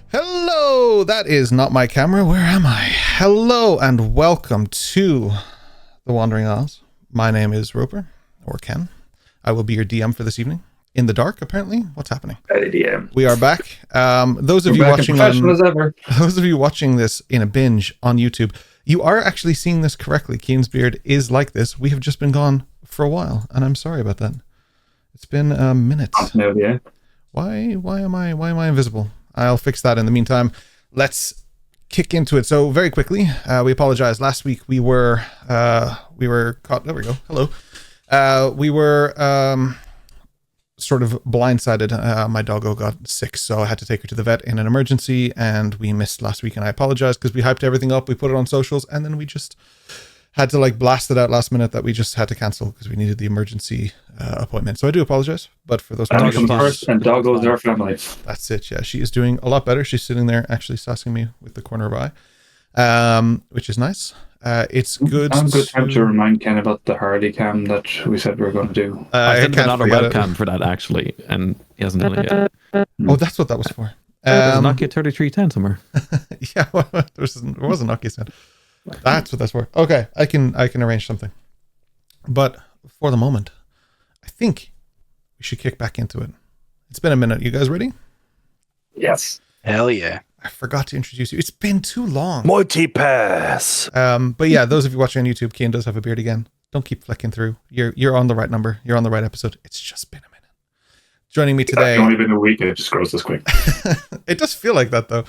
Hello, that is not my camera. Where am I? Hello and welcome to The Wandering Isles. My name is Roper, or Ken. I will be your DM for this evening. In the dark, apparently. What's happening? DM. We are back. Those of you watching this in a binge on YouTube, you are actually seeing this correctly. Keen's beard is like this. We have just been gone for a while, and I'm sorry about that. It's been a minute. No, yeah. Why am I invisible? I'll fix that in the meantime. Let's kick into it. So very quickly, we apologize. Last week we were caught. There we go. Hello. We were sort of blindsided. My doggo got sick, so I had to take her to the vet in an emergency, and we missed last week. And I apologize because we hyped everything up. We put it on socials, and then we just had to blast it out last minute that we just had to cancel because we needed the emergency appointment. So I do apologize, but for those first, and doggos are family. That's it. Yeah, she is doing a lot better. She's sitting there actually sassing me with the corner of her eye, which is nice. It's good. I'm good time to remind Ken about the Harley cam that we said we were going to do. I sent another webcam for that actually, and he hasn't done it yet. Oh, that's what that was for. There's a Nokia 3310 somewhere. Yeah, well, there was a Nokia stand. That's what that's for. Okay, I can arrange something. But for the moment, I think we should kick back into it. It's been a minute. You guys ready? Yes. Hell yeah. I forgot to introduce you. It's been too long. Multi-pass. But yeah, those of you watching on YouTube, Keen does have a beard again. Don't keep flicking through. You're on the right number. You're on the right episode. It's just been a minute. Joining me today. It's only been a week. It just grows this quick. It does feel like that though.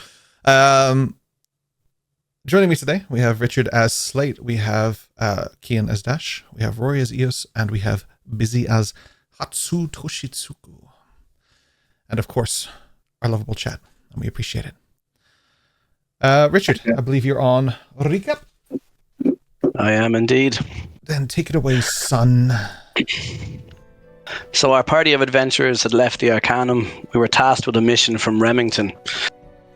Joining me today, we have Richard as Slate, we have Kian as Dash, we have Rory as Eos, and we have Busy as Hatsu Toshitsuku. And of course, our lovable chat, and we appreciate it. Richard, I believe you're on recap. I am indeed. Then take it away, son. So our party of adventurers had left the Arcanum. We were tasked with a mission from Remington.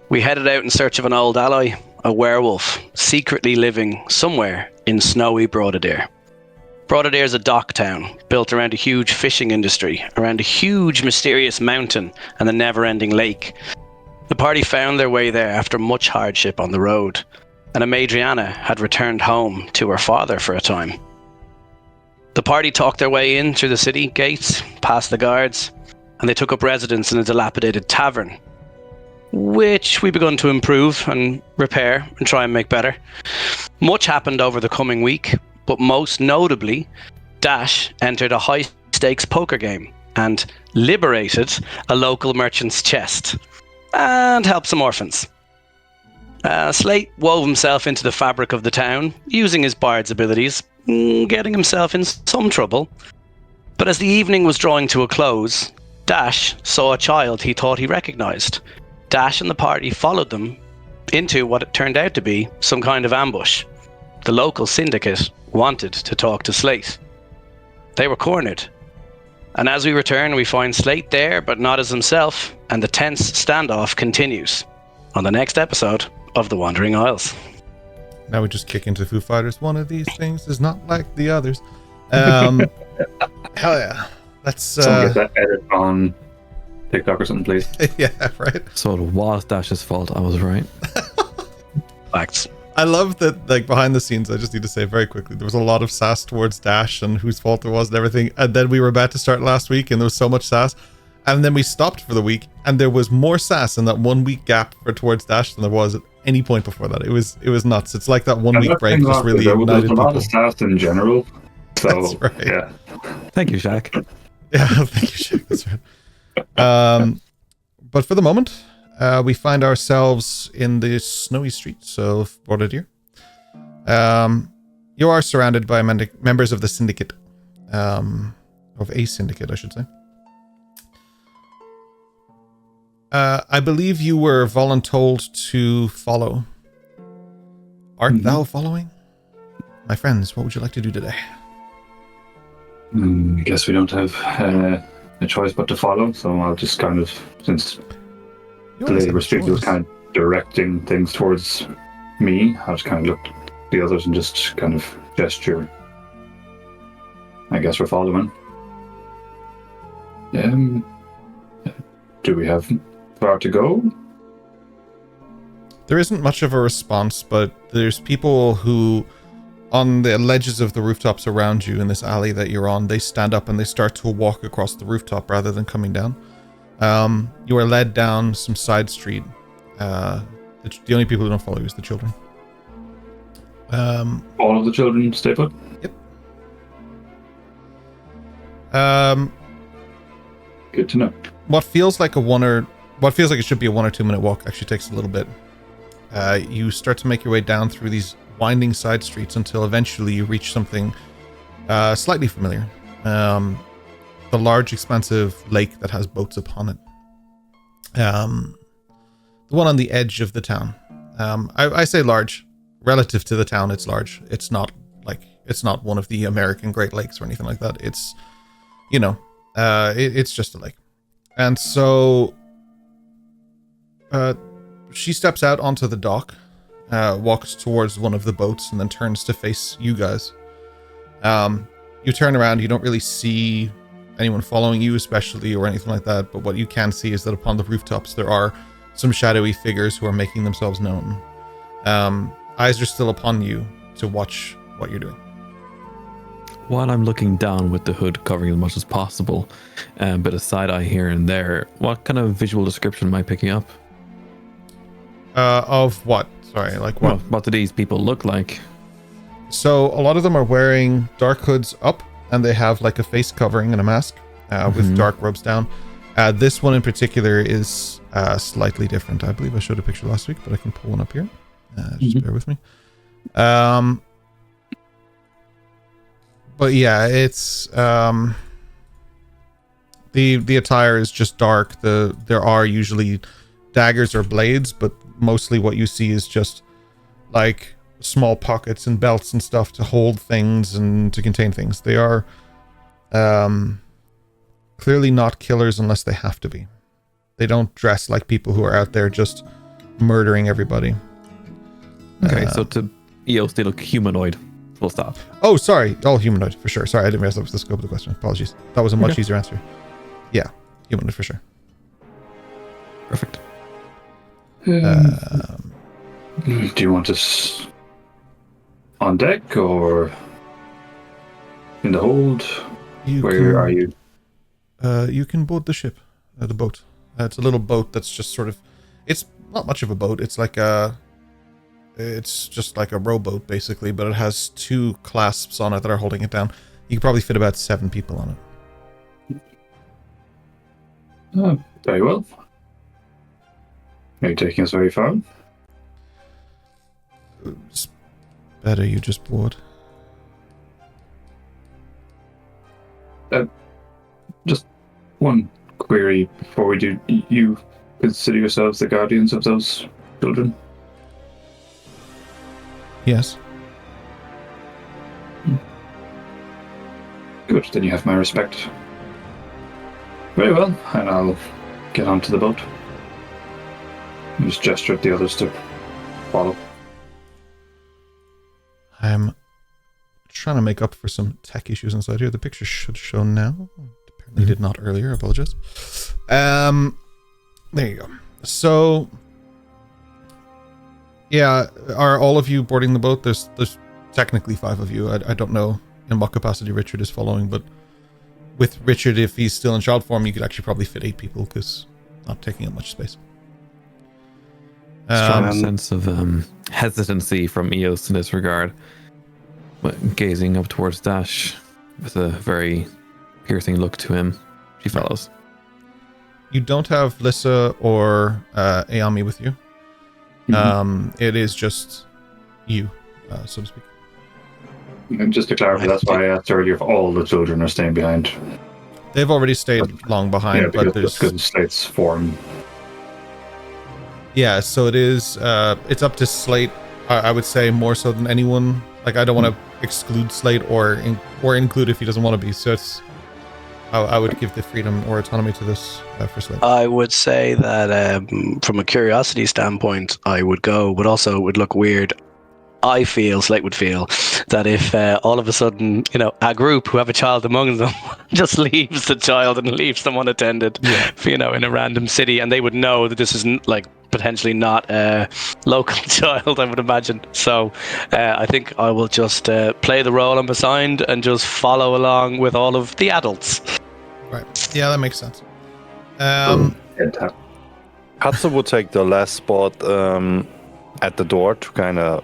We headed out in search of an old ally, a werewolf, secretly living somewhere in snowy Broadadere. Broadadere is a dock town, built around a huge fishing industry, around a huge mysterious mountain and a never-ending lake. The party found their way there after much hardship on the road, and Amaedrianna had returned home to her father for a time. The party talked their way in through the city gates, past the guards, and they took up residence in a dilapidated tavern, which we begun to improve and repair and try and make better. Much happened over the coming week, but most notably, Dash entered a high-stakes poker game and liberated a local merchant's chest and helped some orphans. Slate wove himself into the fabric of the town, using his bard's abilities, getting himself in some trouble. But as the evening was drawing to a close, Dash saw a child he thought he recognized. Dash and the party followed them into what it turned out to be some kind of ambush. The local syndicate wanted to talk to Slate. They were cornered. And as we return, we find Slate there, but not as himself, and the tense standoff continues on the next episode of The Wandering Isles. Now we just kick into Foo Fighters. One of these things is not like the others. Hell yeah. Let's someone get that edit on TikTok or something, please. Yeah, right. So it was Dash's fault. I was right. Facts. I love that, behind the scenes, I just need to say very quickly, there was a lot of sass towards Dash and whose fault it was and everything. And then we were about to start last week and there was so much sass. And then we stopped for the week and there was more sass in that 1 week gap towards Dash than there was at any point before that. It was nuts. It's like that 1 week break just really ignited people. There's a lot of sass in general. So, that's right. Yeah. Thank you, Shaq. Yeah, thank you, Shaq. That's right. But for the moment, we find ourselves in the snowy streets of Broadadere. You are surrounded by members of the syndicate, of a syndicate, I should say. I believe you were voluntold to follow. Art thou following? My friends, what would you like to do today? I guess we don't have a choice but to follow, so I'll just kind of, since the restricted was kind of directing things towards me, I'll just kind of look at the others and just kind of gesture. I guess we're following. Do we have far to go? There isn't much of a response, but there's people who, on the ledges of the rooftops around you in this alley that you're on, they stand up and they start to walk across the rooftop rather than coming down. You are led down some side street. The only people who don't follow you is the children. All of the children stay put? Yep. Good to know. What feels like it should be a 1 or 2 minute walk actually takes a little bit. You start to make your way down through these winding side streets until eventually you reach something slightly familiar. The large, expansive lake that has boats upon it. The one on the edge of the town. I say large. Relative to the town, it's large. It's not one of the American Great Lakes or anything like that. It's, it's just a lake. And so she steps out onto the dock, walks towards one of the boats, and then turns to face you guys. You turn around, you don't really see anyone following you, especially, or anything like that, but what you can see is that upon the rooftops there are some shadowy figures who are making themselves known. Eyes are still upon you to watch what you're doing. While I'm looking down with the hood covering as much as possible, bit of side eye here and there, what kind of visual description am I picking up? Of what? Sorry, like what? Well, what do these people look like? So a lot of them are wearing dark hoods up, and they have like a face covering and a mask with dark robes down. This one in particular is slightly different. I believe I showed a picture last week, but I can pull one up here. Just bear with me. But yeah, it's the attire is just dark. There are usually daggers or blades, but mostly what you see is just like small pockets and belts and stuff to hold things and to contain things. They are clearly not killers unless they have to be. They don't dress like people who are out there just murdering everybody. Okay, so to EOS, they look humanoid. Full stop. Oh, sorry. All humanoid, for sure. Sorry, I didn't realize that was the scope of the question. Apologies. That was a much easier answer. Yeah, humanoid for sure. Perfect. Do you want us on deck or in the hold? Where are you? You can board the ship, the boat. It's a little boat that's just sort of... It's not much of a boat. It's like a... It's just like a rowboat, basically, but it has 2 clasps on it that are holding it down. You could probably fit about 7 people on it. Very well. Are you taking us very far? It's better you just board. Just one query before we do. You consider yourselves the guardians of those children? Yes. Good, then you have my respect. Very well, and I'll get onto the boat. And just gesture at the others to follow. I'm trying to make up for some tech issues inside here. The picture should show now. Apparently did not earlier. I apologize. There you go. So... Yeah, are all of you boarding the boat? There's technically 5 of you. I don't know in what capacity Richard is following, but with Richard, if he's still in child form, you could actually probably fit 8 people because not taking up much space. Strong sense of hesitancy from EOS in this regard. But gazing up towards Dash with a very piercing look to him, she follows. You don't have Lissa or Ayami with you. It is just you, so to speak. And just to clarify, that's why I asked earlier if all the children are staying behind. They've already stayed long behind, but there's... because of Slate's form. Yeah, so it is, it's up to Slate, I would say, more so than anyone. Like, I don't want to exclude Slate or include if he doesn't want to be, so it's... I would give the freedom or autonomy to this for Slate. I would say that from a curiosity standpoint, I would go, but also it would look weird I feel, Slate would feel, that if all of a sudden, a group who have a child among them just leaves the child and leaves them unattended, in a random city, and they would know that this is like potentially not a local child, I would imagine. So I think I will just play the role I'm assigned and just follow along with all of the adults. Right. Yeah, that makes sense. Katsu would take the last spot at the door to kind of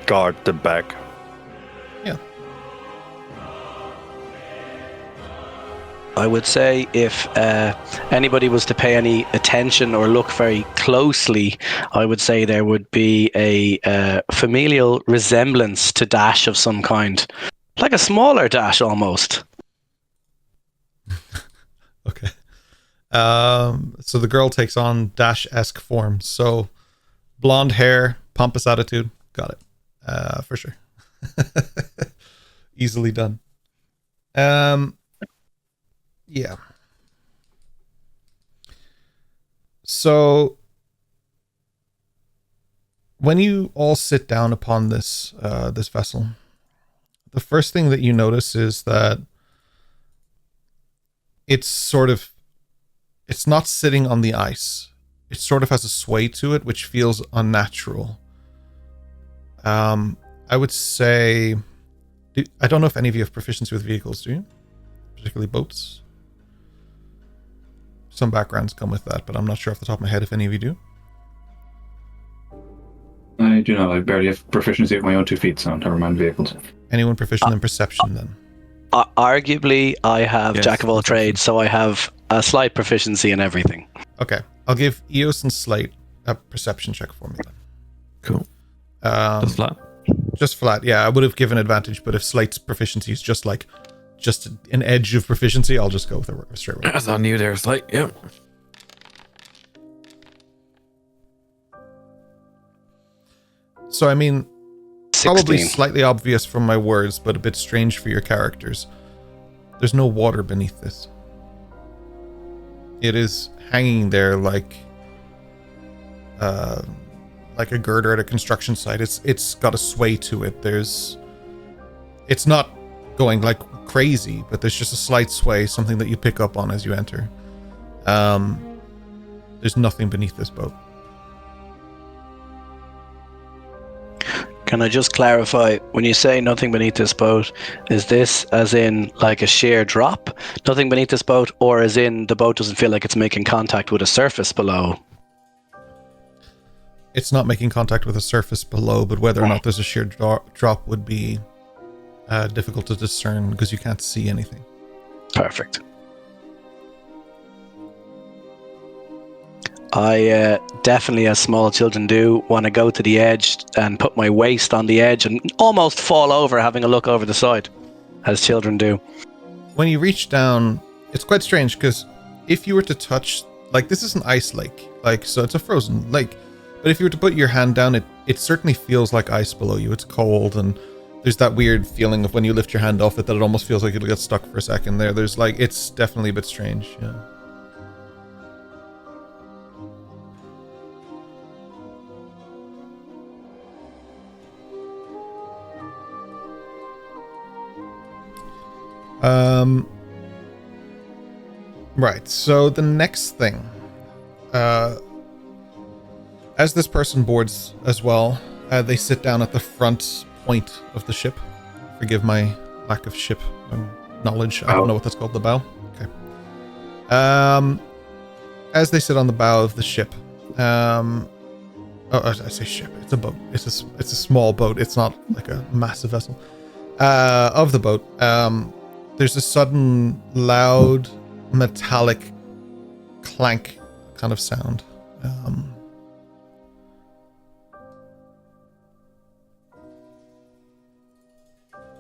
guard the back. Yeah. I would say if anybody was to pay any attention or look very closely, I would say there would be a familial resemblance to Dash of some kind. Like a smaller Dash almost. Okay. So the girl takes on Dash-esque form. So blonde hair, pompous attitude. Got it. For sure. Easily done. Yeah. So when you all sit down upon this this vessel, the first thing that you notice is that it's not sitting on the ice. It sort of has a sway to it, which feels unnatural. I would say, I don't know if any of you have proficiency with vehicles, do you? Particularly boats? Some backgrounds come with that, but I'm not sure off the top of my head if any of you do. I do not. I barely have proficiency with my own 2 feet, so never mind vehicles. Anyone proficient in perception then? Arguably, I have Jack of all trades, so I have a slight proficiency in everything. Okay. I'll give Eos and Slate a perception check for me then. Cool. Just flat? Just flat, yeah. I would have given advantage, but if Slate's proficiency is just an edge of proficiency, I'll just go with a straight roll. That's on you there, Slate. Yep. So, I mean, 16. Probably slightly obvious from my words, but a bit strange for your characters. There's no water beneath this. It is hanging there like a girder at a construction site. It's got a sway to it. It's not going like crazy, but there's just a slight sway, something that you pick up on as you enter. There's nothing beneath this boat. Can I just clarify, when you say nothing beneath this boat, is this as in like a sheer drop, nothing beneath this boat, or as in the boat doesn't feel like it's making contact with a surface below? It's not making contact with a surface below, but whether or not there's a sheer drop would be difficult to discern because you can't see anything. Perfect. I definitely, as small children do, want to go to the edge and put my waist on the edge and almost fall over having a look over the side, as children do. When you reach down, it's quite strange because if you were to touch, like, this is an ice lake, like, so it's a frozen lake, but if you were to put your hand down, it certainly feels like ice below you. It's cold, and there's that weird feeling of when you lift your hand off it that it almost feels like it'll get stuck for a second there. There's like, it's definitely a bit strange, yeah. Right, so the next thing, as this person boards as well, they sit down at the front point of the ship. Forgive my lack of ship knowledge. I don't know what that's called, the bow? Okay. As they sit on the bow of the ship, I say ship, it's a boat. It's a small boat, it's not like a massive vessel. Of the boat, there's a sudden loud metallic clank kind of sound.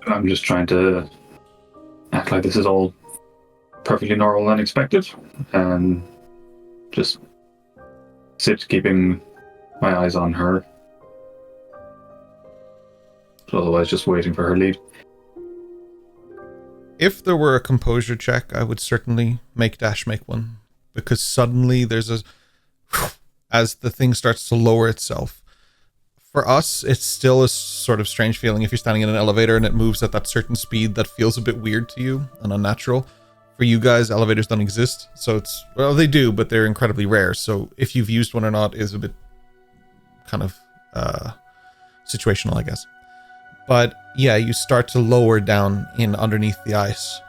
I'm just trying to act like this is all perfectly normal and expected, and just sit keeping my eyes on her. So otherwise just waiting for her lead. If there were a composure check, I would certainly make Dash make one, because suddenly there's as the thing starts to lower itself, For us, it's still a sort of strange feeling if you're standing in an elevator and it moves at that certain speed that feels a bit weird to you and unnatural. For you guys, elevators don't exist, so it's, well, they do, but they're incredibly rare. So if you've used one or not is a bit kind of situational, I guess. But yeah, you start to lower down in underneath the ice.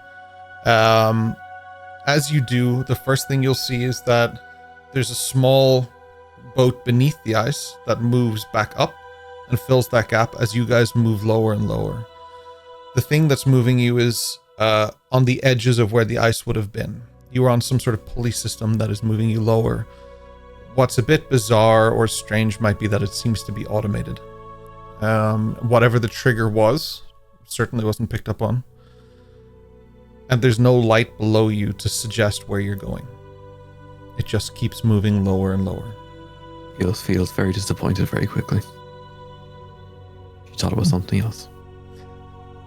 As you do, the first thing you'll see is that there's a small boat beneath the ice that moves back up and fills that gap as you guys move lower and lower. The thing that's moving you is on the edges of where the ice would have been. You are on some sort of pulley system that is moving you lower. What's a bit bizarre or strange might be that it seems to be automated. Whatever the trigger was, certainly wasn't picked up on. And there's no light below you to suggest where you're going. It just keeps moving lower and lower. Eos feels very disappointed very quickly. She thought it was something else.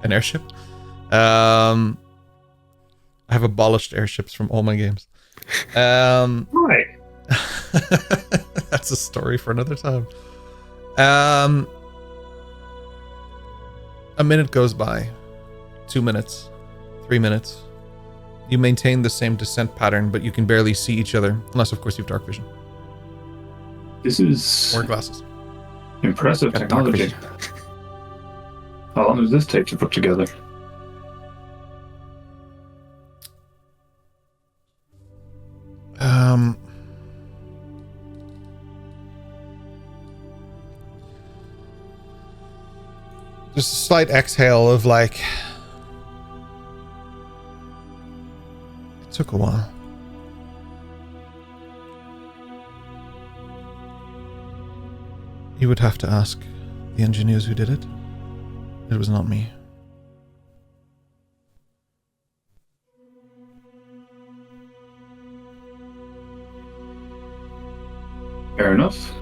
An airship? I have abolished airships from all my games. Why? That's a story for another time. A minute goes by. 2 minutes. 3 minutes. You maintain the same descent pattern, but you can barely see each other, unless of course you have dark vision. This is Or glasses. impressive Got dark technology. vision. How long does this take to put together? Just a slight exhale of like, it took a while. You would have to ask the engineers who did it. It was not me. Fair enough.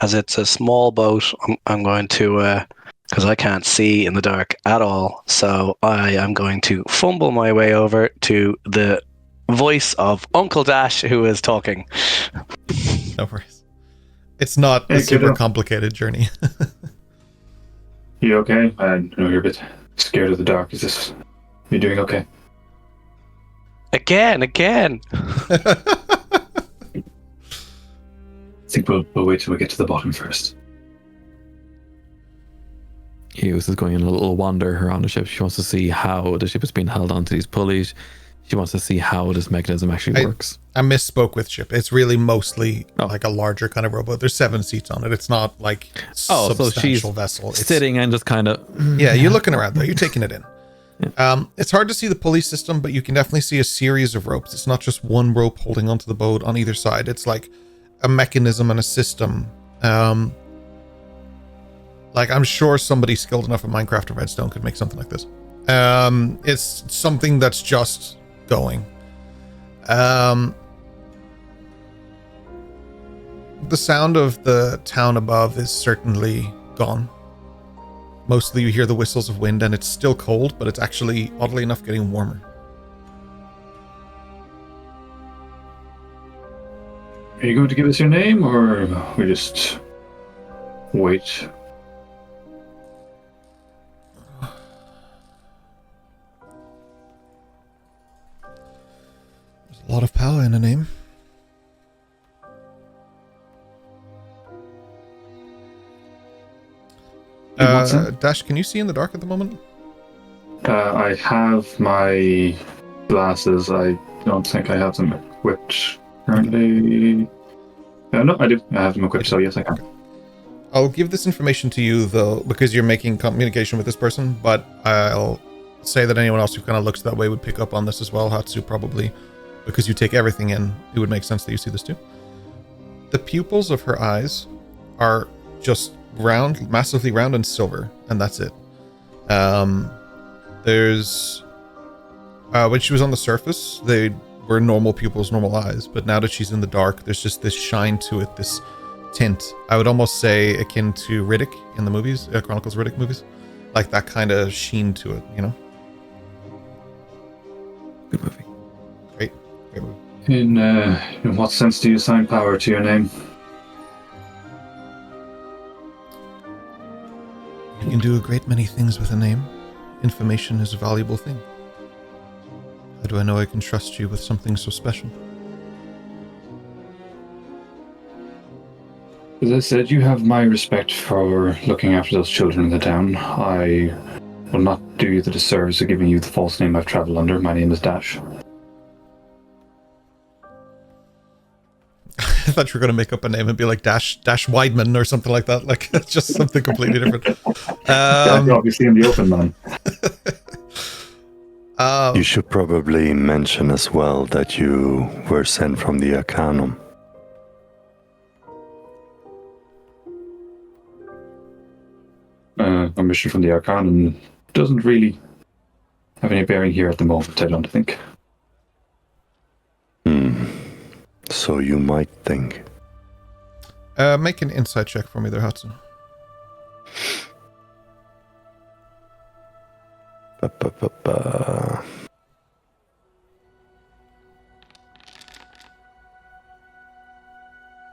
As it's a small boat, I'm going to, because I can't see in the dark at all, so I am going to fumble my way over to the voice of Uncle Dash who is talking. No worries. It's not a Hey, super kiddo. complicated journey. You okay? I know you're a bit scared of the dark. You doing okay? Again. I think we'll wait till we get to the bottom first. Eos is going on a little wander around the ship. She wants to see how the ship is being held onto these pulleys. She wants to see how this mechanism actually works. I misspoke with ship. It's really mostly like a larger kind of rowboat. There's 7 seats on it. It's not like So substantial she's vessel. It's sitting and just kind of... Yeah, you're looking around though. You're taking it in. It's hard to see the pulley system, but you can definitely see a series of ropes. It's not just one rope holding onto the boat on either side. It's like a mechanism and a system. Like I'm sure somebody skilled enough at Minecraft or Redstone could make something like this. It's something that's just going. The sound of the town above is certainly gone. Mostly you hear the whistles of wind and it's still cold, but it's actually, oddly enough, getting warmer. Are you going to give us your name, or we just wait? There's a lot of power in a name. Dash, can you see in the dark at the moment? I have my glasses. I don't think I have them equipped currently. No, I do. I have them equipped, so yes, I can. I'll give this information to you, though, because you're making communication with this person, but I'll say that anyone else who kind of looks that way would pick up on this as well. Hatsu probably, because you take everything in, it would make sense that you see this too. The pupils of her eyes are just round, massively round and silver, and that's it. There's when she was on the surface, they were normal pupils, normal eyes, but now that she's in the dark, there's just this shine to it, this tint. I would almost say akin to Riddick in the movies, Chronicles of Riddick movies, like that kind of sheen to it, you know. Good movie. Great movie. In what sense do you assign power to your name? can do a great many things with a name. Information is a valuable thing. How do I know I can trust you with something so special? As I said, you have my respect for looking after those children in the town. I will not do you the disservice of giving you the false name I've travelled under. My name is Dash. I thought you were going to make up a name and be like Dash Weidman or something like that. Like, it's just something completely different. Obviously in the open, man. You should probably mention as well that you were sent from the Arcanum. A mission from the Arcanum doesn't really have any bearing here at the moment, I don't think. So you might think. Make an insight check for me there, Hudson. Ba-ba-ba-ba.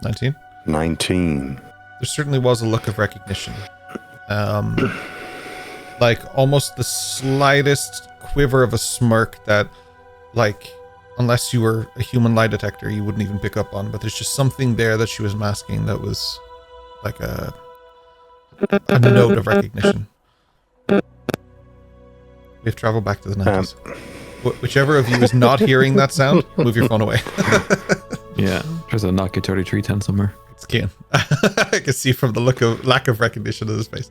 19? 19. There certainly was a look of recognition. Like almost the slightest quiver of a smirk that, like, unless you were a human lie detector, you wouldn't even pick up on. But there's just something there that she was masking that was like a note of recognition. We've traveled back to the 90s. Whichever of you is not hearing that sound, move your phone away. Yeah, there's a Nokia 3310 somewhere. It's Kian. I can see from the lack of recognition of his face.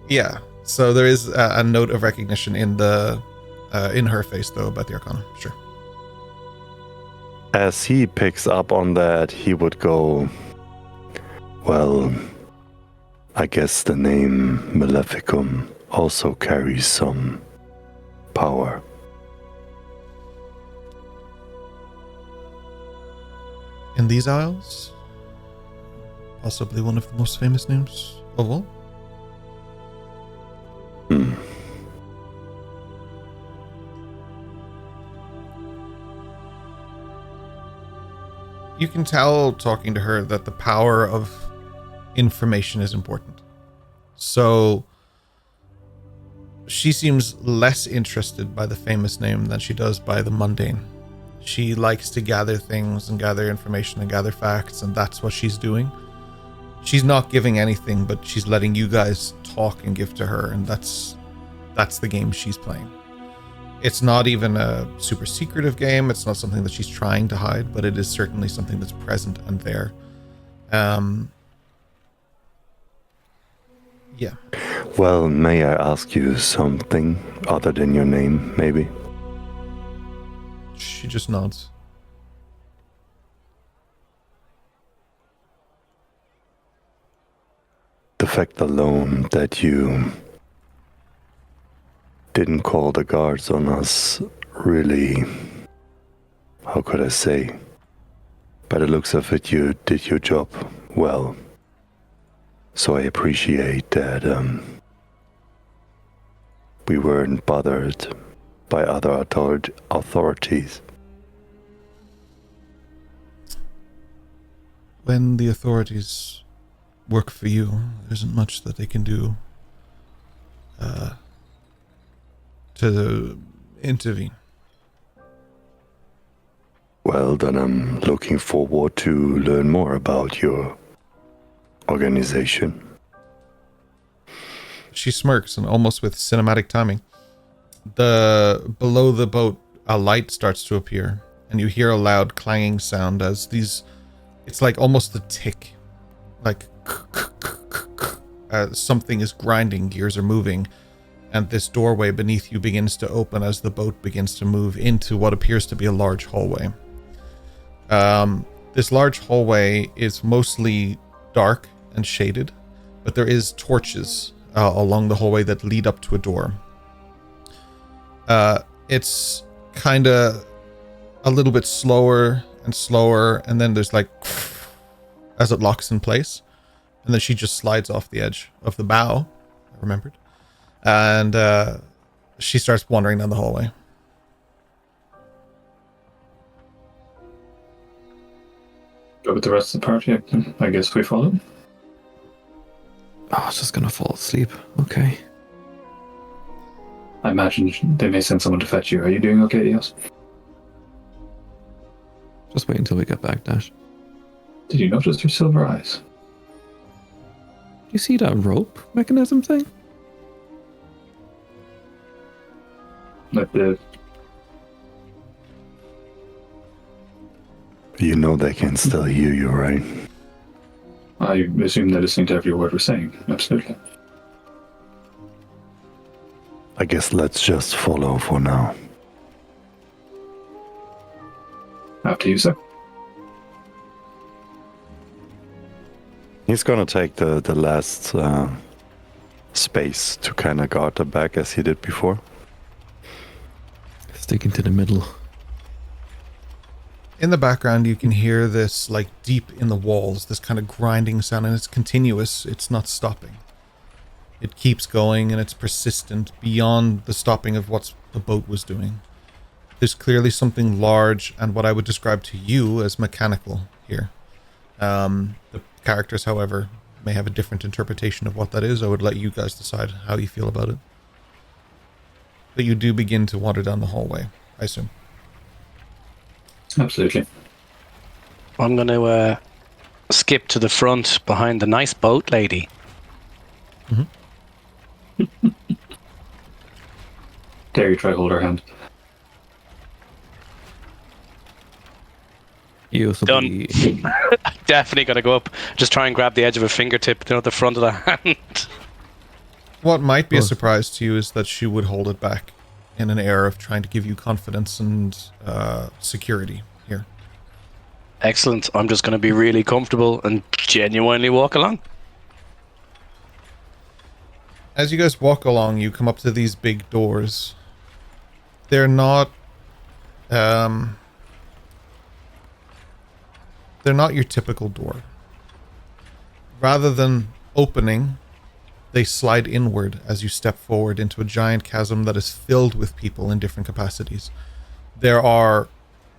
Yeah, so there is a note of recognition in her face, though, about the Arcana. Sure. As he picks up on that, he would go, well, I guess the name Maleficum also carries some power. In these isles, possibly one of the most famous names of all. You can tell, talking to her, that the power of information is important. So she seems less interested by the famous name than she does by the mundane. She likes to gather things and gather information and gather facts, and that's what she's doing. She's not giving anything, but she's letting you guys talk and give to her, and that's the game she's playing. It's not even a super secretive game. It's not something that she's trying to hide, but it is certainly something that's present and there. Yeah. Well, may I ask you something other than your name, maybe? She just nods. The fact alone that you didn't call the guards on us really, how could I say? By the looks of it, you did your job well. So I appreciate that we weren't bothered by other authorities. When the authorities work for you, there isn't much that they can do to intervene. Well, then I'm looking forward to learn more about your organization. She smirks, and almost with cinematic timing, below the boat, a light starts to appear, and you hear a loud clanging sound as it's like almost a tick, like something is grinding, gears are moving, and this doorway beneath you begins to open as the boat begins to move into what appears to be a large hallway. This large hallway is mostly dark and shaded, but there is torches along the hallway that lead up to a door. It's kind of a little bit slower and slower, and then there's like as it locks in place, and then she just slides off the edge of the bow, I remembered, and she starts wandering down the hallway. Go with the rest of the party. I guess we follow. I was just gonna fall asleep. Okay. I imagine they may send someone to fetch you. Are you doing okay, Eos? Just wait until we get back, Dash. Did you notice her silver eyes? You see that rope mechanism thing? Like the... You know they can still hear you, right? I assume they're listening to every word we're saying. Absolutely. I guess let's just follow for now. After you, sir. He's gonna take the last space to kind of guard the back as he did before. Sticking to the middle. In the background, you can hear this, like, deep in the walls, this kind of grinding sound, and it's continuous. It's not stopping. It keeps going, and it's persistent beyond the stopping of what the boat was doing. There's clearly something large and what I would describe to you as mechanical here. The characters, however, may have a different interpretation of what that is. I would let you guys decide how you feel about it. But you do begin to wander down the hallway, I assume. Absolutely. I'm going to skip to the front behind the nice boat lady. Mm-hmm. Dare you try hold her hand? You also Done. be Definitely got to go up. Just try and grab the edge of a fingertip, the front of the hand. What might be a surprise to you is that she would hold it back in an air of trying to give you confidence and security here. Excellent. I'm just going to be really comfortable and genuinely walk along. As you guys walk along, you come up to these big doors. They're not your typical door. Rather than opening, they slide inward as you step forward into a giant chasm that is filled with people in different capacities. There are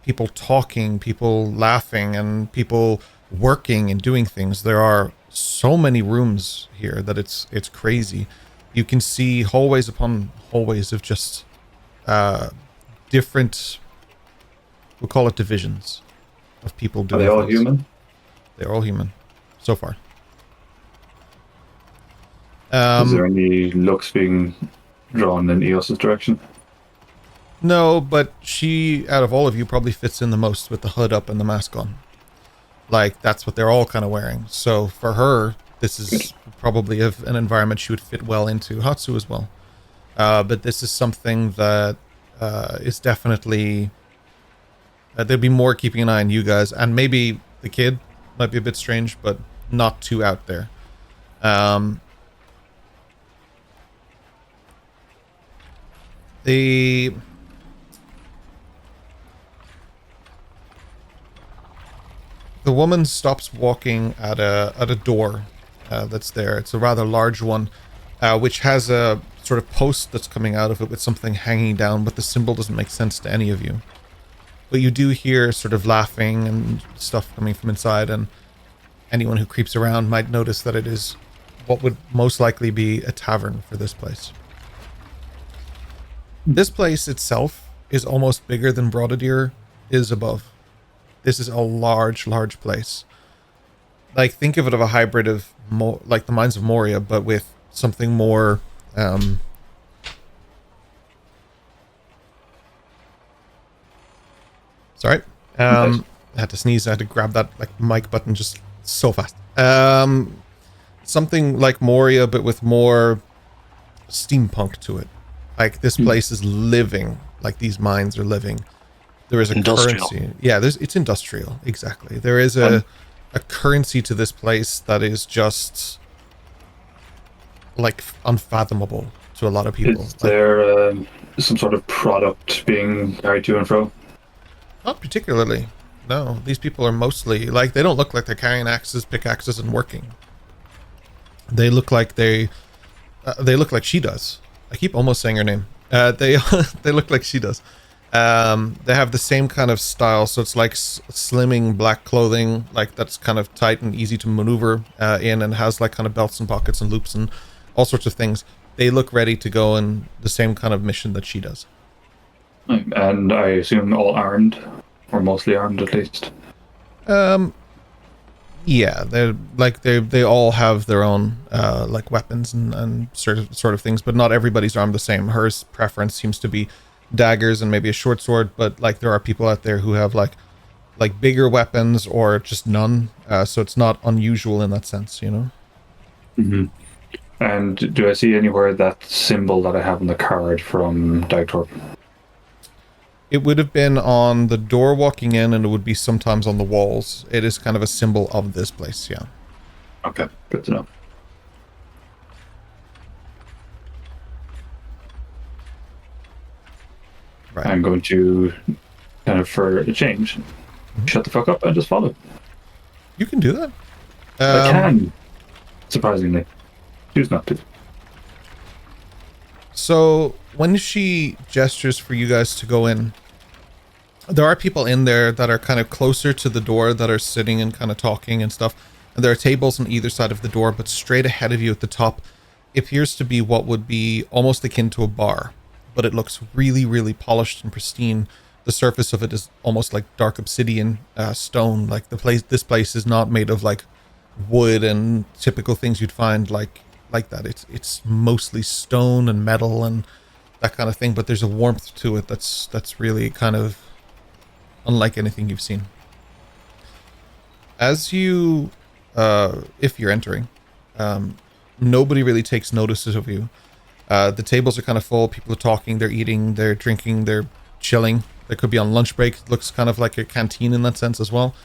people talking, people laughing, and people working and doing things. There are so many rooms here that it's crazy. You can see hallways upon hallways of just different, we'll call it divisions, of people doing Are they all things. human? They're all human, so far. Is there any looks being drawn in Eos's direction? No, but she, out of all of you, probably fits in the most with the hood up and the mask on. Like, that's what they're all kind of wearing. So for her, this is probably an environment she would fit well into. Hatsu as well. But this is something that is definitely... there'd be more keeping an eye on you guys. And maybe the kid might be a bit strange, but not too out there. The woman stops walking at a door that's there. It's a rather large one, which has a sort of post that's coming out of it with something hanging down, but the symbol doesn't make sense to any of you. But you do hear sort of laughing and stuff coming from inside, and anyone who creeps around might notice that it is what would most likely be a tavern for this place. This place itself is almost bigger than Broadadir is above. This is a large, large place. Like, think of it of a hybrid of like the Mines of Moria, but with something more sorry. I had to sneeze. I had to grab that like mic button just so fast. Something like Moria, but with more steampunk to it. Like, this place is living, like these mines are living. There is a Industrial. currency. Yeah, it's industrial, exactly. There is a currency to this place that is just like unfathomable to a lot of people. Is there some sort of product being carried to and fro? Not particularly. No, these people are mostly like, they don't look like they're carrying axes, pickaxes, and working. They look like they look like she does. I keep almost saying her name. They look like she does. They have the same kind of style, so it's like slimming black clothing, like that's kind of tight and easy to maneuver in, and has like kind of belts and pockets and loops and all sorts of things. They look ready to go in the same kind of mission that she does. And I assume all armed, or mostly armed at least. Yeah, they all have their own like weapons and sort of things, but not everybody's armed the same. Hers preference seems to be daggers and maybe a short sword, but like there are people out there who have like bigger weapons or just none, so it's not unusual in that sense, you know. Mm-hmm. And do I see anywhere that symbol that I have on the card from Dagtorp? It would have been on the door walking in, and it would be sometimes on the walls. It is kind of a symbol of this place, yeah. Okay, good to know. Right. I'm going to, kind of for a change, shut the fuck up and just follow. You can do that. I can, surprisingly. Choose not to. So when she gestures for you guys to go in, there are people in there that are kind of closer to the door that are sitting and kind of talking and stuff. And there are tables on either side of the door, but straight ahead of you at the top appears to be what would be almost akin to a bar, but it looks really, really polished and pristine. The surface of it is almost like dark obsidian stone. Like this place is not made of like wood and typical things you'd find like that. It's mostly stone and metal and that kind of thing, but there's a warmth to it that's really kind of unlike anything you've seen. As you, if you're entering, nobody really takes notice of you. The tables are kind of full. People are talking, they're eating, they're drinking, they're chilling. They could be on lunch break. It looks kind of like a canteen in that sense as well.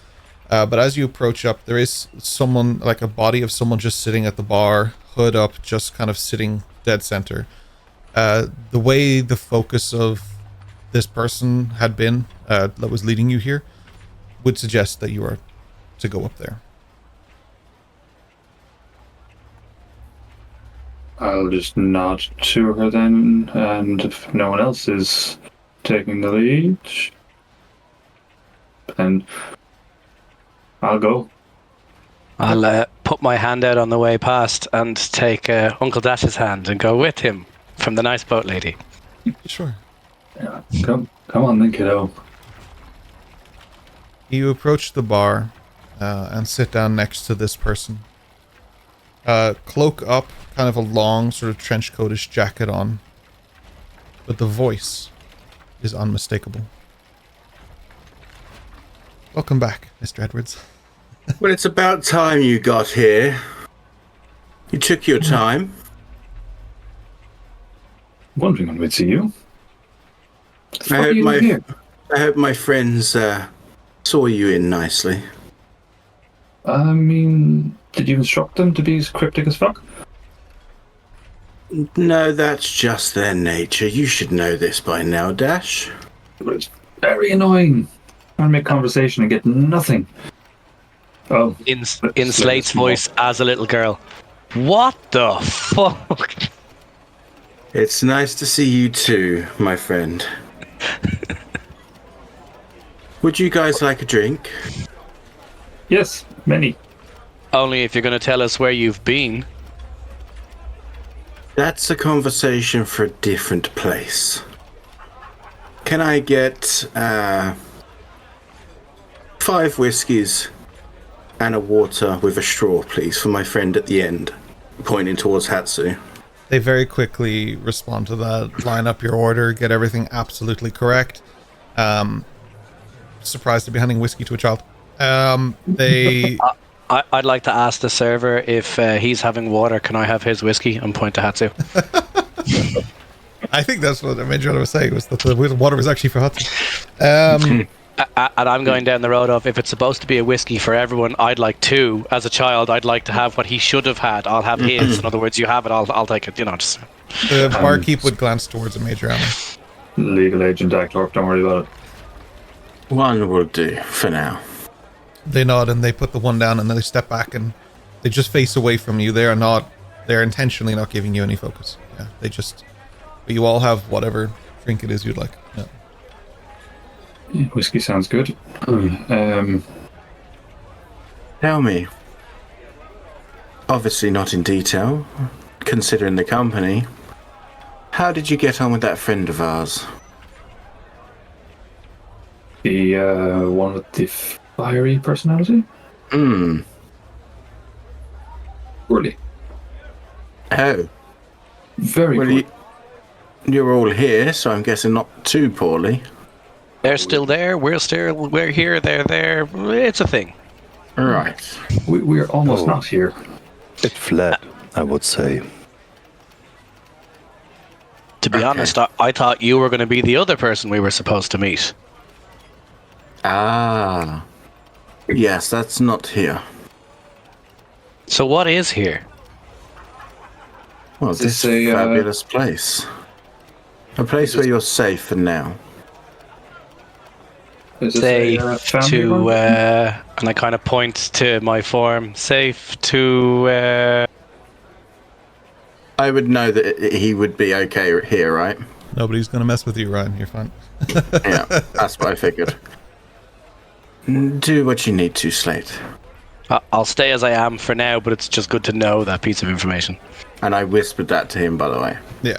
But as you approach up, there is someone, like a body of someone just sitting at the bar, hood up, just kind of sitting dead center. The way the focus of this person had been, that was leading you here, would suggest that you are to go up there. I'll just nod to her then, and if no one else is taking the lead, then I'll go. I'll put my hand out on the way past and take Uncle Dash's hand and go with him from the nice boat lady. Sure. Yeah, come on then, kiddo. You approach the bar and sit down next to this person. Cloak up, kind of a long sort of trench coatish jacket on, but the voice is unmistakable. Welcome back, Mr. Edwards. Well, it's about time you got here. You took your time. Wondering when we'd see you. I hope my friends saw you in nicely. I mean, did you instruct them to be as cryptic as fuck? No, that's just their nature. You should know this by now, Dash. But it's very annoying. Trying to make conversation and get nothing. Oh, In Slate's voice as a little girl. What the fuck? It's nice to see you too, my friend. Would you guys like a drink? yes, many. Only if you're going to tell us where you've been. That's a conversation for a different place. Can I get 5 whiskeys and a water with a straw, please, for my friend at the end, pointing towards Hatsu. They very quickly respond to that, line up your order, get everything absolutely correct. Surprised to be handing whiskey to a child. They... I'd like to ask the server if he's having water, can I have his whiskey? And point to Hatsu. I think that's what Amaedrianna was saying, was that the water was actually for Hatsu. And I'm going down the road of, if it's supposed to be a whiskey for everyone, I'd like 2. As a child, I'd like to have what he should have had. I'll have his. In other words, you have it, I'll take it. You know, just... The barkeep would glance towards Amaedrianna. Legal agent Dagtorp, don't worry about it. One will do for now. They nod and they put the one down and then they step back and they just face away from you. They're intentionally not giving you any focus. Yeah, but you all have whatever drink it is you'd like. Yeah. Yeah, whiskey sounds good. Tell me. Obviously not in detail, considering the company. How did you get on with that friend of ours? The one with the fiery personality? Poorly. Oh. Very Well, poorly. you're all here, so I'm guessing not too poorly. They're still there. We're here. They're there. It's a thing. Right. We're almost not here. It fled, I would say. To be honest, I thought you were going to be the other person we were supposed to meet. Ah. Yes, that's not here. So what is here? Well, this fabulous place. A place where you're safe for now. Safe to, and I kind of point to my form. Safe to, I would know that he would be okay here, right? Nobody's gonna mess with you, Ryan. You're fine. Yeah, that's what I figured. Do what you need to, Slate. I'll stay as I am for now, but it's just good to know that piece of information. And I whispered that to him, by the way. Yeah.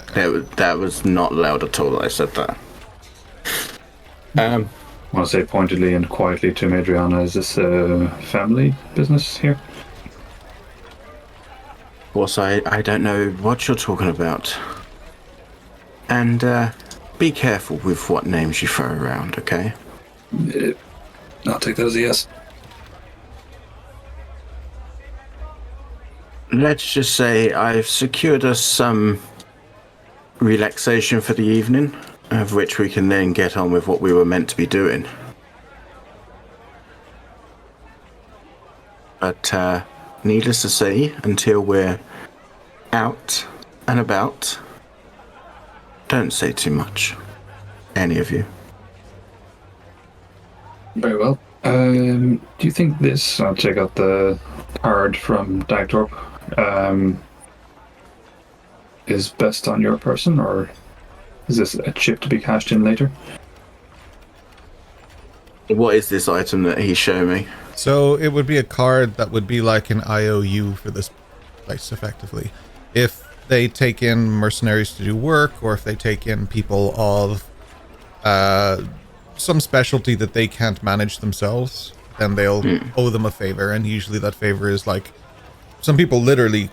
That was not loud at all that I said that. I want to say pointedly and quietly to Amaedrianna, is this a family business here? Also, I don't know what you're talking about. And be careful with what names you throw around, okay? I'll take that as a yes. Let's just say I've secured us some relaxation for the evening, of which we can then get on with what we were meant to be doing. But needless to say, until we're out and about, don't say too much. Any of you. Very well. Do you think this... I'll check out the card from Dagtorp. Is best on your person, or is this a chip to be cashed in later? What is this item that he showed me? So it would be a card that would be like an IOU for this place, effectively. If they take in mercenaries to do work, or if they take in people of some specialty that they can't manage themselves, then they'll owe them a favor. And usually that favor is like, some people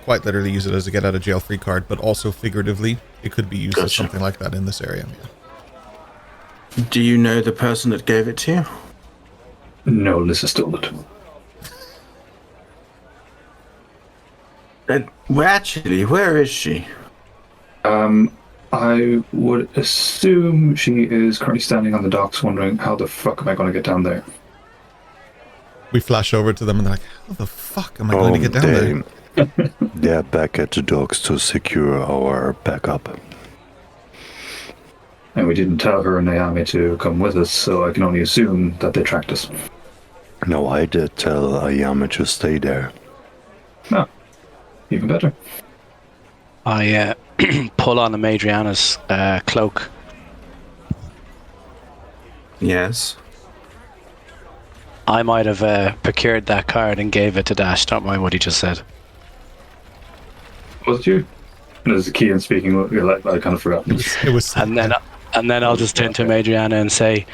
quite literally use it as a get out of jail free card, but also figuratively, it could be used as something like that in this area. Yeah. Do you know the person that gave it to you? No, Lissa stole it. Well, actually, where is she? I would assume she is currently standing on the docks wondering, how the fuck am I going to get down there? We flash over to them and they're like, how the fuck am I going to get down there? They're back at the docks to secure our backup. And we didn't tell her and Naomi to come with us, so I can only assume that they tracked us. No, I did tell Ayame to stay there. Oh, even better. I pull on Amaedrianna's cloak. Yes. I might have procured that card and gave it to Dash. Don't mind what he just said. Was it you? There's a key in speaking. I kind of forgot. It was And then I'll just turn to Amaedrianna and say,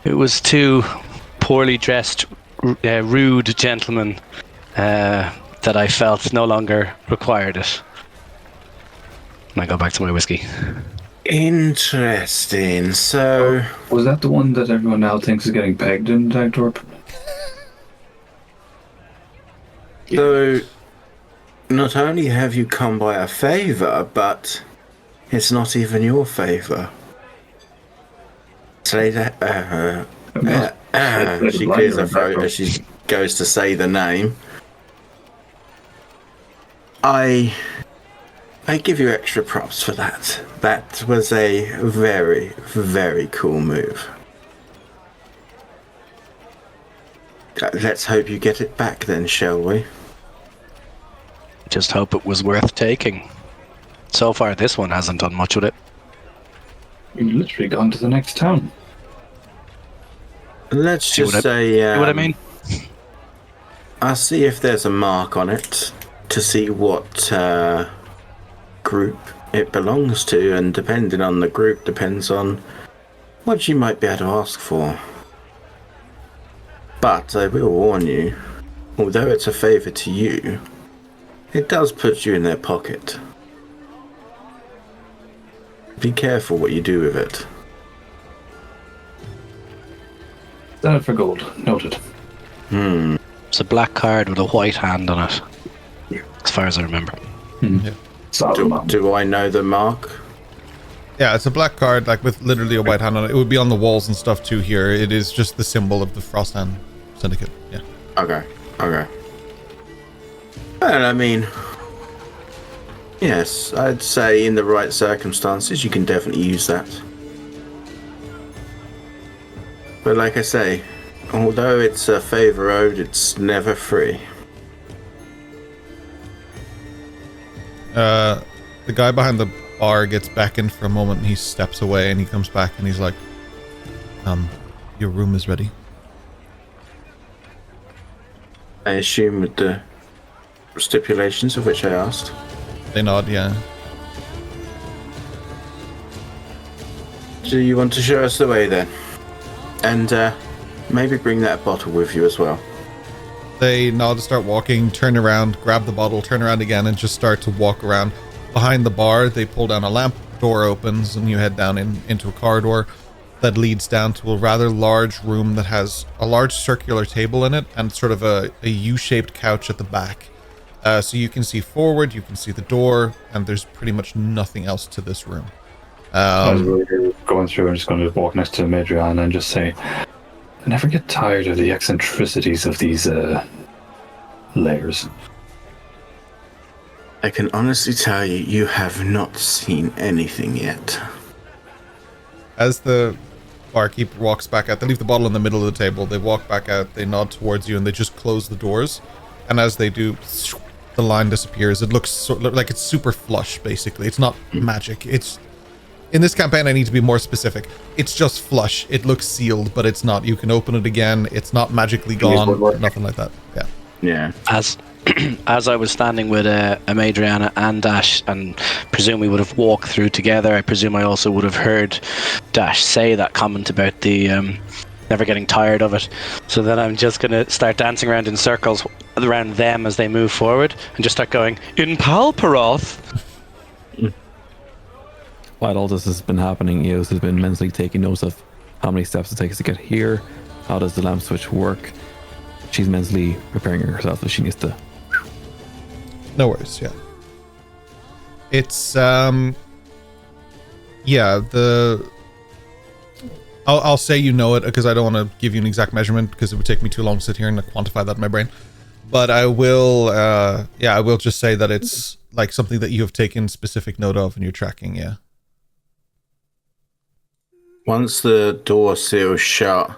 it was two poorly dressed, rude gentlemen that I felt no longer required it. And I go back to my whiskey. Interesting. So... Was that the one that everyone now thinks is getting pegged in Dagtorp? So, not only have you come by a favour, but it's not even your favour. Say that. She clears her throat as she goes to say the name. I give you extra props for that. That was a very, very cool move. Let's hope you get it back then, shall we? Just hope it was worth taking. So far, this one hasn't done much with it. We've literally gone to the next town. Let's See just what say. See what I mean? I'll see if there's a mark on it to see what group it belongs to, and depending on the group, depends on what you might be able to ask for. But I will warn you, although it's a favour to you, it does put you in their pocket. Be careful what you do with it. Sell it for gold. Noted. It's a black card with a white hand on it, as far as I remember. Yeah. Do I know the mark? Yeah, it's a black card, like with literally a white hand on it. It would be on the walls and stuff too here. It is just the symbol of the Frosthand Syndicate. Yeah. Okay. Well, I mean, yes, I'd say in the right circumstances, you can definitely use that. But like I say, although it's a favour owed, it's never free. The guy behind the bar gets beckoned for a moment and he steps away and he comes back and he's like, your room is ready. I assume with the stipulations of which I asked. They nod, yeah. Do you want to show us the way then? And maybe bring that bottle with you as well. They nod to start walking, turn around, grab the bottle, turn around again, and just start to walk around. Behind the bar, they pull down a lamp, door opens, and you head down into a corridor that leads down to a rather large room that has a large circular table in it and sort of a U-shaped couch at the back. So you can see forward, you can see the door, and there's pretty much nothing else to this room. As we're going through, I'm just going to walk next to Amaedrianna and just say, I never get tired of the eccentricities of these layers. I can honestly tell you, you have not seen anything yet. As the barkeeper walks back out, they leave the bottle in the middle of the table, they walk back out, they nod towards you, and they just close the doors. And as they do, the line disappears. It looks like it's super flush, basically. It's not magic. It's... In this campaign, I need to be more specific. It's just flush. It looks sealed, but it's not. You can open it again. It's not magically gone. Nothing like that. Yeah. Yeah. As I was standing with Amaedrianna and Dash, and presume we would have walked through together, I presume I also would have heard Dash say that comment about the never getting tired of it. So then I'm just going to start dancing around in circles around them as they move forward and just start going, in Palparoth! While all this has been happening, Eos has been mentally taking notes of how many steps it takes to get here, how does the lamp switch work. She's mentally preparing herself if she needs to. No worries, yeah. It's, yeah, I'll say you know it, because I don't want to give you an exact measurement, because it would take me too long to sit here and quantify that in my brain. But I will, I will just say that it's, like, something that you have taken specific note of and you're tracking, yeah. Once the door seals shut,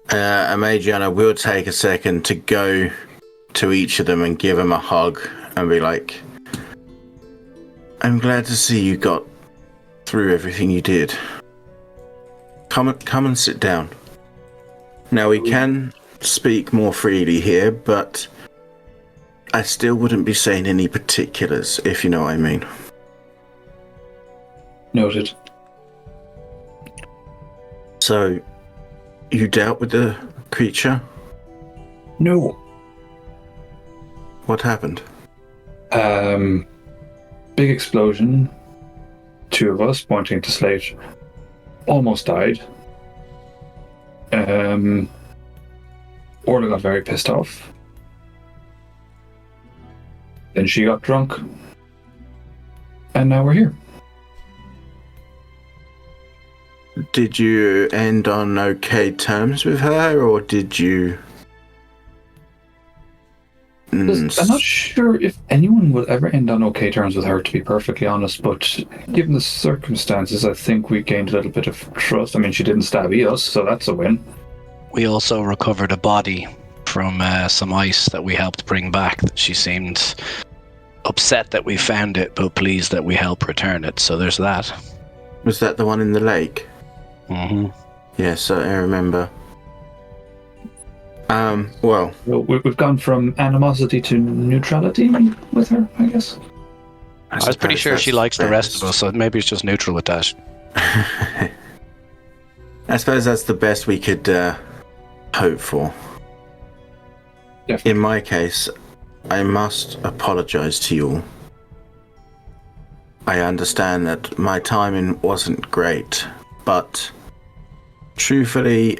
Amaedrianna will take a second to go to each of them and give them a hug and be like, I'm glad to see you got through everything you did. Come and sit down. Now we can speak more freely here, but I still wouldn't be saying any particulars, if you know what I mean. Noted. So, you dealt with the creature? No. What happened? Big explosion. Two of us pointing to Slate. Almost died. Orla got very pissed off. Then she got drunk. And now we're here. Did you end on okay terms with her, or did you... I'm not sure if anyone would ever end on okay terms with her, to be perfectly honest, but given the circumstances, I think we gained a little bit of trust. I mean, she didn't stab us, so that's a win. We also recovered a body from some ice that we helped bring back. She seemed upset that we found it, but pleased that we helped return it, so there's that. Was that the one in the lake? Mm-hmm. Yes, I remember. Well, we've gone from animosity to neutrality with her, I guess. I was pretty sure she likes the rest of us, so maybe it's just neutral with that. I suppose that's the best we could hope for. Definitely. In my case, I must apologize to you all. I understand that my timing wasn't great, but truthfully,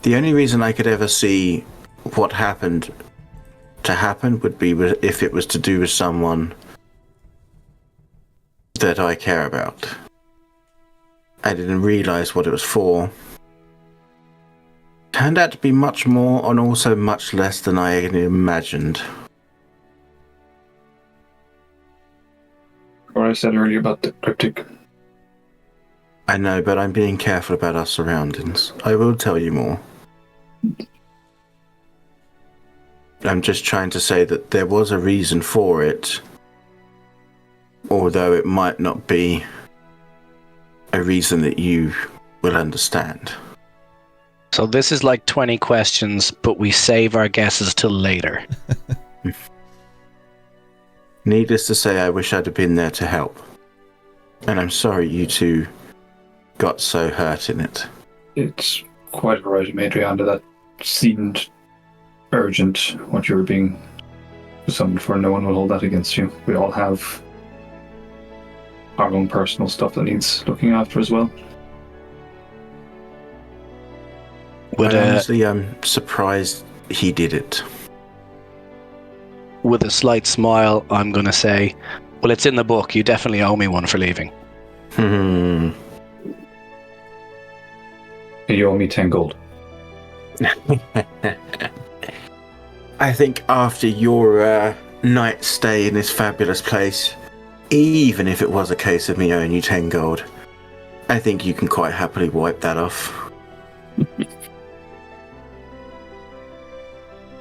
the only reason I could ever see what happened to happen would be if it was to do with someone that I care about. I didn't realize what it was for. Turned out to be much more and also much less than I had imagined. What I said earlier about the cryptic. I know, but I'm being careful about our surroundings. I will tell you more. I'm just trying to say that there was a reason for it, although it might not be a reason that you will understand. So this is like 20 questions, but we save our guesses till later. Needless to say, I wish I'd have been there to help. And I'm sorry you two got so hurt in it. It's quite all right, Amaedrianna. That seemed urgent, what you were being summoned for. No one will hold that against you. We all have our own personal stuff that needs looking after as well. Honestly, I'm surprised he did it. With a slight smile, I'm going to say, well, it's in the book. You definitely owe me one for leaving. You owe me 10 gold. I think after your night stay in this fabulous place, even if it was a case of me owing you 10 gold, I think you can quite happily wipe that off.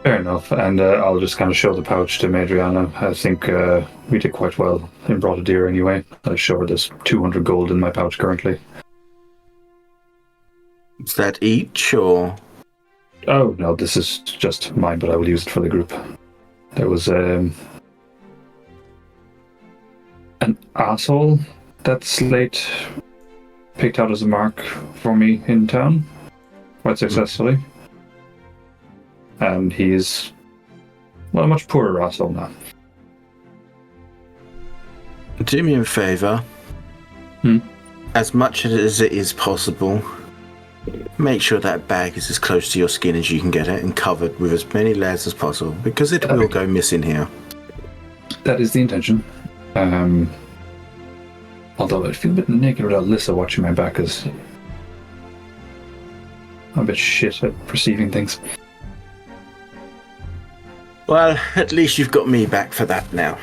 Fair enough, and I'll just kind of show the pouch to Amaedrianna. I think we did quite well in Brought a Deer anyway. I show her there's 200 gold in my pouch currently. Is that each, or...? Oh, no, this is just mine, but I will use it for the group. There was an asshole that Slate picked out as a mark for me in town, quite successfully. And he's, well, a much poorer asshole now. Do me a favour. As much as it is possible, make sure that bag is as close to your skin as you can get it and covered with as many layers as possible, because it will go missing here. That is the intention. Although I'd feel a bit naked without Lissa watching my back, as I'm a bit shit at perceiving things. Well, at least you've got me back for that now.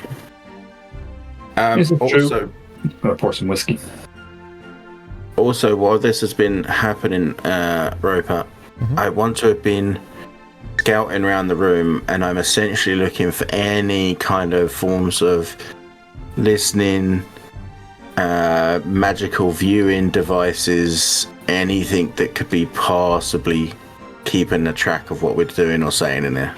Is it also, true? I'm gonna pour some whiskey. Also, while this has been happening, Roper, I want to have been scouting around the room, and I'm essentially looking for any kind of forms of listening, magical viewing devices, anything that could be possibly keeping a track of what we're doing or saying in there.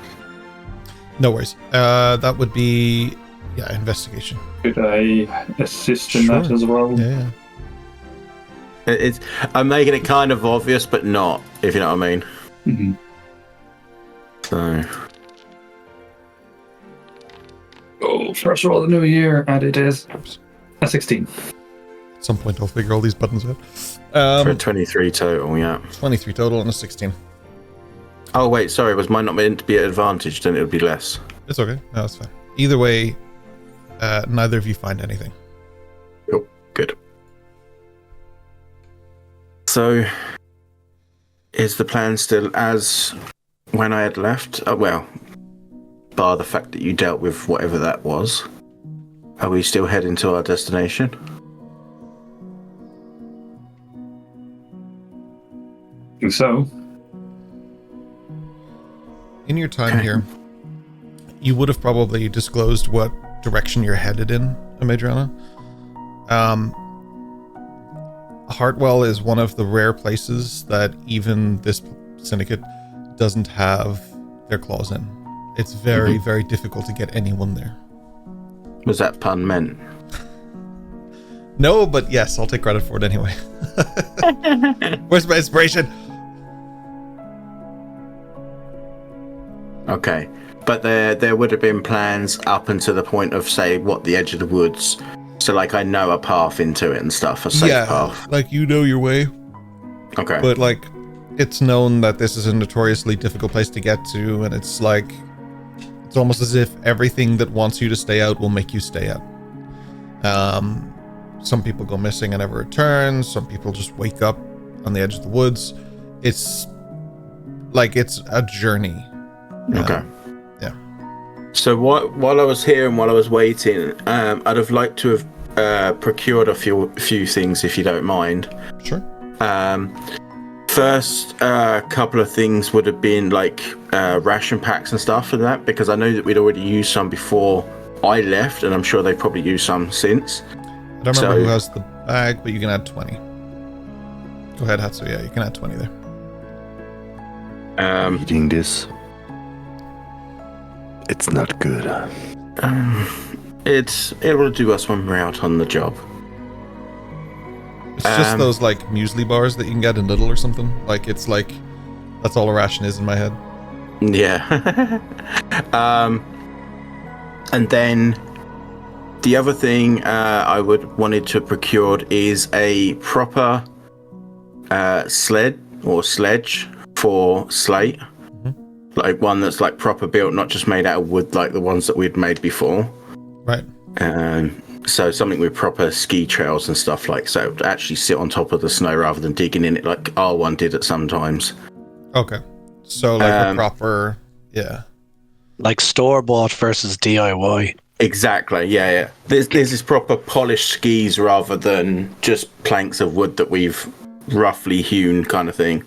No worries. That would be, investigation. Could I assist in that as well? Yeah. I'm making it kind of obvious, but not, if you know what I mean. Mm-hmm. So. Oh, first roll of the new year, and it is a 16. At some point, I'll figure all these buttons out. For a 23 total, yeah. 23 total and a 16. Oh, wait, sorry, was mine not meant to be at advantage? Then it would be less. It's okay. No, that's fine. Either way, neither of you find anything. Cool. Good. So, is the plan still as when I had left? Well, bar the fact that you dealt with whatever that was. Are we still heading to our destination? I think so. In your time here, you would have probably disclosed what direction you're headed in, Amaedrianna. Hartwell is one of the rare places that even this syndicate doesn't have their claws in. It's very, very difficult to get anyone there. Was that pun meant? No, but yes, I'll take credit for it anyway. Where's my inspiration? Okay. But there would have been plans up until the point of, say, the edge of the woods. So, like, I know a path into it and stuff, a safe path. Like, you know your way. Okay. But, like, it's known that this is a notoriously difficult place to get to, and it's like, it's almost as if everything that wants you to stay out will make you stay out. Some people go missing and never return. Some people just wake up on the edge of the woods. It's like, it's a journey. Okay. Yeah. So while I was here and while I was waiting, I'd have liked to have procured a few things, if you don't mind. Sure. First, a couple of things would have been like ration packs and stuff for that, because I know that we'd already used some before I left, and I'm sure they've probably used some since. I don't remember who has the bag, but you can add 20. Go ahead, Hatsu. Yeah, you can add 20 there. Eating this, it's not good. It will do us when we're out on the job. It's just those like muesli bars that you can get in Lidl or something. Like, it's like, that's all a ration is in my head. Yeah. And then the other thing I wanted to have procured is a proper sled or sledge for Slate. Like one that's like proper built, not just made out of wood like the ones that we'd made before. Right. So something with proper ski trails and stuff, like, so it would actually sit on top of the snow rather than digging in it like R1 did at sometimes. Okay. So like a proper, yeah. Like store-bought versus DIY. Exactly, yeah. There's this proper polished skis rather than just planks of wood that we've roughly hewn kind of thing.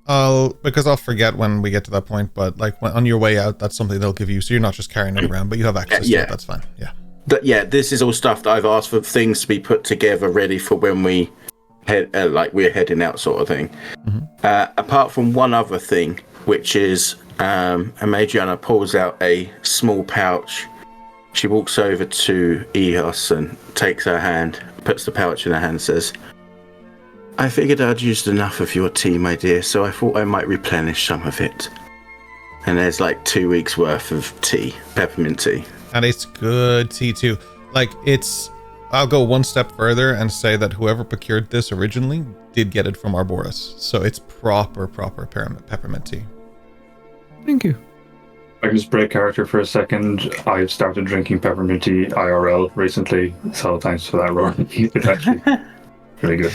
Because I'll forget when we get to that point, but like on your way out, that's something they'll give you, so you're not just carrying it around, but you have access to it, that's fine, yeah. But yeah, this is all stuff that I've asked for things to be put together ready for when we head, we're heading out sort of thing. Apart from one other thing, which is Amaedrianna pulls out a small pouch. She walks over to Eos and takes her hand, puts the pouch in her hand and says, I figured I'd used enough of your tea, my dear, so I thought I might replenish some of it. And there's like 2 weeks worth of tea, peppermint tea. And it's good tea too. Like, I'll go one step further and say that whoever procured this originally did get it from Arboris. So it's proper peppermint tea. Thank you. I can just break character for a second. I've started drinking peppermint tea IRL recently, so thanks for that, Rory. It's actually really good.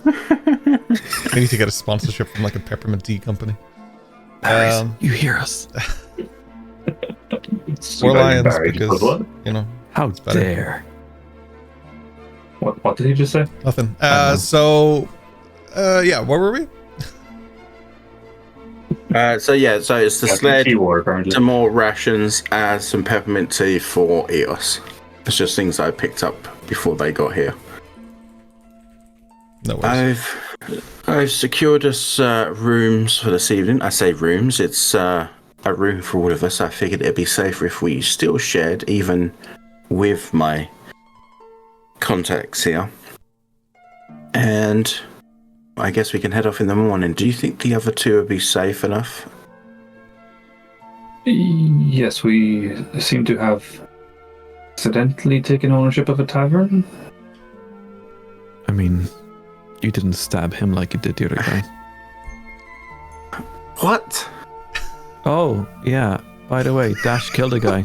I need to get a sponsorship from like a peppermint tea company. You hear us? Or lions, because, you know, how dare. What did he just say? Nothing. Yeah, where were we? So it's the sled, war, some more rations, and some peppermint tea for Eos. It's just things I picked up before they got here. No worries. I've secured us rooms for this evening. I say rooms, it's a room for all of us. I figured it'd be safer if we still shared, even with my contacts here. And I guess we can head off in the morning. Do you think the other two would be safe enough? Yes, we seem to have accidentally taken ownership of a tavern. I mean, you didn't stab him like you did the other guy. What? Oh, yeah. By the way, Dash killed a guy.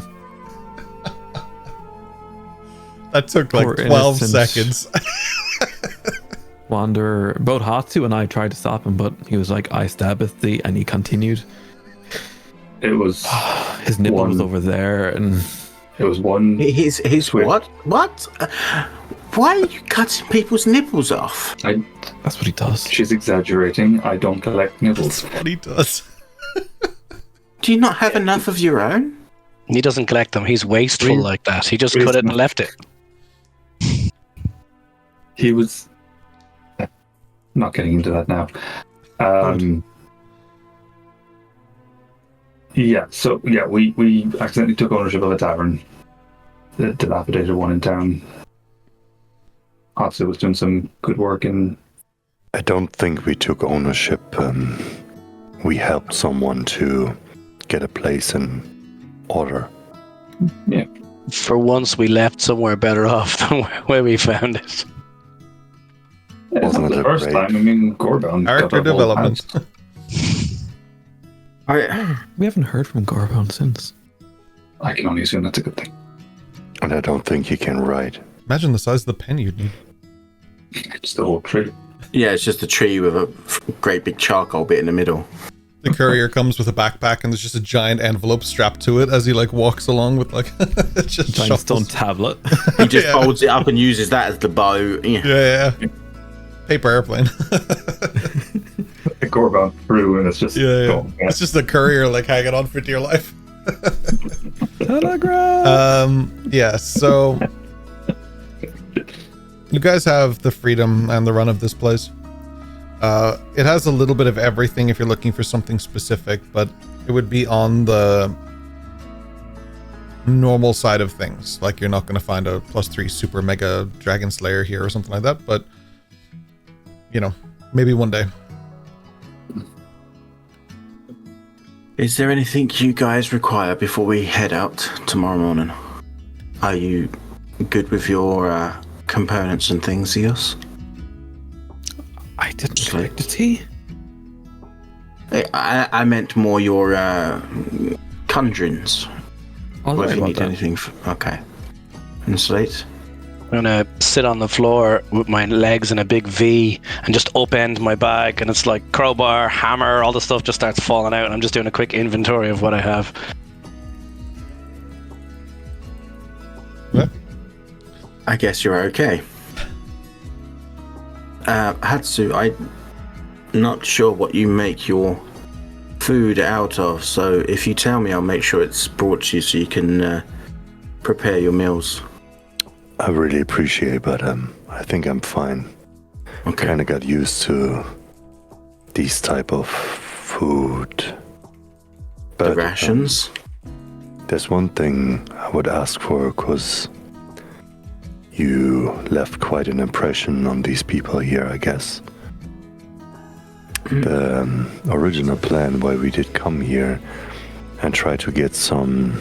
That took like 12 seconds. Wanderer, both Hatsu and I tried to stop him, but he was like, I stabbeth thee, and he continued. It was his nipple was over there, and it was one. He's what? What? Why are you cutting people's nipples off? That's what he does. She's exaggerating. I don't collect nipples. That's what he does. Do you not have enough of your own? He doesn't collect them. He's wasteful like that. He just cut it and left it. He was. not getting into that now. We accidentally took ownership of a tavern, the dilapidated one in town. Hatsu was doing some good work in... I don't think we took ownership. We helped someone to get a place in order. Yeah. For once, we left somewhere better off than where we found it. It's not the first time. I mean, Gorbound Character got a whole development. We haven't heard from Gorbound since. I can only assume that's a good thing. And I don't think he can write. Imagine the size of the pen you'd need. It's the whole tree. Yeah, it's just a tree with a great big charcoal bit in the middle. The courier comes with a backpack and there's just a giant envelope strapped to it as he like walks along with like just Giant stone tablet. He just folds it up and uses that as the bow. Yeah. Paper airplane. Gorbound through, and it's just going. It's just the courier like hanging on for dear life. Telegram. So you guys have the freedom and the run of this place. It has a little bit of everything if you're looking for something specific, but it would be on the normal side of things. Like you're not going to find a +3 super mega dragon slayer here or something like that, but maybe one day. Is there anything you guys require before we head out tomorrow morning? Are you good with your components and things, Eos? I didn't expect a tea. I meant more your conjurings. I'll Whether worry you about need that. anything. Okay. And Slate? I'm gonna sit on the floor with my legs in a big V and just upend my bag, and it's like crowbar, hammer, all the stuff just starts falling out, and I'm just doing a quick inventory of what I have. What? I guess you're okay. Hatsu, I'm not sure what you make your food out of, so if you tell me, I'll make sure it's brought to you so you can prepare your meals. I really appreciate it, but I think I'm fine. Okay. Kind of got used to these type of food. The But rations? there's one thing I would ask for, because you left quite an impression on these people here, I guess. The original plan why we did come here and try to get some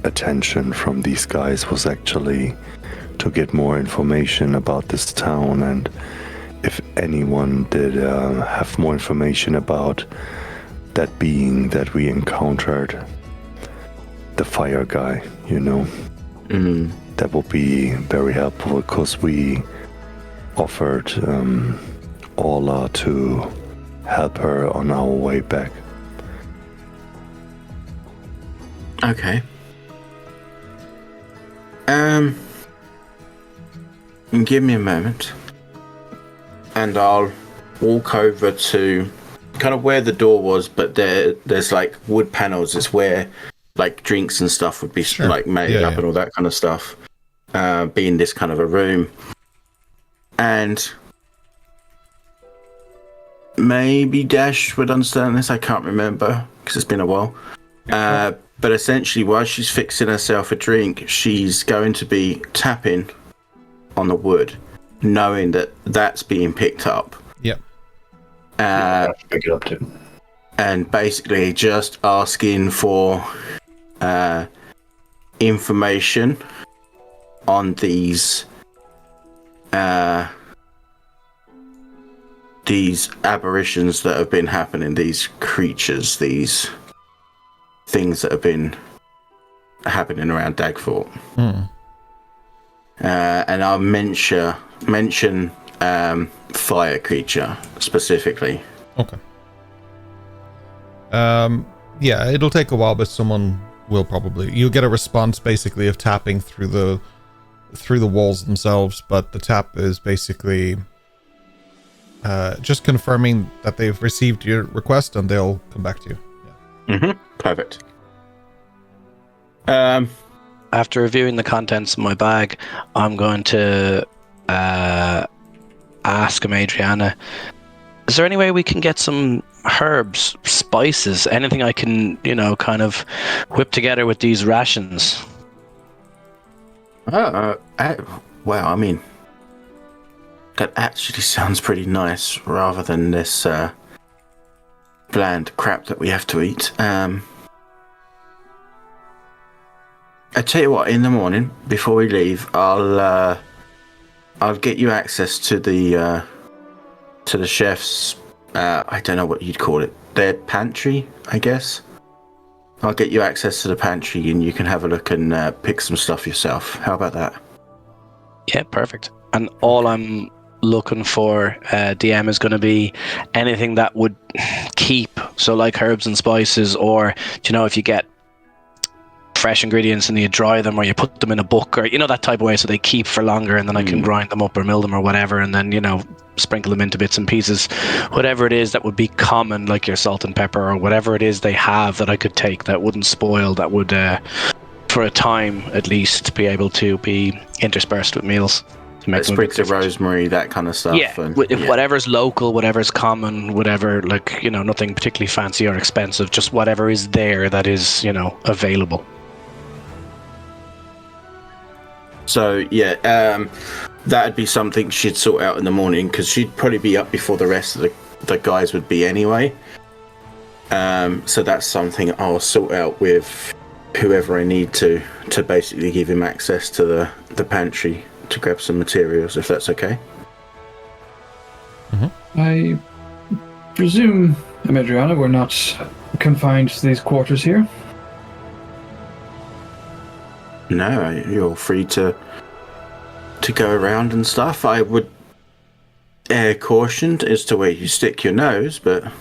attention from these guys was actually to get more information about this town, and if anyone did have more information about that being that we encountered, the fire guy, that would be very helpful, because we offered Orla to help her on our way back. Okay. Give me a moment, and I'll walk over to kind of where the door was, but there's like wood panels. It's where like drinks and stuff would be like made up and all that kind of stuff. Be in this kind of a room, and maybe Dash would understand this. I can't remember because it's been a while. But essentially, while she's fixing herself a drink, she's going to be tapping on the wood, knowing that that's being picked up. Yep. Pick it up too. And basically just asking for information on these aberrations that have been happening, these creatures, these things that have been happening around Dagfort. And I'll mention fire creature specifically. Okay. Yeah, it'll take a while, but someone will probably. You'll get a response basically of tapping through the walls themselves, but the tap is basically just confirming that they've received your request, and they'll come back to you. Yeah. Perfect. After reviewing the contents of my bag, I'm going to ask Amaedrianna, is there any way we can get some herbs, spices, anything I can, kind of whip together with these rations? Well, I mean, that actually sounds pretty nice, rather than this bland crap that we have to eat. I tell you what, in the morning before we leave, I'll get you access to the chef's. I don't know what you'd call it. Their pantry, I guess. I'll get you access to the pantry, and you can have a look and pick some stuff yourself. How about that? Yeah, perfect. And all I'm looking for, DM, is going to be anything that would keep. So, like herbs and spices, or if you get fresh ingredients and you dry them or you put them in a book, or that type of way, so they keep for longer, and then I can grind them up or mill them or whatever, and then sprinkle them into bits and pieces, whatever it is that would be common, like your salt and pepper or whatever it is they have that I could take that wouldn't spoil, that would for a time at least be able to be interspersed with meals to make sprigs of rosemary, that kind of stuff. Yeah, whatever's local, whatever's common, whatever, nothing particularly fancy or expensive, just whatever is there that is available. So, that'd be something she'd sort out in the morning, because she'd probably be up before the rest of the guys would be anyway. So that's something I'll sort out with whoever I need to basically give him access to the pantry to grab some materials, if that's okay. Mm-hmm. I presume, Amaedrianna, we're not confined to these quarters here? No, you're free to go around and stuff. I would err cautioned as to where you stick your nose, but...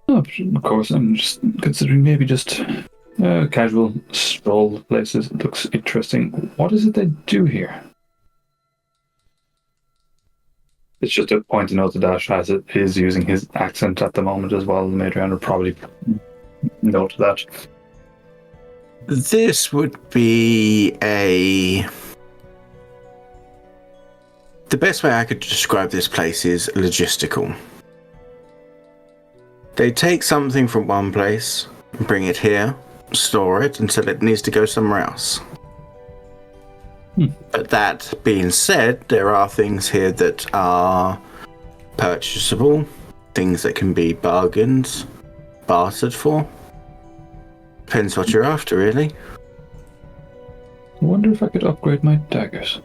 Oh, of course, I'm just considering maybe just casual stroll places. It looks interesting. What is it they do here? It's just a point to note that Dash has it is using his accent at the moment as well. Amaedrianna would probably note that. This would be the best way I could describe this place is logistical. They take something from one place, bring it here, store it until it needs to go somewhere else. But that being said, there are things here that are purchasable, things that can be bargained, bartered for. Depends what you're after, really. I wonder if I could upgrade my daggers.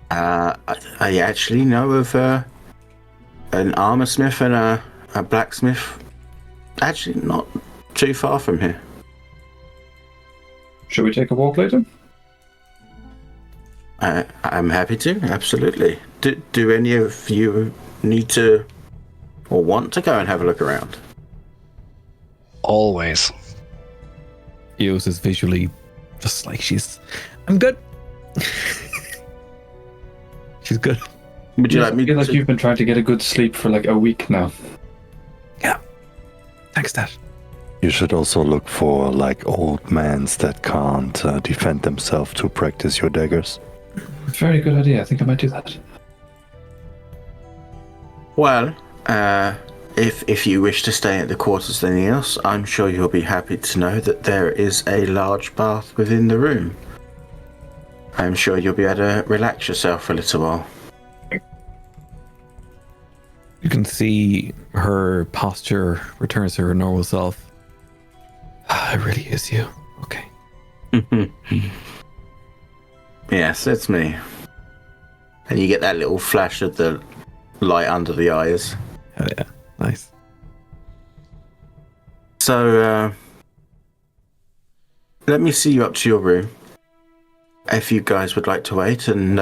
I actually know of an armor smith and a blacksmith. Actually, not too far from here. Should we take a walk later? I'm happy to, absolutely. Do any of you need to or want to go and have a look around? Always. Eos is visually just like I'm good. She's good. Would you like me I feel like to... you've been trying to get a good sleep for like a week now. Yeah. Thanks, Dad. You should also look for like old mans that can't defend themselves to practice your daggers. Very good idea. I think I might do that. Well, if you wish to stay at the quarters of the Eos, I'm sure you'll be happy to know that there is a large bath within the room. I'm sure you'll be able to relax yourself for a little while. You can see her posture returns to her normal self. It really is you. Okay. Yes, it's me. And you get that little flash of the light under the eyes. Oh yeah, nice. So, let me see you up to your room. If you guys would like to wait, and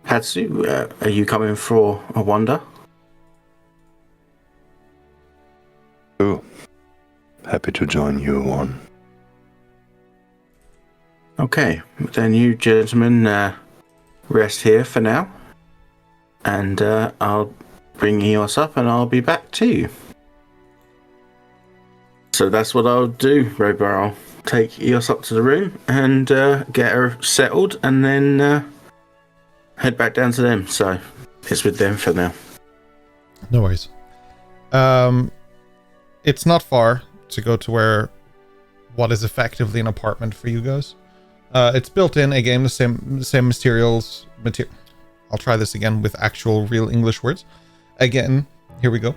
Hatsu, are you coming for a wander? Oh, happy to join you on. Okay, then you gentlemen rest here for now, and I'll bring Eos up and I'll be back to you. So that's what I'll do, Robar. I'll take Eos up to the room and get her settled, and then head back down to them. So it's with them for now. No worries. It's not far to go to where what is effectively an apartment for you guys. It's built in, again, the same materials. I'll try this again with actual real English words. Again, here we go.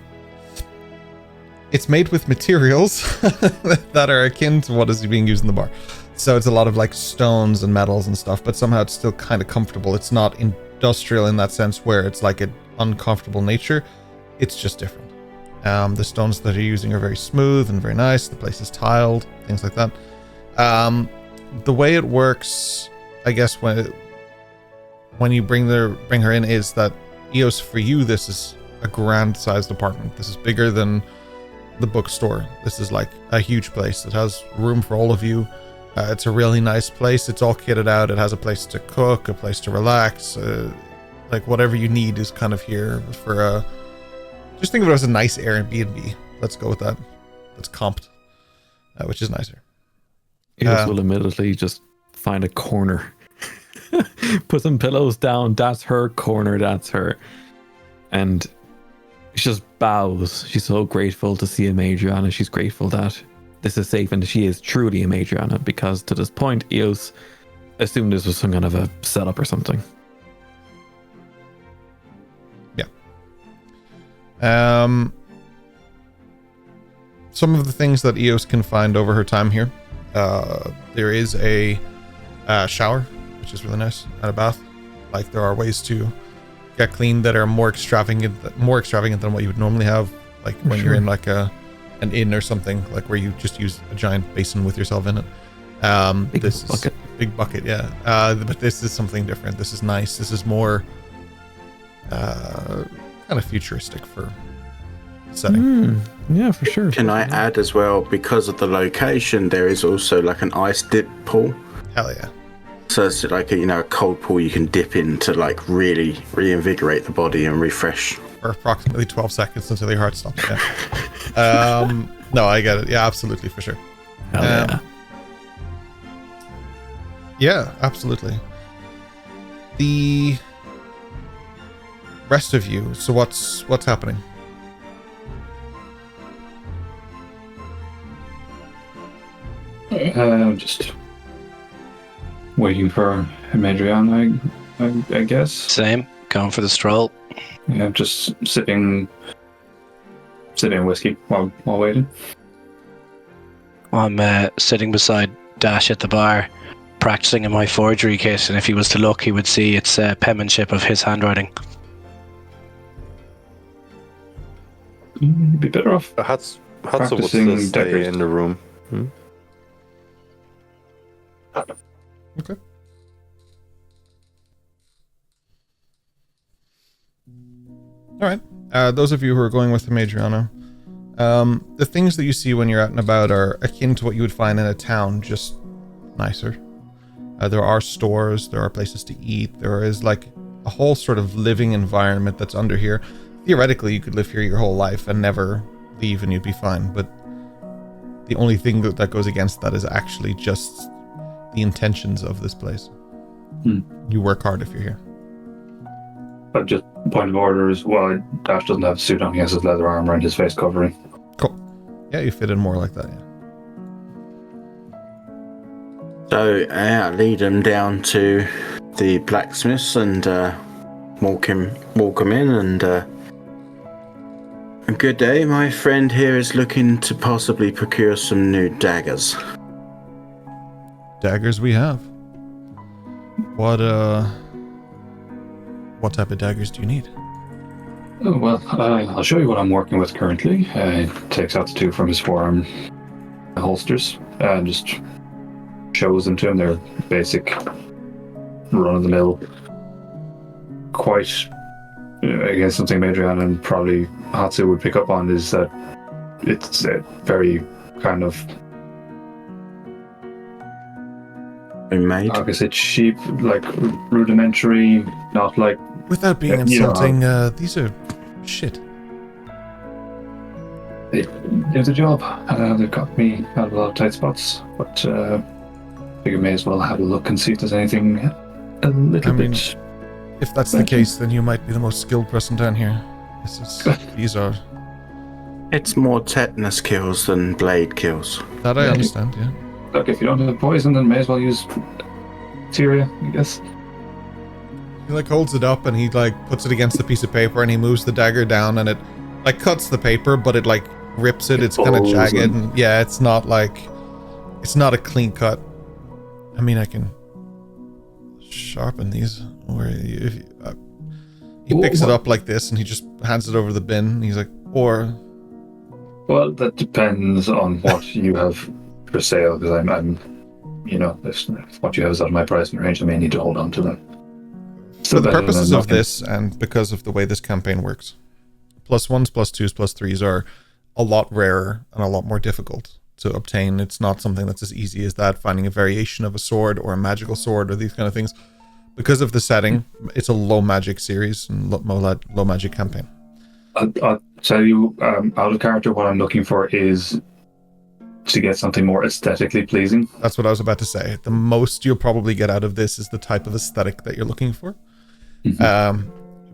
It's made with materials that are akin to what is being used in the bar. So it's a lot of like stones and metals and stuff, but somehow it's still kind of comfortable. It's not industrial in that sense where it's like an uncomfortable nature. It's just different. The stones that you're using are very smooth and very nice. The place is tiled, things like that. The way it works, I guess, when you bring her in, is that Eos, for you, this is a grand-sized apartment. This is bigger than the bookstore. This is like a huge place. It has room for all of you. It's a really nice place. It's all kitted out. It has a place to cook, a place to relax. Like whatever you need is kind of here for a... Just think of it as a nice Airbnb. Let's go with that. That's comped, which is nicer. Eos will immediately just find a corner. Put some pillows down. That's her corner. That's her. And she just bows. She's so grateful to see Amaedrianna. She's grateful that this is safe and she is truly Amaedrianna, because to this point, Eos assumed this was some kind of a setup or something. Yeah. Some of the things that Eos can find over her time here. There is a shower, which is really nice, and a bath. Like, there are ways to get clean that are more extravagant than what you would normally have, like when you're in like an inn or something, like where you just use a giant basin with yourself in it. Big bucket, yeah. But this is something different. This is nice. This is more kind of futuristic for setting. Yeah, for sure. Can I add as well, because of the location, there is also like an ice dip pool. Hell yeah. So it's like a cold pool you can dip in to like really reinvigorate the body and refresh. For approximately 12 seconds until your heart stops. Yeah. No, I get it. Yeah, absolutely, for sure. Hell yeah. Yeah, absolutely. The rest of you. So what's happening? Just waiting for Amaedrianna, I guess. Same. Going for the stroll. Yeah, just sipping whiskey while waiting. I'm sitting beside Dash at the bar, practicing in my forgery kit, and if he was to look, he would see it's penmanship of his handwriting. You'd be better off. Hatsu would Practicing still stay deckers. in the room. Okay. All right. Those of you who are going with Amaedrianna, the things that you see when you're out and about are akin to what you would find in a town, just nicer. There are stores, there are places to eat, there is like a whole sort of living environment that's under here. Theoretically, you could live here your whole life and never leave and you'd be fine, but the only thing that goes against that is actually just the intentions of this place. You work hard if you're here. But just point of order is, well, Dash doesn't have a suit on, he has his leather armor and his face covering. Cool. Yeah, you fit in more like that, yeah. So lead him down to the blacksmiths and walk him in and a good day. My friend here is looking to possibly procure some new daggers. Daggers we have. What type of daggers do you need? Oh, well, I'll show you what I'm working with currently. He takes out the two from his forearm holsters and just shows them to him. They're basic, run-of-the-mill, quite, again, something Amaedrianna and probably Hatsu would pick up on is that it's very kind of, Made. I guess it's cheap, like rudimentary, not like... Without being insulting, these are shit. They do the job. They've got me out of a lot of tight spots, but I figure may as well have a look and see if there's anything a little bit If that's the case, then you might be the most skilled person down here. These are... It's more tetanus kills than blade kills. That I understand, yeah. Look, if you don't have poison, then may as well use bacteria, I guess. He like holds it up and he like puts it against the piece of paper and he moves the dagger down and it like cuts the paper, but it like rips it. It's kind of jagged and yeah, it's not a clean cut. I mean, I can sharpen these. Or he picks it up like this and he just hands it over the bin. And he's like, or. Well, that depends on what you have for sale, because I'm, if what you have is out of my pricing range, I may need to hold on to them. For the purposes of this, and because of the way this campaign works, +1s, +2s, +3s are a lot rarer and a lot more difficult to obtain. It's not something that's as easy as that, finding a variation of a sword or a magical sword or these kind of things. Because of the setting, it's a low magic series and low magic campaign. I'll tell you, out of character, what I'm looking for is to get something more aesthetically pleasing. That's what I was about to say. The most you'll probably get out of this is the type of aesthetic that you're looking for. Mm-hmm.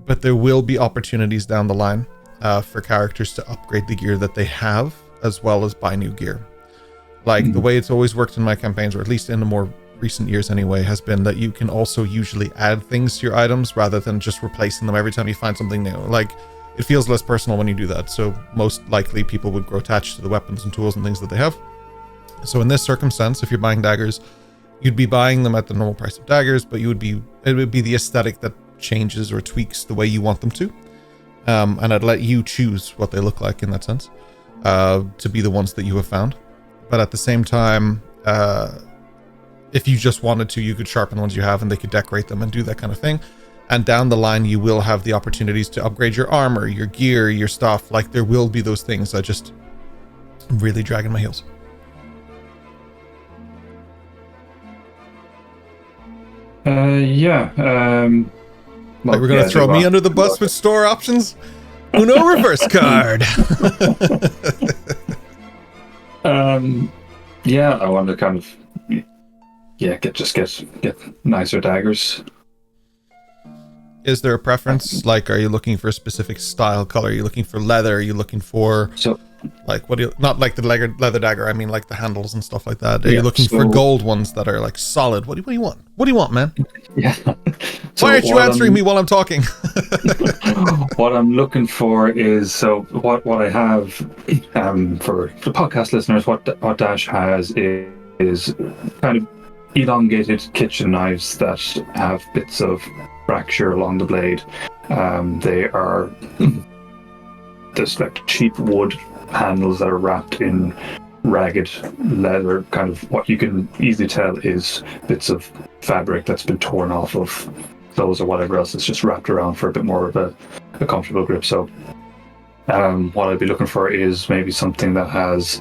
But there will be opportunities down the line for characters to upgrade the gear that they have, as well as buy new gear. Like the way it's always worked in my campaigns, or at least in the more recent years anyway, has been that you can also usually add things to your items rather than just replacing them every time you find something new. Like, it feels less personal when you do that, so most likely people would grow attached to the weapons and tools and things that they have. So in this circumstance, if you're buying daggers, you'd be buying them at the normal price of daggers, but it would be the aesthetic that changes or tweaks the way you want them to. And I'd let you choose what they look like in that sense, to be the ones that you have found. But at the same time, if you just wanted to, you could sharpen the ones you have and they could decorate them and do that kind of thing. And down the line, you will have the opportunities to upgrade your armor, your gear, your stuff. Like, there will be those things. I'm really dragging my heels. Yeah. Like, we're going to throw me under the bus with store options? Uno reverse card. Yeah, I want to kind of get nicer daggers. Is there a preference? Like, are you looking for a specific style, color? Are you looking for leather? Are you looking for like not like the leather dagger? I mean, like the handles and stuff like that. Are you looking for gold ones that are like solid? What do you want? What do you want, man? Yeah. Why aren't you answering me while I'm talking? What I'm looking for is what I have for the podcast listeners. What Dash has is kind of elongated kitchen knives that have bits of fracture along the blade. They are just like cheap wood handles that are wrapped in ragged leather. Kind of what you can easily tell is bits of fabric that's been torn off of clothes or whatever else. It's just wrapped around for a bit more of a comfortable grip. So what I'd be looking for is maybe something that has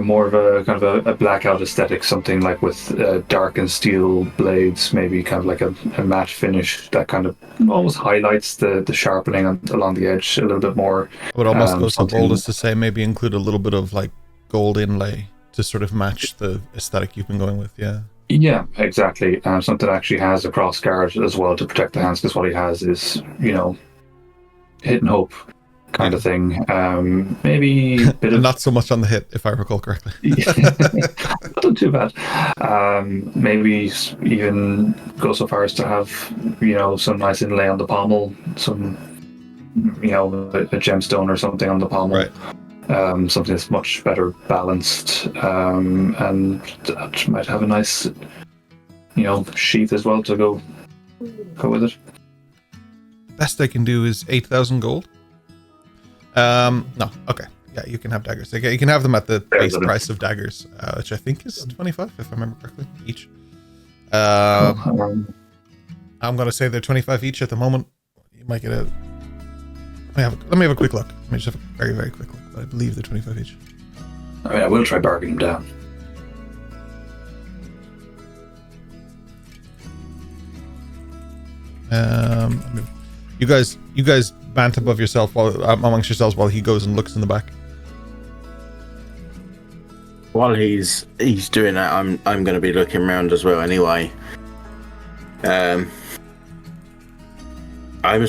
more of a kind of a blackout aesthetic, something like with darkened steel blades, maybe kind of like a matte finish that kind of almost highlights the sharpening along the edge a little bit more. I would almost go so bold as to say maybe include a little bit of like gold inlay to sort of match the aesthetic you've been going with. Yeah, exactly. Something that actually has a cross guard as well to protect the hands, because what he has is, hit and hope kind of thing. Maybe a bit of... Not so much on the hit, if I recall correctly. Not too bad. Maybe even go so far as to have, some nice inlay on the pommel, some, a gemstone or something on the pommel. Right. Something that's much better balanced, and that might have a nice, sheath as well to go with it. Best I can do is 8,000 gold. No, okay. Yeah, you can have daggers. Okay, you can have them at the base price of daggers, which I think is 25, if I remember correctly, each. I'm going to say they're 25 each at the moment. You might get let me have a quick look. Let me just have a very, very quick look. But I believe they're 25 each. I mean, I will try bargaining them down. You guys bant above yourself amongst yourselves while he goes and looks in the back. While he's doing that, I'm going to be looking around as well anyway. I'm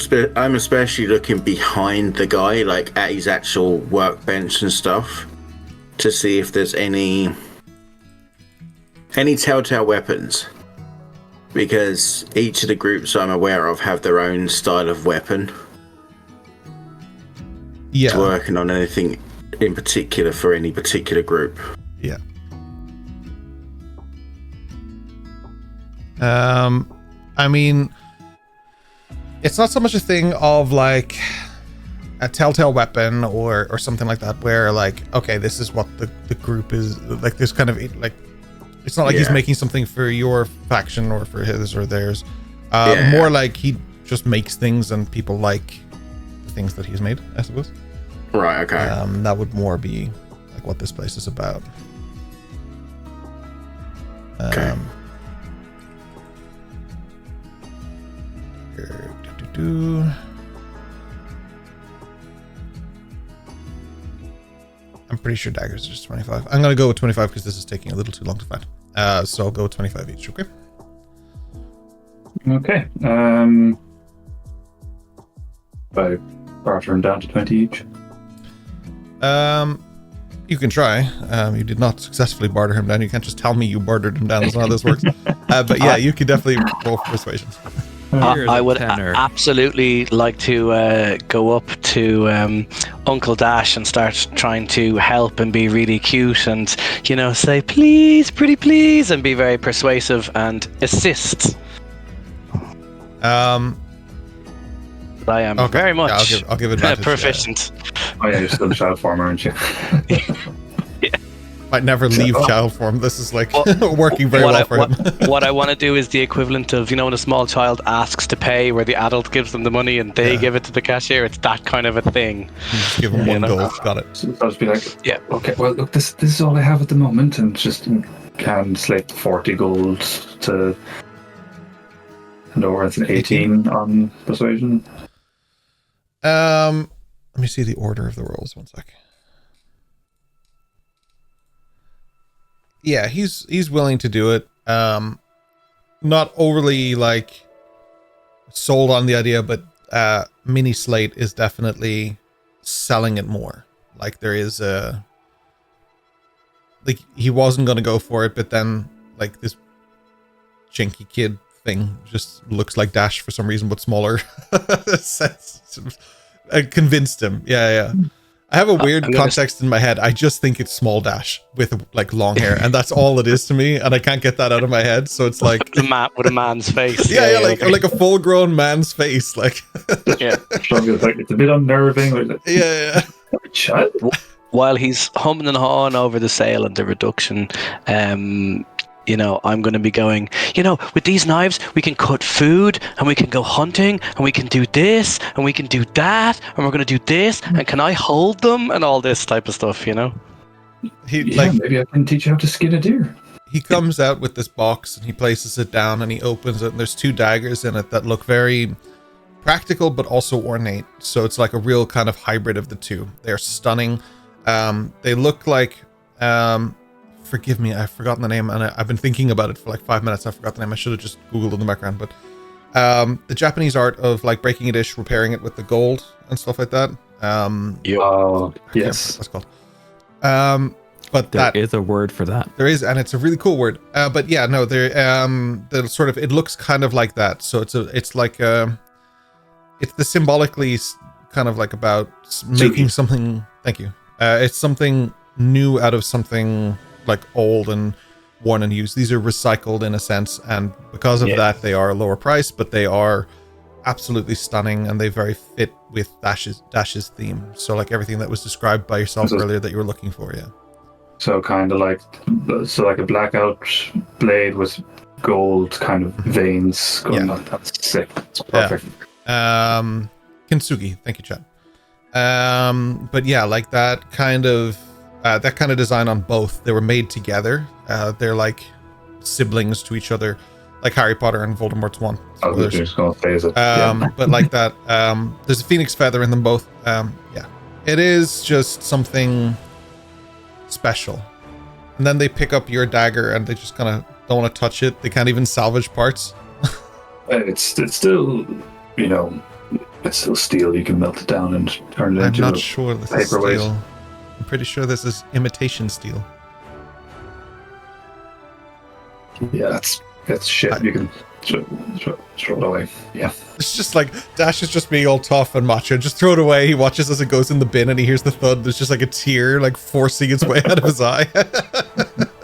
especially looking behind the guy, like at his actual workbench and stuff, to see if there's any telltale weapons. Because each of the groups I'm aware of have their own style of weapon. Yeah. Working on anything in particular for any particular group. Yeah. I mean, it's not so much a thing of like a telltale weapon or something like that, where like, okay, this is what the group is like. This kind of like, it's not like he's making something for your faction or for his or theirs. More like he just makes things and people like the things that he's made, I suppose. Right. Okay. That would more be like what this place is about. Okay. I'm pretty sure daggers are just 25. I'm gonna go with 25 because this is taking a little too long to find. So I'll go with 25 each. Okay. Okay. I barter them down to 20 each. You can try. You did not successfully barter him down. You can't just tell me you bartered him down. That's not how this works. But yeah, you could definitely roll for persuasion. I would absolutely like to go up to Uncle Dash and start trying to help and be really cute and, you know, say, please, pretty please, and be very persuasive and assist. I am very much I'll give advantage, proficient. Oh yeah, you're still a child form, aren't you? Might never leave child form. This is like working very well for him. What I want to do is the equivalent of, you know, when a small child asks to pay, where the adult gives them the money and they give it to the cashier. It's that kind of a thing. Just give him one gold. Got it. So I'll just be like, yeah, okay. Well, look, this is all I have at the moment, and just can slate 40 gold to hand over. It's an 18 on persuasion. Let me see the order of the rolls. 1 sec. Yeah, he's willing to do it. Not overly like sold on the idea, but Mini Slate is definitely selling it more. Like there is a like he wasn't gonna go for it, but then like this chinky kid thing just looks like Dash for some reason, but smaller. I convinced him. Yeah. I have a weird context in my head. I just think it's small Dash with like long hair, and that's all it is to me, and I can't get that out of my head. So it's like with a man's face. Yeah, like a full-grown man's face. Like yeah, it's a bit unnerving. Yeah. Child. While he's humming and hawing over the sale and the reduction, you know, I'm going to be going, you know, with these knives, we can cut food and we can go hunting and we can do this and we can do that and we're going to do this and can I hold them and all this type of stuff, you know? Maybe I can teach you how to skin a deer. He comes out with this box and he places it down and he opens it and there's 2 daggers in it that look very practical but also ornate. So it's like a real kind of hybrid of the two. They're stunning. They look like... forgive me, I've forgotten the name, and I've been thinking about it for like 5 minutes. I forgot the name. I should have just Googled in the background, but the Japanese art of like breaking a dish, repairing it with the gold and stuff like that. Yes, that's called. But there is a word for that. There is, and it's a really cool word. But yeah, no, they're sort of. It looks kind of like that. So it's the symbolically kind of like about making something. Thank you. It's something new out of something like old and worn and used. These are recycled in a sense, and because of that they are a lower price, but they are absolutely stunning and they very fit with Dash's theme. So like everything that was described by yourself earlier that you were looking for. So kind of like a blackout blade with gold kind of veins going on. That's sick. It's perfect. Kintsugi, thank you, Chad. But yeah, like that kind of design on both. They were made together. They're like siblings to each other, like Harry Potter and Voldemort's one. I was just gonna say it. But like that, there's a phoenix feather in them both. It is just something special. And then they pick up your dagger and they just kind of don't want to touch it. They can't even salvage parts. It's still, you know, it's still steel. You can melt it down and turn it I'm into not a sure this is paperweight. steel. I'm pretty sure this is imitation steel. Yeah, that's shit. You can throw it away. Yeah. It's just like Dash is just being all tough and macho. Just throw it away. He watches as it goes in the bin and he hears the thud. There's just like a tear like forcing its way out of his eye.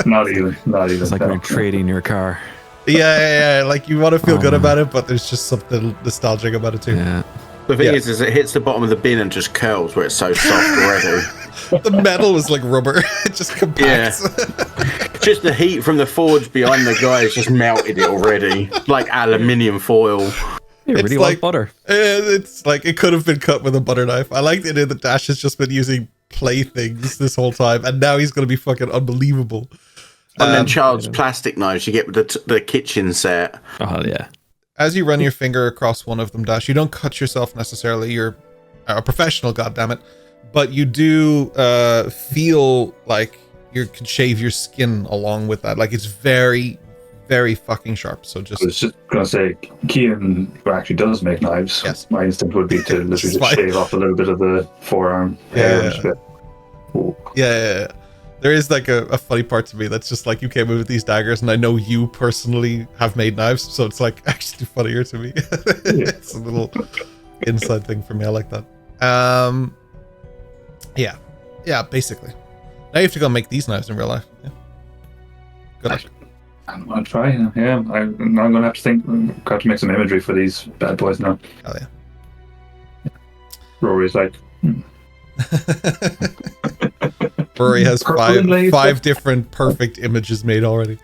Not even. It's like when you're trading your car. Yeah. Like you want to feel good about it, but there's just something nostalgic about it too. Yeah. The thing is it hits the bottom of the bin and just curls where it's so soft already. The metal is like rubber. It just compacts. Just the heat from the forge behind the guy has just melted it already. Like aluminium foil. It really was butter. It's like it could have been cut with a butter knife. I like the idea that Dash has just been using playthings this whole time, and now he's going to be fucking unbelievable. And then child's plastic knives you get with the kitchen set. Oh, yeah. As you run your finger across one of them, Dash, you don't cut yourself necessarily. You're a professional, goddammit. But you do feel like you can shave your skin along with that. Like it's very, very fucking sharp. So I was just going to say, Kian actually does make knives. Yes. My instinct would be to literally just shave off a little bit of the forearm. Yeah. There is like a funny part to me that's just like you came in with these daggers, and I know you personally have made knives, so it's like actually funnier to me. It's a little inside thing for me. I like that. Yeah, basically. Now you have to go make these knives in real life. Yeah. Good luck. I'm going to try. Yeah, I'm going to have to think. Got to make some imagery for these bad boys now. Hell yeah. Rory's like. Rory has five different perfect images made already.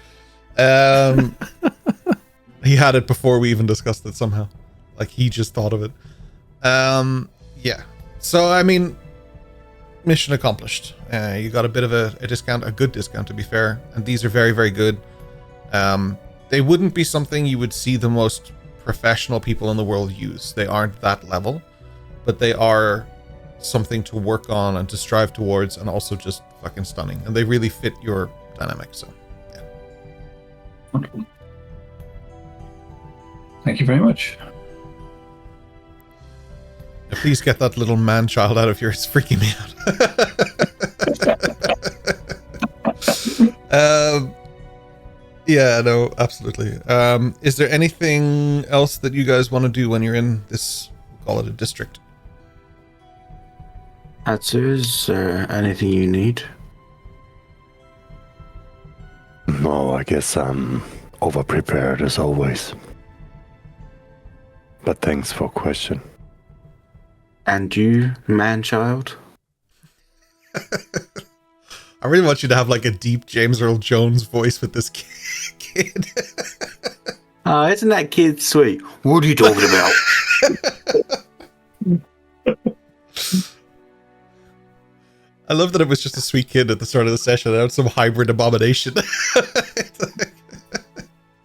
He had it before we even discussed it somehow. Like he just thought of it. Yeah. So I mean, mission accomplished. You got a bit of a discount, a good discount to be fair, and these are very, very good. They wouldn't be something you would see the most professional people in the world use. They aren't that level, but they are something to work on and to strive towards, and also just fucking stunning, and they really fit your dynamic. So yeah. Wonderful. Thank you very much. Now, please get that little man child out of here. It's freaking me out. Yeah, no, absolutely. Is there anything else that you guys want to do when you're in this, we'll call it a district? Is there anything you need? No, I guess I'm over-prepared as always. But thanks for question. And you, man-child? I really want you to have like a deep James Earl Jones voice with this kid. Oh, isn't that kid sweet? What are you talking about? I love that it was just a sweet kid at the start of the session. Now it's some hybrid abomination.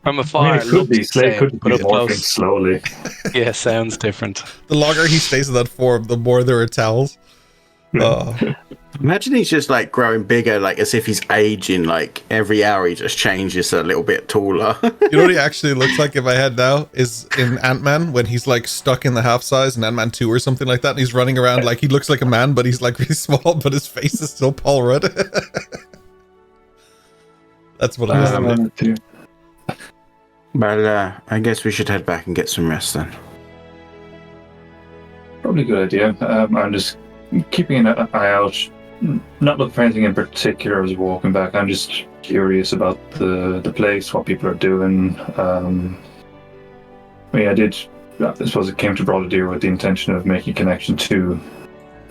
From afar, it could be. Slate could be up morphing close. slowly. Yeah, sounds different. The longer he stays in that form, the more there are towels. Imagine he's just like growing bigger, like as if he's aging. Like every hour he just changes a little bit taller. You know what he actually looks like in my head now is in Ant-Man when he's like stuck in the half size in Ant-Man 2 or something like that, and he's running around like he looks like a man, but he's like really small, but his face is still Paul Rudd. That's what I was thinking. Well, I guess we should head back and get some rest then. Probably a good idea. I'm just keeping an eye out, not looking for anything in particular as we're walking back. I'm just curious about the place, what people are doing. I suppose it came to Broader with the intention of making a connection to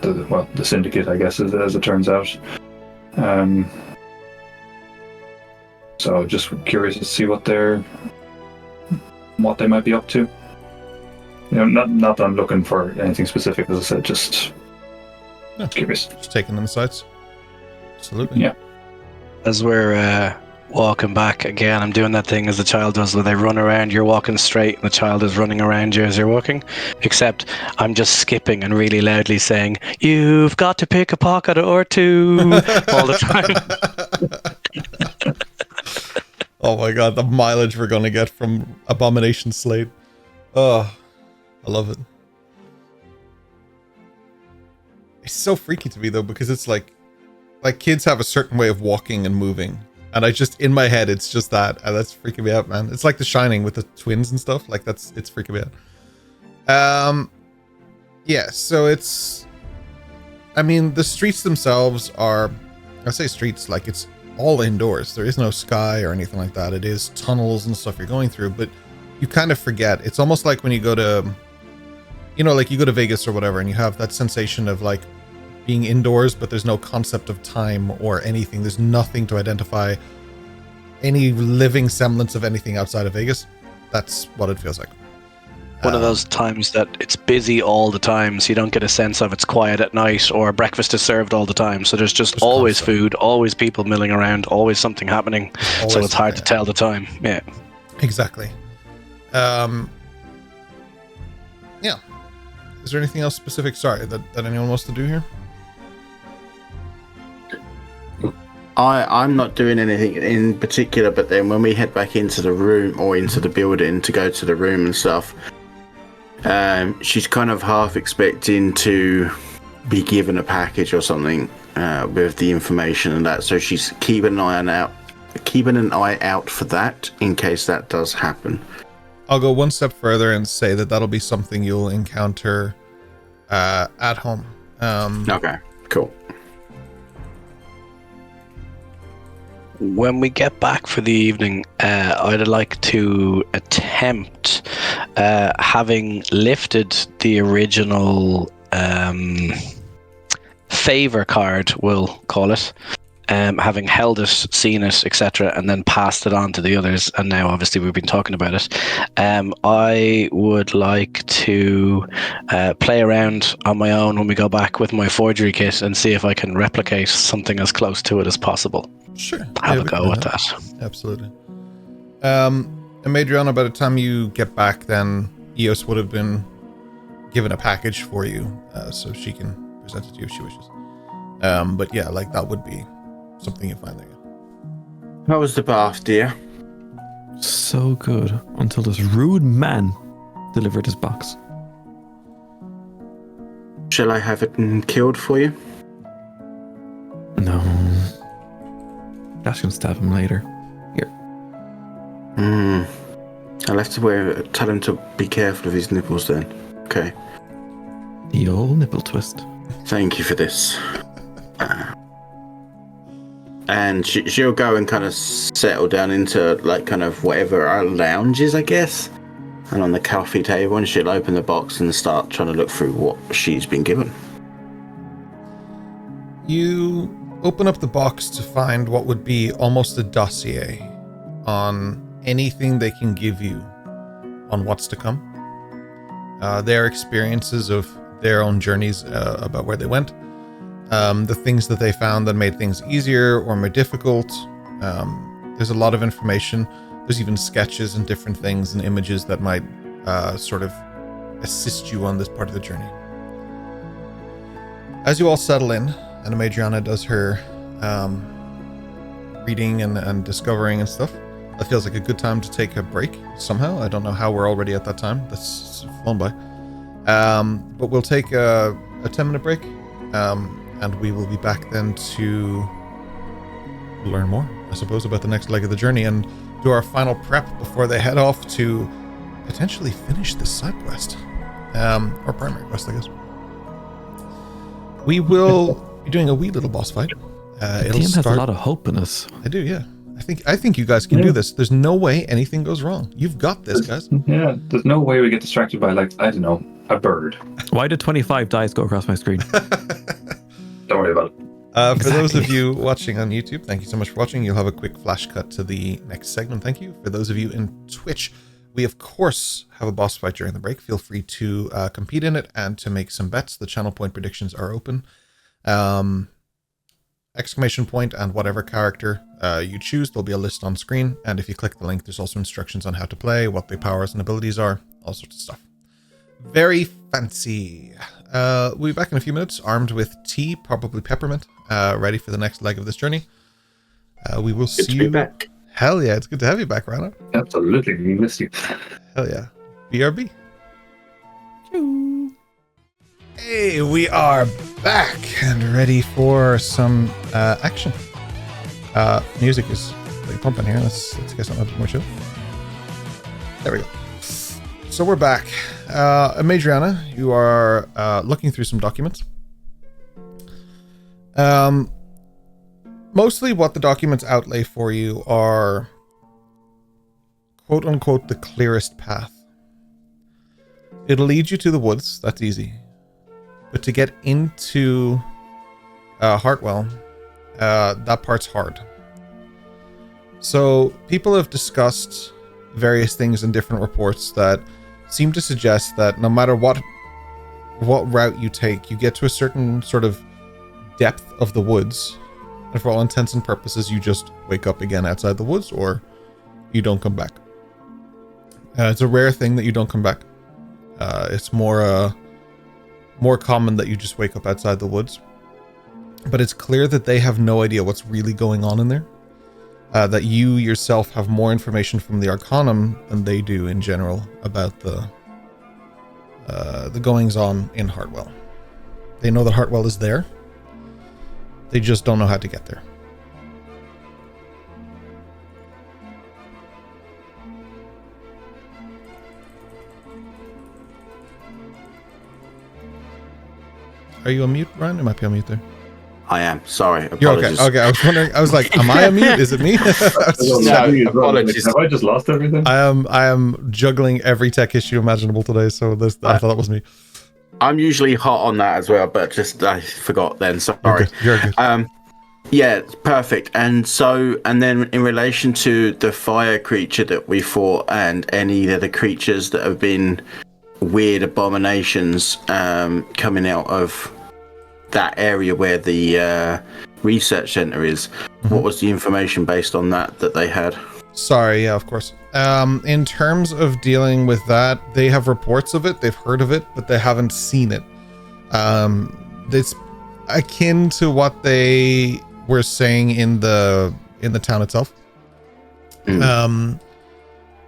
the syndicate, I guess, as it turns out. So just curious to see what they might be up to. You know, not that I'm looking for anything specific, as I said, just curious. Just taking insights. Absolutely. Yeah. As we're walking back again, I'm doing that thing as the child does, where they run around, you're walking straight, and the child is running around you as you're walking. Except I'm just skipping and really loudly saying, "You've got to pick a pocket or two," all the time. Oh my god, the mileage we're gonna get from Abomination Slate. Oh, I love it. It's so freaky to me though, because it's like kids have a certain way of walking and moving, and I just, in my head, it's just that, and that's freaking me out, man. It's like The Shining with the twins and stuff. Like it's freaking me out. Yeah. So it's, I mean, the streets themselves are, I say streets like it's all indoors. There is no sky or anything like that. It is tunnels and stuff you're going through, but you kind of forget. It's almost like when you go to, you know, like you go to Vegas or whatever, and you have that sensation of like being indoors, but there's no concept of time or anything. There's nothing to identify any living semblance of anything outside of Vegas. That's what it feels like. One of those times that it's busy all the time, so you don't get a sense of it's quiet at night, or breakfast is served all the time. So there's just always constant food, always people milling around, always something happening. Always, so it's hard to tell the time. Yeah. Exactly. Yeah. Is there anything else specific, sorry, that anyone wants to do here? I'm not doing anything in particular, but then when we head back into the room or into the building to go to the room and stuff, she's kind of half expecting to be given a package or something with the information and that. So she's keeping an eye out for that in case that does happen. I'll go one step further and say that that'll be something you'll encounter at home. Okay, cool. When we get back for the evening, I'd like to attempt, having lifted the original favor card, we'll call it, having held it, seen it, etc., and then passed it on to the others, and now obviously we've been talking about it. I would like to play around on my own when we go back with my forgery kit and see if I can replicate something as close to it as possible. Sure. Have a go at that. Absolutely. Amaedrianna, by the time you get back, then Eos would have been given a package for you, so she can present it to you if she wishes. But yeah, like that would be something you find there. How was the bath, dear? So good, until this rude man delivered his box. Shall I have it killed for you? No. Dash can stab him later. Here. I'll have to tell him to be careful of his nipples then. Okay. The old nipple twist. Thank you for this. And she'll go and kind of settle down into like kind of whatever our lounge is, I guess. And on the coffee table, and she'll open the box and start trying to look through what she's been given. You open up the box to find what would be almost a dossier on anything they can give you on what's to come. Their experiences of their own journeys about where they went. The things that they found that made things easier or more difficult. There's a lot of information. There's even sketches and different things and images that might sort of assist you on this part of the journey. As you all settle in, and Amaedrianna does her reading and discovering and stuff, that feels like a good time to take a break somehow. I don't know how we're already at that time. That's flown by. But we'll take a 10-minute break, and we will be back then to learn more, I suppose, about the next leg of the journey and do our final prep before they head off to potentially finish this side quest. Or primary quest, I guess. We will be doing a wee little boss fight. The team has a lot of hope in us. I do, yeah. I think you guys can do this. There's no way anything goes wrong. You've got this, guys. Yeah, there's no way we get distracted by, like, I don't know, a bird. Why did 25 dice go across my screen? Don't worry about it. For those of you watching on YouTube, thank you so much for watching. You'll have a quick flash cut to the next segment. Thank you. For those of you in Twitch, we of course have a boss fight during the break. Feel free to compete in it and to make some bets. The channel point predictions are open. Exclamation point and whatever character you choose, there'll be a list on screen. And if you click the link, there's also instructions on how to play, what their powers and abilities are, all sorts of stuff. Very fancy. We'll be back in a few minutes, armed with tea, probably peppermint, ready for the next leg of this journey. We will see you back. Hell yeah, it's good to have you back, Rana. Absolutely, we missed you. Hell yeah. BRB. Hey, we are back and ready for some action. Music is like pumping here. Let's get something a bit more chill. There we go. So we're back. Amaedrianna, you are looking through some documents. Mostly what the documents outlay for you are quote unquote the clearest path. It'll lead you to the woods, that's easy. But to get into Hartwell, that part's hard. So people have discussed various things in different reports that seem to suggest that no matter what route you take, you get to a certain sort of depth of the woods, and for all intents and purposes, you just wake up again outside the woods, or you don't come back. It's a rare thing that you don't come back. It's more common that you just wake up outside the woods. But it's clear that they have no idea what's really going on in there. That you yourself have more information from the Arcanum than they do in general about the goings on in Hartwell. They know that Hartwell is there. They just don't know how to get there. Are you on mute, Ryan? It might be on mute there. I am. Sorry. You're Apologies. okay. Okay, I was wondering. I was like, am I on mute? Is it me? Apologies. Have I just lost everything? I am juggling every tech issue imaginable today, so I thought that was me. I'm usually hot on that as well, but just I forgot then. Sorry. You're good. Yeah, perfect. And then in relation to the fire creature that we fought and any other creatures that have been weird abominations coming out of that area where the research center is, what was the information based on that they had? Sorry, yeah, of course. In terms of dealing with that, they have reports of it, they've heard of it, but they haven't seen it. It's akin to what they were saying in the town itself. In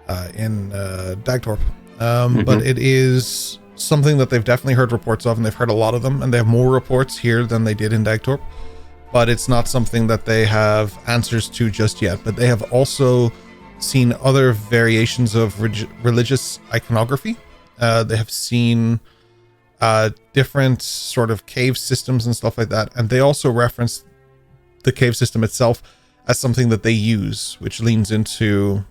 Dagtorp. But it is something that they've definitely heard reports of, and they've heard a lot of them, and they have more reports here than they did in Dagtorp. But it's not something that they have answers to just yet. But they have also seen other variations of religious iconography. They have seen different sort of cave systems and stuff like that. And they also reference the cave system itself as something that they use, which leans into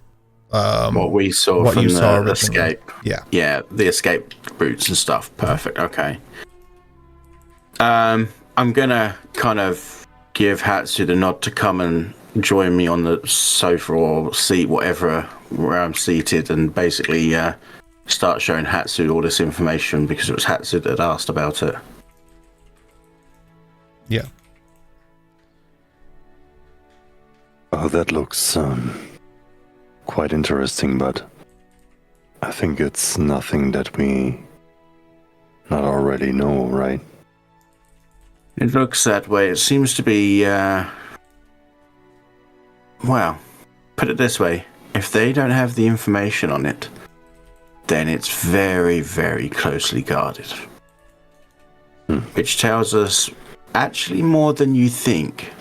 what we saw what from you saw the originally. escape. Yeah, the escape routes and stuff. Perfect. Okay. I'm gonna kind of give Hatsu the nod to come and join me on the sofa or seat, whatever, where I'm seated, and basically start showing Hatsu all this information because it was Hatsu that asked about it. Yeah. Oh, that looks quite interesting, but I think it's nothing that we not already know, right? It looks that way. It seems to be, well, put it this way. If they don't have the information on it, then it's very, very closely guarded. Which tells us, actually more than you think,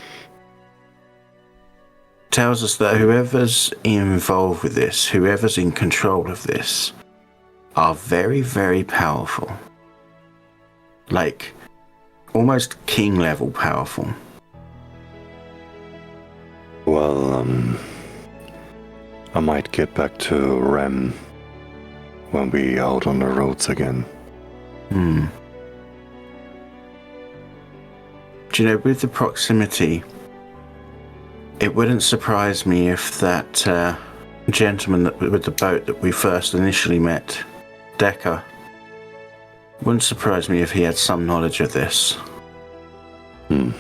tells us that whoever's involved with this, whoever's in control of this, are very, very powerful. Like, almost king level powerful. Well, I might get back to Rem when we out on the roads again. Do you know, with the proximity, it wouldn't surprise me if that gentleman with the boat that we first initially met, Decker, wouldn't surprise me if he had some knowledge of this. By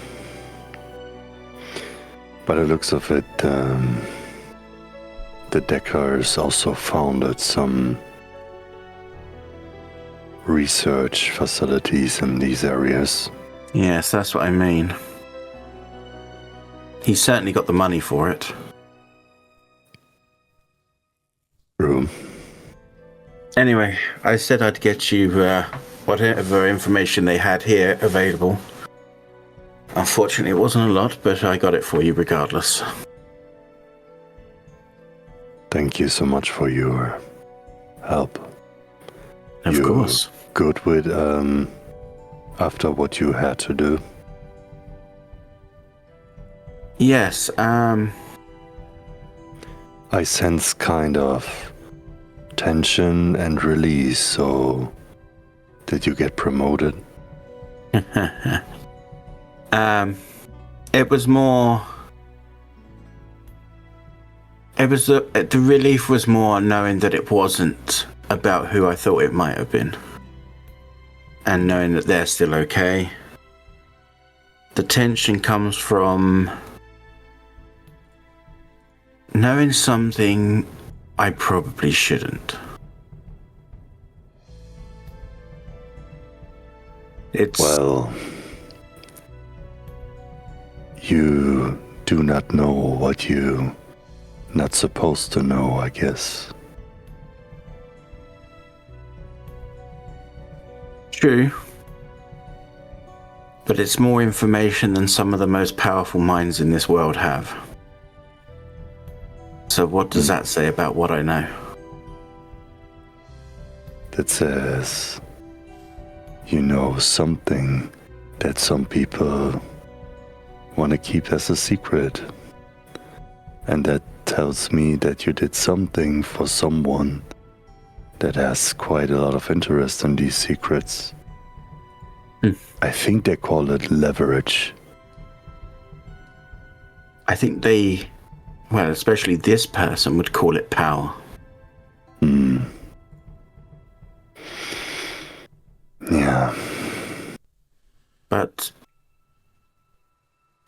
the looks of it, the Deckers also founded some research facilities in these areas. Yes, that's what I mean. He's certainly got the money for it. True. Anyway, I said I'd get you whatever information they had here available. Unfortunately, it wasn't a lot, but I got it for you regardless. Thank you so much for your help. Of course. Good with after what you had to do. Yes. I sense kind of tension and release. So, did you get promoted? It was more. It was the relief was more knowing that it wasn't about who I thought it might have been, and knowing that they're still okay. The tension comes from knowing something I probably shouldn't. Well, you do not know what you not supposed to know, I guess. True. But it's more information than some of the most powerful minds in this world have. So what does that say about what I know? That says you know something that some people want to keep as a secret. And that tells me that you did something for someone that has quite a lot of interest in these secrets. I think they call it leverage. I think they, well, especially this person would call it power. Yeah. But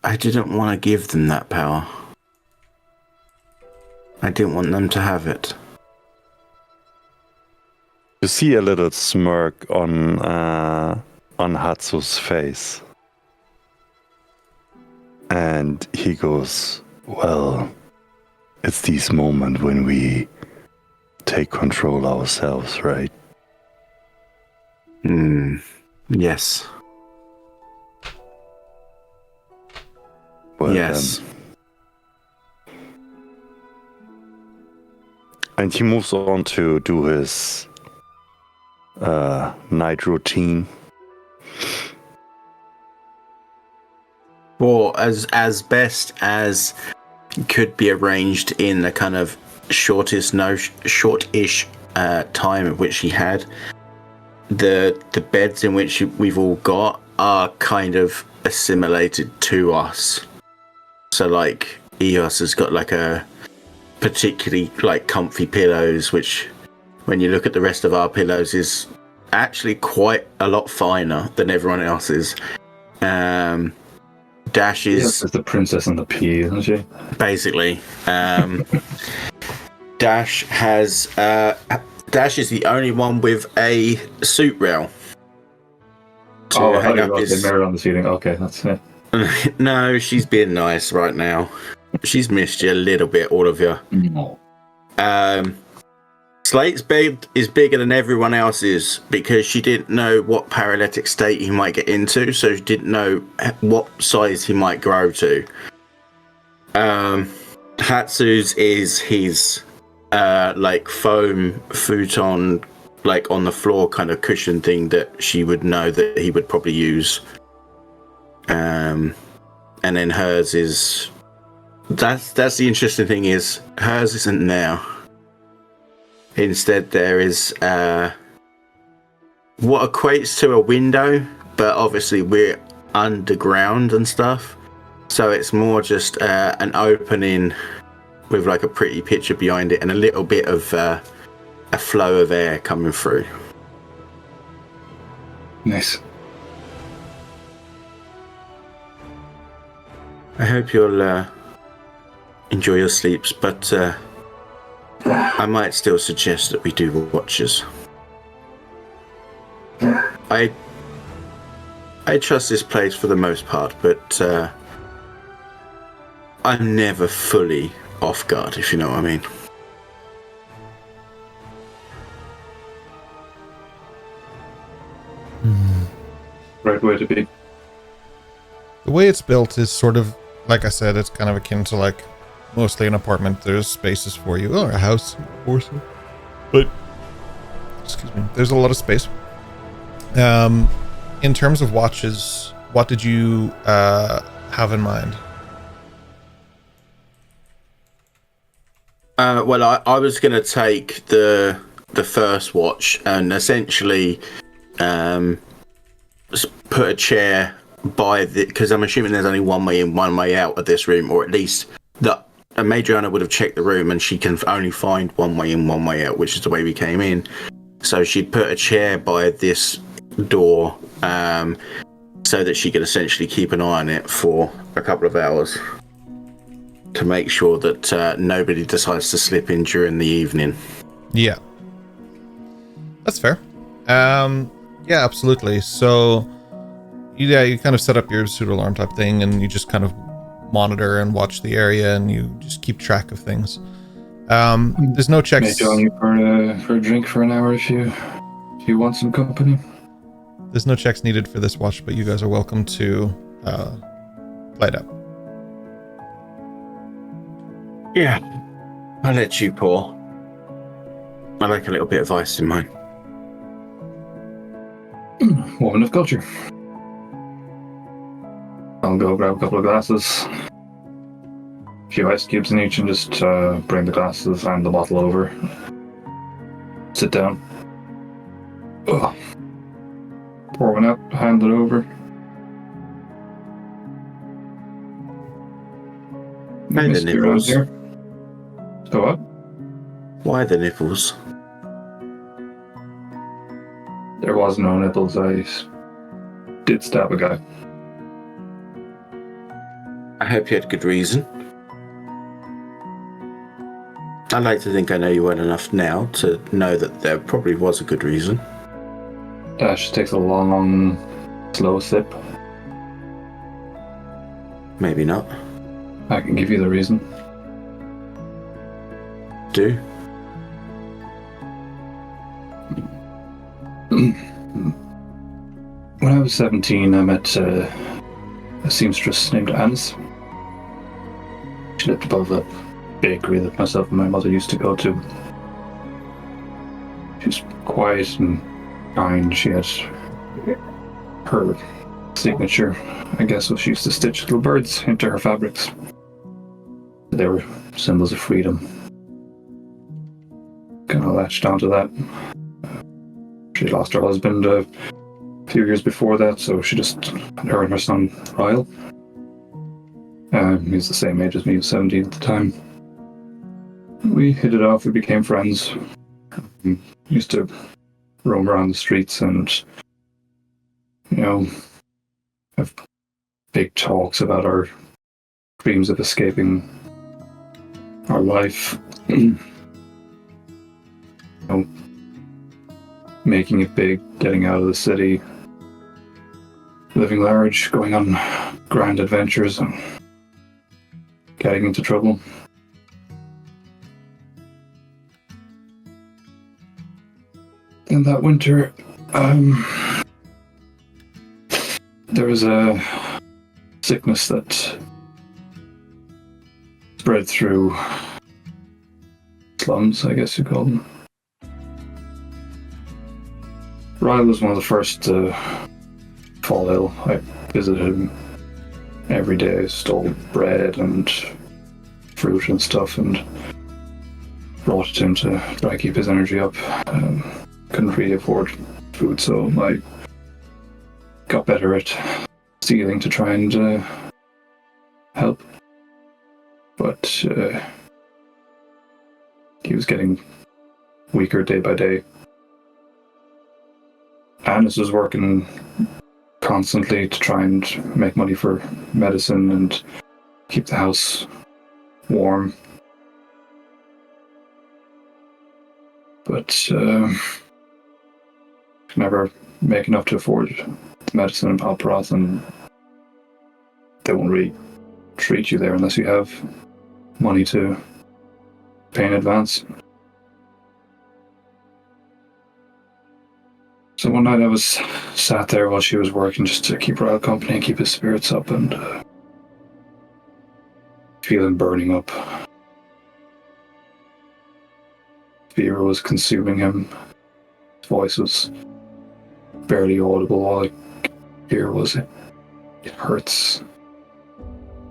I didn't want to give them that power. I didn't want them to have it. You see a little smirk on Hatsu's face. And he goes, well, it's these moments when we take control ourselves, right? Yes. Well, yes. And he moves on to do his night routine. Or as best as could be arranged in the kind of shortish time of which he had. The beds in which we've all got are kind of assimilated to us. So like Eos has got like a particularly like comfy pillows, which when you look at the rest of our pillows is actually quite a lot finer than everyone else's. Dash is the princess and the pea, isn't she? Basically. Dash has Dash is the only one with a suit rail. I thought you the mirror on the ceiling. Okay, that's it. No, she's being nice right now. She's missed you a little bit, all of you. No. Slate's bed is bigger than everyone else's because she didn't know what paralytic state he might get into, so she didn't know what size he might grow to. Hatsu's is his like foam futon, like on the floor kind of cushion thing that she would know that he would probably use. And then hers is that's the interesting thing is hers isn't there. Instead, there is what equates to a window, but obviously we're underground and stuff, so it's more just an opening with like a pretty picture behind it and a little bit of a flow of air coming through. Nice. I hope you'll enjoy your sleeps, but I might still suggest that we do watches. I trust this place for the most part, but I'm never fully off guard, if you know what I mean. right way to be. The way it's built is sort of, like I said, it's kind of akin to like mostly an apartment. There's spaces for you, or a house, of course. But, excuse me, there's a lot of space. In terms of watches, what did you have in mind? Well, I was going to take the first watch and essentially put a chair by because I'm assuming there's only one way in, one way out of this room, or at least that Amaedrianna would have checked the room and she can only find one way in, one way out, which is the way we came in. So she'd put a chair by this door so that she could essentially keep an eye on it for a couple of hours to make sure that nobody decides to slip in during the evening. Yeah. That's fair. Yeah, absolutely. So, yeah, you kind of set up your pseudo alarm type thing, and you just kind of monitor and watch the area, and you just keep track of things. There's no checks. May join you for a drink for an hour if you want some company. There's no checks needed for this watch, but you guys are welcome to light up. Yeah, I'll let you pour. I like a little bit of ice in mine. Woman of culture. I'll go grab a couple of glasses. A few ice cubes in each and just bring the glasses and the bottle over. Sit down. Ugh. Pour one out, hand it over. And the nipples. Here. So what? Why the nipples? There was no nipples. I did stab a guy. I hope you had good reason. I'd like to think I know you well enough now to know that there probably was a good reason. She takes a long, slow sip. Maybe not. I can give you the reason. Do? When I was 17, I met a seamstress named Annis. She lived above a bakery that myself and my mother used to go to. She was quiet and kind. She had her signature, I guess, was she used to stitch little birds into her fabrics. They were symbols of freedom. Kind of latched onto that. She lost her husband a few years before that, so she just, her and her son, Ryle. He was the same age as me, 17 at the time. We hit it off, we became friends. We used to roam around the streets and, have big talks about our dreams of escaping our life. Making it big, getting out of the city, living large, going on grand adventures, and getting into trouble. And that winter, there was a sickness that spread through slums, I guess you call them. Ryle was one of the first to fall ill. I visited him every day, stole bread and fruit and stuff, and brought it to him to try to keep his energy up. Couldn't really afford food, so I got better at stealing to try and help. But he was getting weaker day by day. Annis was working constantly to try and make money for medicine and keep the house warm. But could never make enough to afford the medicine and Palproth, and they won't really treat you there unless you have money to pay in advance. So one night I was sat there while she was working just to keep Royal company and keep his spirits up, and feeling burning up. Fear was consuming him. His voice was barely audible. All I could hear was, "It hurts.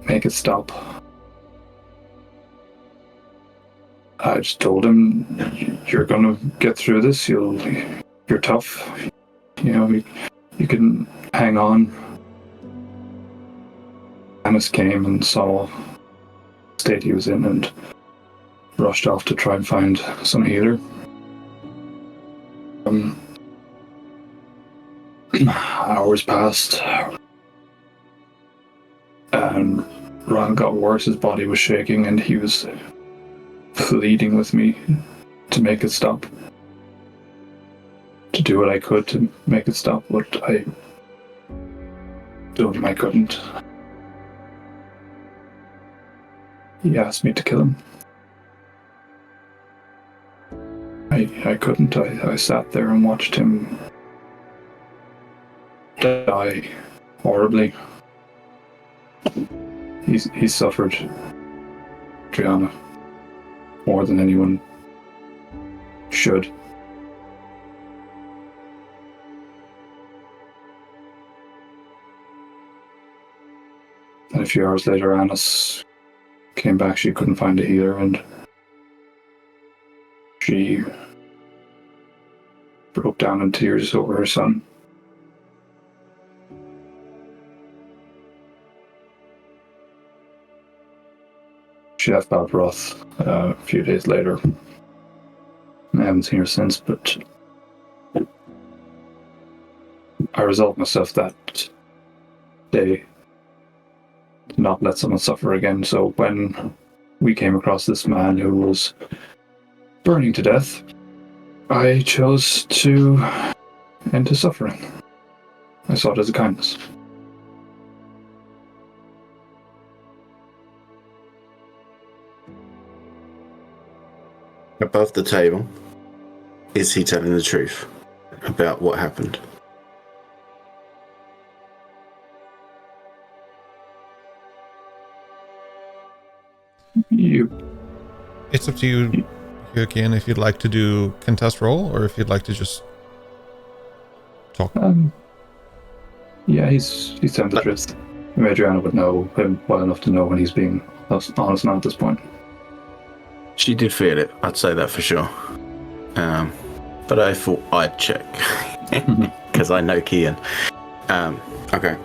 Make it stop." I just told him, "You're gonna get through this. You're tough. You can hang on." Annis came and saw the state he was in and rushed off to try and find some healer. Hours passed, and Ron got worse. His body was shaking, and he was pleading with me to make it stop, to do what I could to make it stop, but I told him I couldn't. He asked me to kill him. I couldn't. I sat there and watched him die horribly. He suffered, Drianna, more than anyone should. And a few hours later, Annis came back. She couldn't find a healer, and she broke down in tears over her son. She left Balbroth a few days later. I haven't seen her since, but I resolved myself that day to not let someone suffer again. So when we came across this man who was burning to death, I chose to end his suffering. I saw it as a kindness. Above the table, is he telling the truth about what happened? It's up to you, Joaquin, if you'd like to do contest roll or if you'd like to just talk. Yeah, he's telling the truth. Amaedrianna would know him well enough to know when he's being honest now at this point. She did feel it, I'd say that for sure. But I thought I'd check. Because I know Kian. Okay.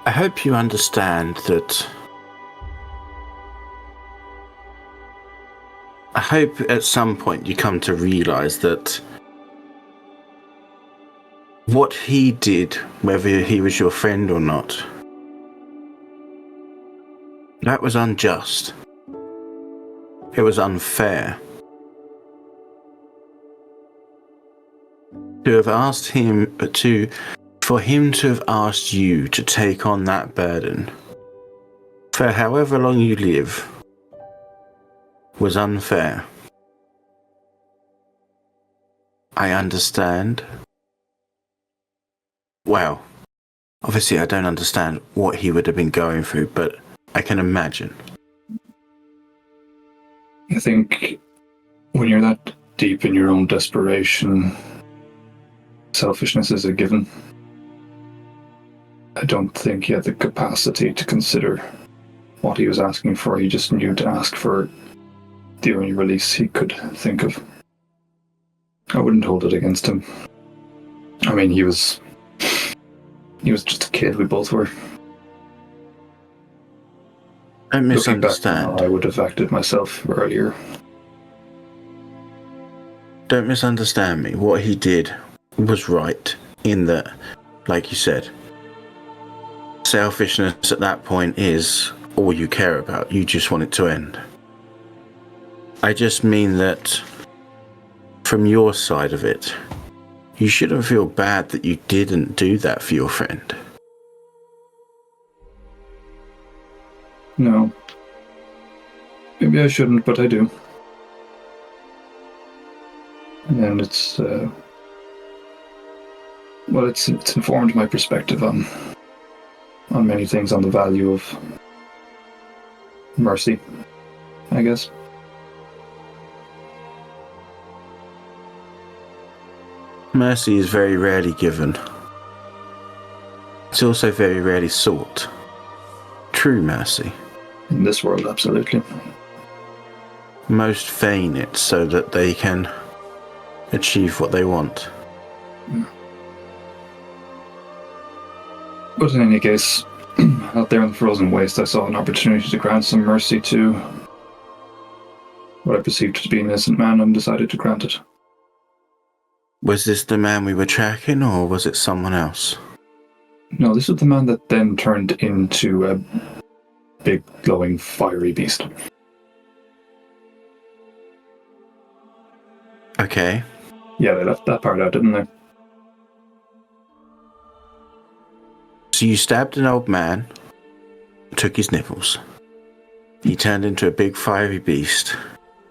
I hope you understand that. I hope at some point you come to realize that what he did, whether he was your friend or not, that was unjust. It was unfair. To have asked him for him to have asked you to take on that burden for however long you live was unfair. I understand. Well, obviously I don't understand what he would have been going through, but I can imagine. I think when you're that deep in your own desperation, selfishness is a given. I don't think he had the capacity to consider what he was asking for. He just knew to ask for the only release he could think of. I wouldn't hold it against him. I mean, he was just a kid. We both were. I misunderstand. Back, I would have acted myself earlier. Don't misunderstand me. What he did was right in that, like you said, selfishness at that point is all you care about. You just want it to end. I just mean that from your side of it, you shouldn't feel bad that you didn't do that for your friend. No. Maybe I shouldn't, but I do. And it's informed my perspective on many things, on the value of mercy, I guess. Mercy is very rarely given. It's also very rarely sought. True mercy. In this world, absolutely. Most feign it so that they can achieve what they want. But in any case, out there in the frozen waste, I saw an opportunity to grant some mercy to what I perceived to be an innocent man and decided to grant it. Was this the man we were tracking, or was it someone else? No, this was the man that then turned into a big, glowing, fiery beast. Okay. Yeah, they left that part out, didn't they? So you stabbed an old man, took his nipples. He turned into a big fiery beast,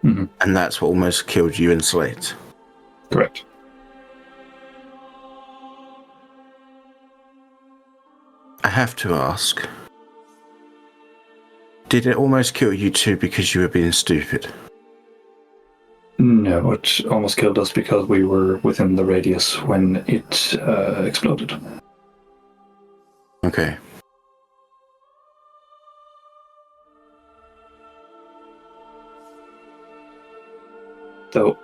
and that's what almost killed you and Slate. Correct. I have to ask, did it almost kill you too because you were being stupid? No, it almost killed us because we were within the radius when it exploded. Okay. So,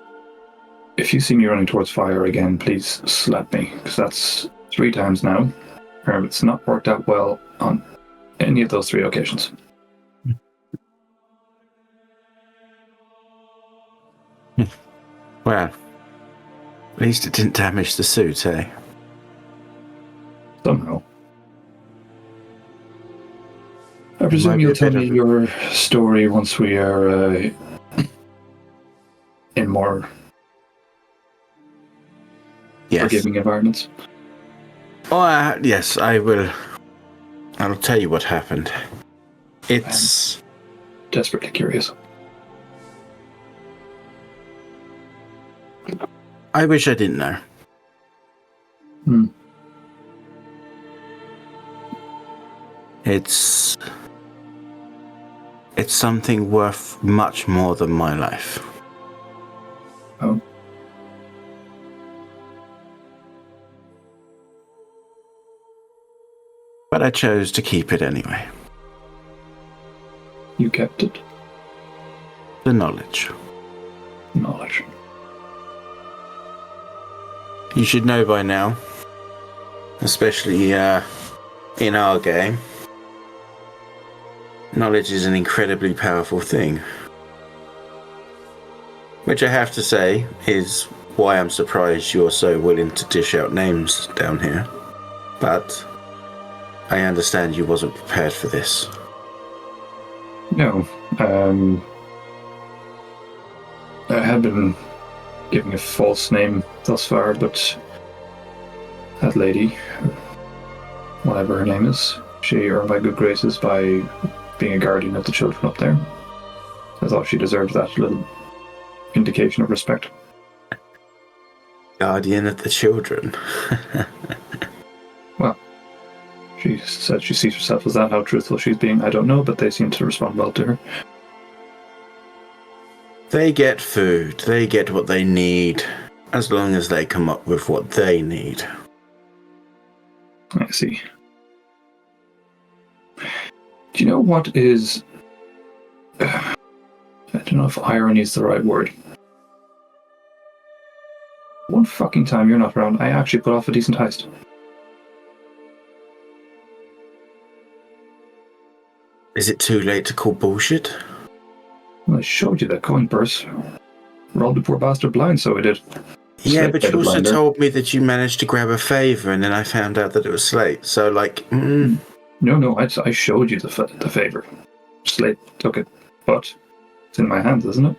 if you see me running towards fire again, please slap me, because that's 3 times now. It's not worked out well on any of those 3 occasions. Well, at least it didn't damage the suit, eh? Somehow. I presume you'll tell me your story once we are in more forgiving environments. Oh, yes, I will. I'll tell you what happened. It's... I'm desperately curious. I wish I didn't know. It's something worth much more than my life. Oh. But I chose to keep it anyway. You kept it? The knowledge. Knowledge. You should know by now, especially in our game, knowledge is an incredibly powerful thing. Which I have to say is why I'm surprised you're so willing to dish out names down here. But I understand you wasn't prepared for this. No. I had been giving a false name thus far, but that lady, whatever her name is, she earned my good graces by being a guardian of the children up there. I thought she deserved that little indication of respect. Guardian of the children? Well, she said she sees herself as that. How truthful she's being, I don't know, but they seem to respond well to her. They get food. They get what they need, as long as they come up with what they need. I see. Do you know what is... I don't know if irony is the right word. One fucking time you're not around, I actually put off a decent heist. Is it too late to call bullshit? Well, I showed you that coin purse. Rolled the poor bastard blind, so I did. Yeah, Slate but you also blinder. told me that you managed to grab a favor, and then I found out that it was Slate. So, like, No, I showed you the favor. Slate took it, but it's in my hands, isn't it?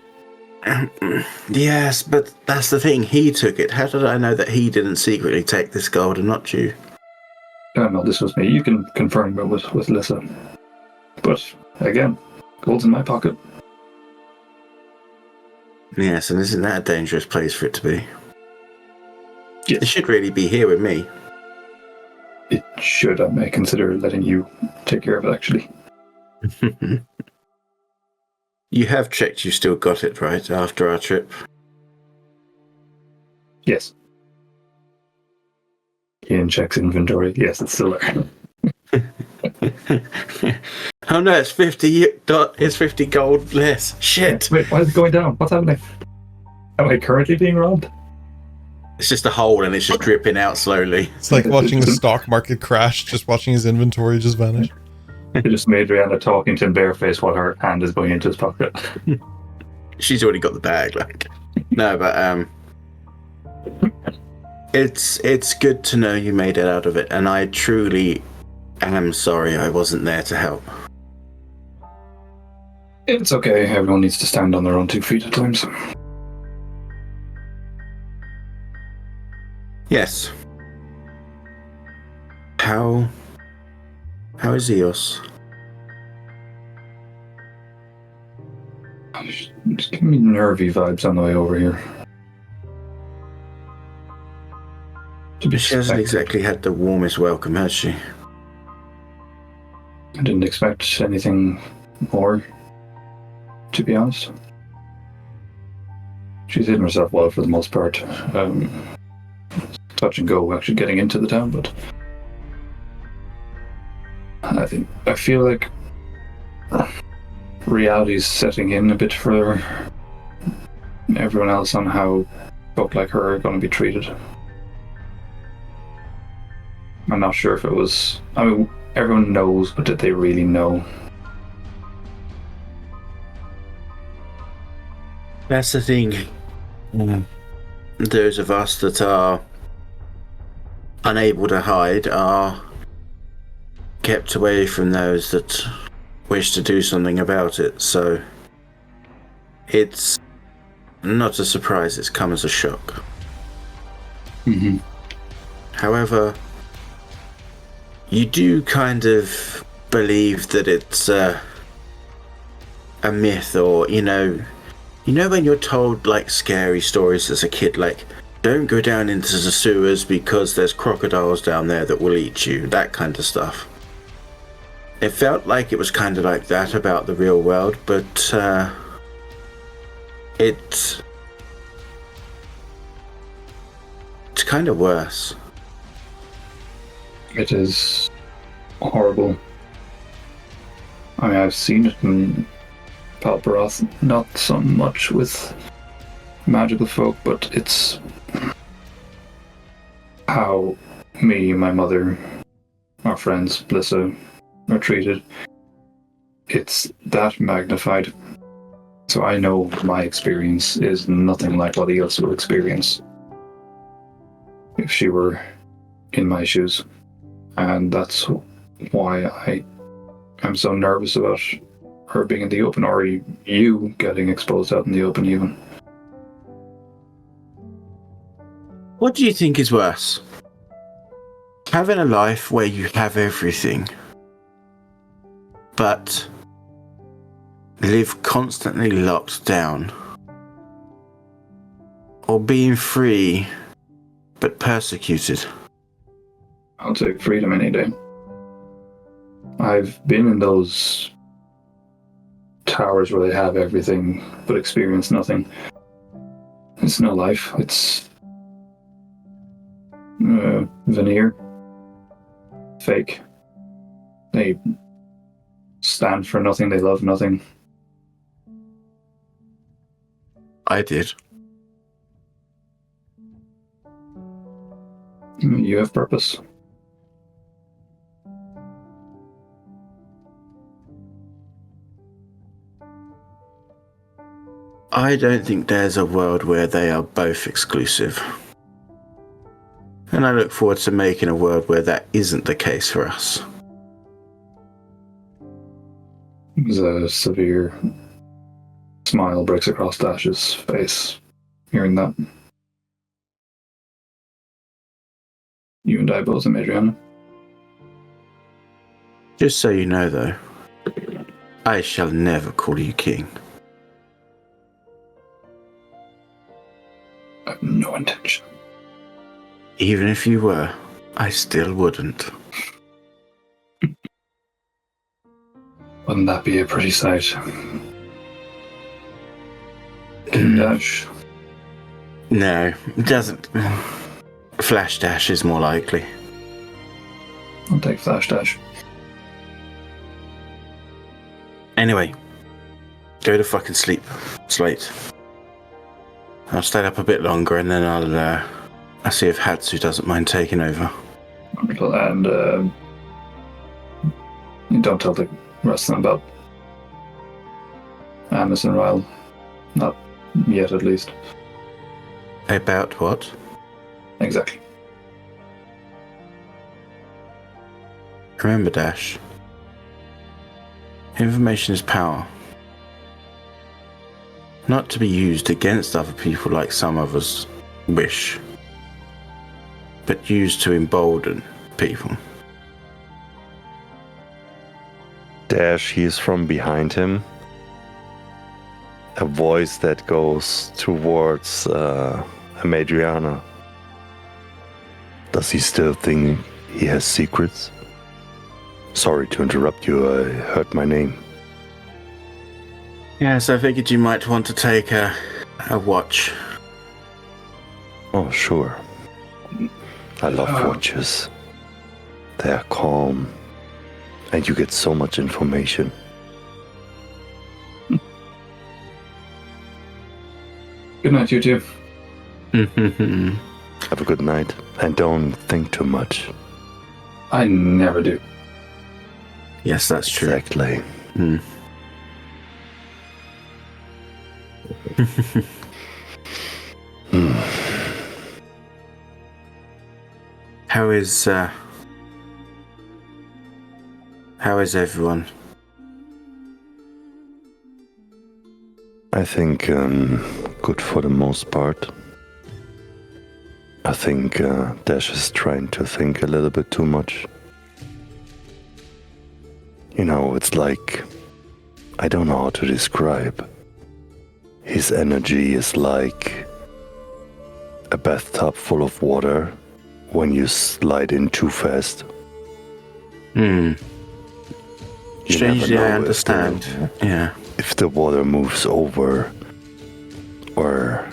Yes, but that's the thing. He took it. How did I know that he didn't secretly take this gold and not you? No, this was me. You can confirm it with Lissa. But, again, gold's in my pocket. Yes, and isn't that a dangerous place for it to be? Yes. It should really be here with me. It should. I may consider letting you take care of it, actually. You have checked you still got it, right, after our trip? Yes. Ian checks inventory. Yes, it's still there. Oh no, it's 50 gold less. Shit. Wait, why is it going down? What's happening? Am I currently being robbed? It's just a hole and it's just dripping out slowly. It's like watching the stock market crash, just watching his inventory just vanish. It just made Rihanna talking to him bareface while her hand is going into his pocket. She's already got the bag, like. No, but it's good to know you made it out of it, and I truly am sorry I wasn't there to help. It's okay. Everyone needs to stand on their own 2 feet at times. Yes. How is Eos? Just give me nervy vibes on the way over here. She hasn't exactly had the warmest welcome, has she? I didn't expect anything more, to be honest. She's hidden herself well for the most part. Touch and go actually getting into the town, but I feel like reality's setting in a bit for everyone else on how folk like her are going to be treated. I'm not sure if it was... I mean, everyone knows, but did they really know? That's the thing. Those of us that are unable to hide are kept away from those that wish to do something about it, so it's not a surprise it's come as a shock. Mm-hmm. However, you do kind of believe that it's a myth, or you know when you're told like scary stories as a kid, like don't go down into the sewers because there's crocodiles down there that will eat you, that kind of stuff. It felt like it was kind of like that about the real world, but it's kind of worse. It is horrible. I mean, I've seen it in Palperoth, not so much with magical folk, but it's how me, my mother, our friends, Blissa, are treated. It's that magnified. So I know my experience is nothing like what Eos will experience if she were in my shoes. And that's why I am so nervous about her being in the open, or you getting exposed out in the open even. What do you think is worse? Having a life where you have everything, but live constantly locked down, or being free but persecuted? I'll take freedom any day. I've been in those towers where they have everything but experience nothing. It's no life. It's veneer. Fake. They stand for nothing. They love nothing. I did. You have purpose. I don't think there's a world where they are both exclusive. And I look forward to making a world where that isn't the case for us. There's a severe smile breaks across Dash's face, hearing that. You and I both, Amaedrianna. Just so you know, though, I shall never call you king. No intention. Even if you were, I still wouldn't. Wouldn't that be a pretty sight? King Dash. No, it doesn't. Flash Dash is more likely. I'll take Flash Dash. Anyway, go to fucking sleep, Slate. I'll stay up a bit longer and then I'll see if Hatsu doesn't mind taking over. And you don't tell the rest of them about Amos and Ryle. Not yet, at least. About what? Exactly. Remember, Dash. Information is power. Not to be used against other people like some of us wish, but used to embolden people. Dash hears from behind him a voice that goes towards Amaedrianna. Does he still think he has secrets? Sorry to interrupt you, I heard my name. Yes, I figured you might want to take a watch. Oh, sure. I love watches. They are calm, and you get so much information. Good night, you two. Have a good night, and don't think too much. I never do. Yes, that's true. Exactly. How is everyone? I think good for the most part. I think Dash is trying to think a little bit too much. You know, it's like, I don't know how to describe. His energy is like a bathtub full of water when you slide in too fast. Strangely, I understand. Yeah. If the water moves over, or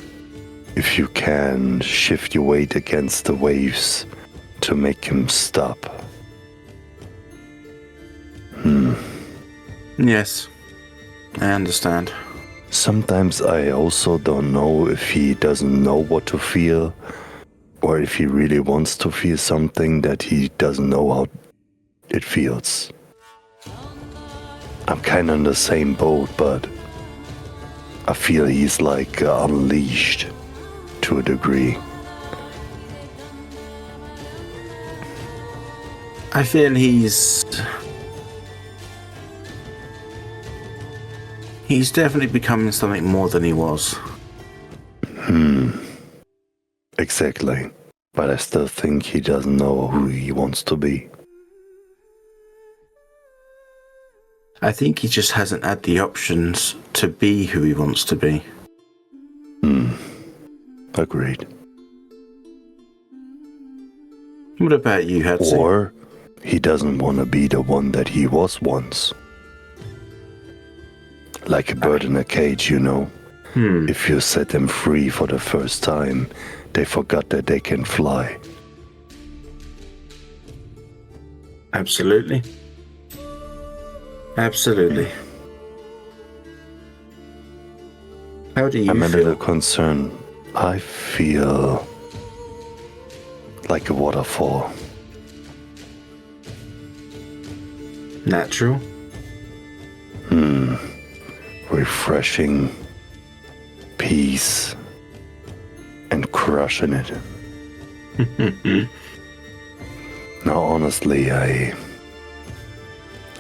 if you can shift your weight against the waves to make him stop. Yes, I understand. Sometimes I also don't know if he doesn't know what to feel, or if he really wants to feel something that he doesn't know how it feels. I'm kind of in the same boat, but I feel he's like unleashed to a degree. I feel he's definitely becoming something more than he was. Exactly. But I still think he doesn't know who he wants to be. I think he just hasn't had the options to be who he wants to be. Agreed. What about you, Hatsu? Or he doesn't want to be the one that he was once. Like a bird in a cage, you know. If you set them free for the first time, they forgot that they can fly. Absolutely. Absolutely. How do you I'm a feel? little concerned. I feel like a waterfall. Natural? Refreshing, peace, and crushing it. Now, honestly, I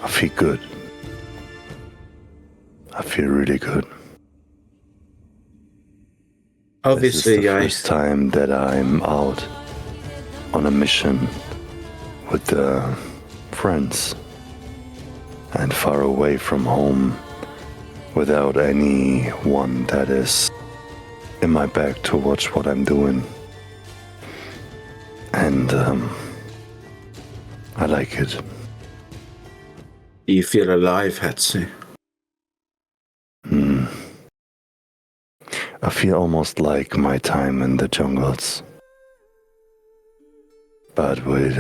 feel good. I feel really good. Obviously, this is the first time that I'm out on a mission with friends and far away from home without anyone that is in my bag to watch what I'm doing. And I like it. Do you feel alive, Hatsu? I feel almost like my time in the jungles. But with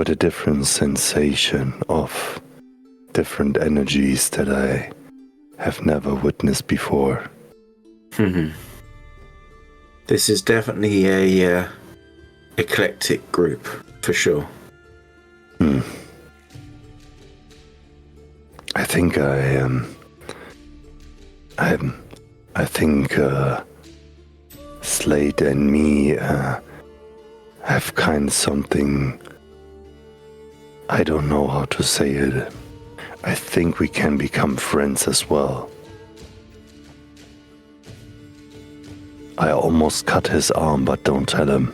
a different sensation of different energies that I have never witnessed before. This is definitely a eclectic group, for sure. I think I think Slate and me have kind of something. I don't know how to say it. I think we can become friends as well. I almost cut his arm, but don't tell him.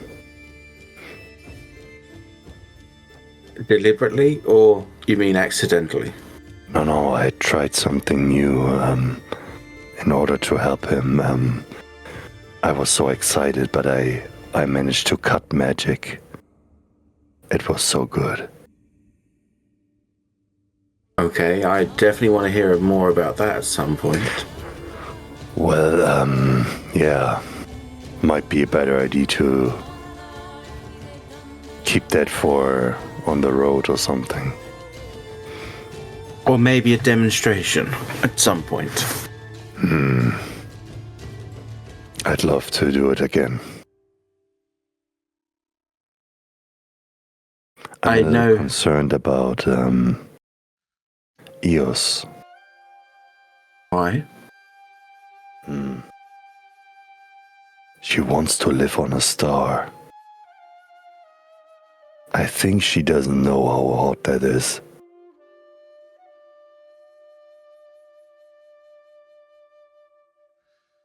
Deliberately, or you mean accidentally? No, I tried something new in order to help him. I was so excited, but I managed to cut magic. It was so good. Okay, I definitely want to hear more about that at some point. Well, yeah. Might be a better idea to keep that for on the road or something. Or maybe a demonstration at some point. I'd love to do it again. I I'm a know. little concerned about Eos. Why? She wants to live on a star. I think she doesn't know how hot that is.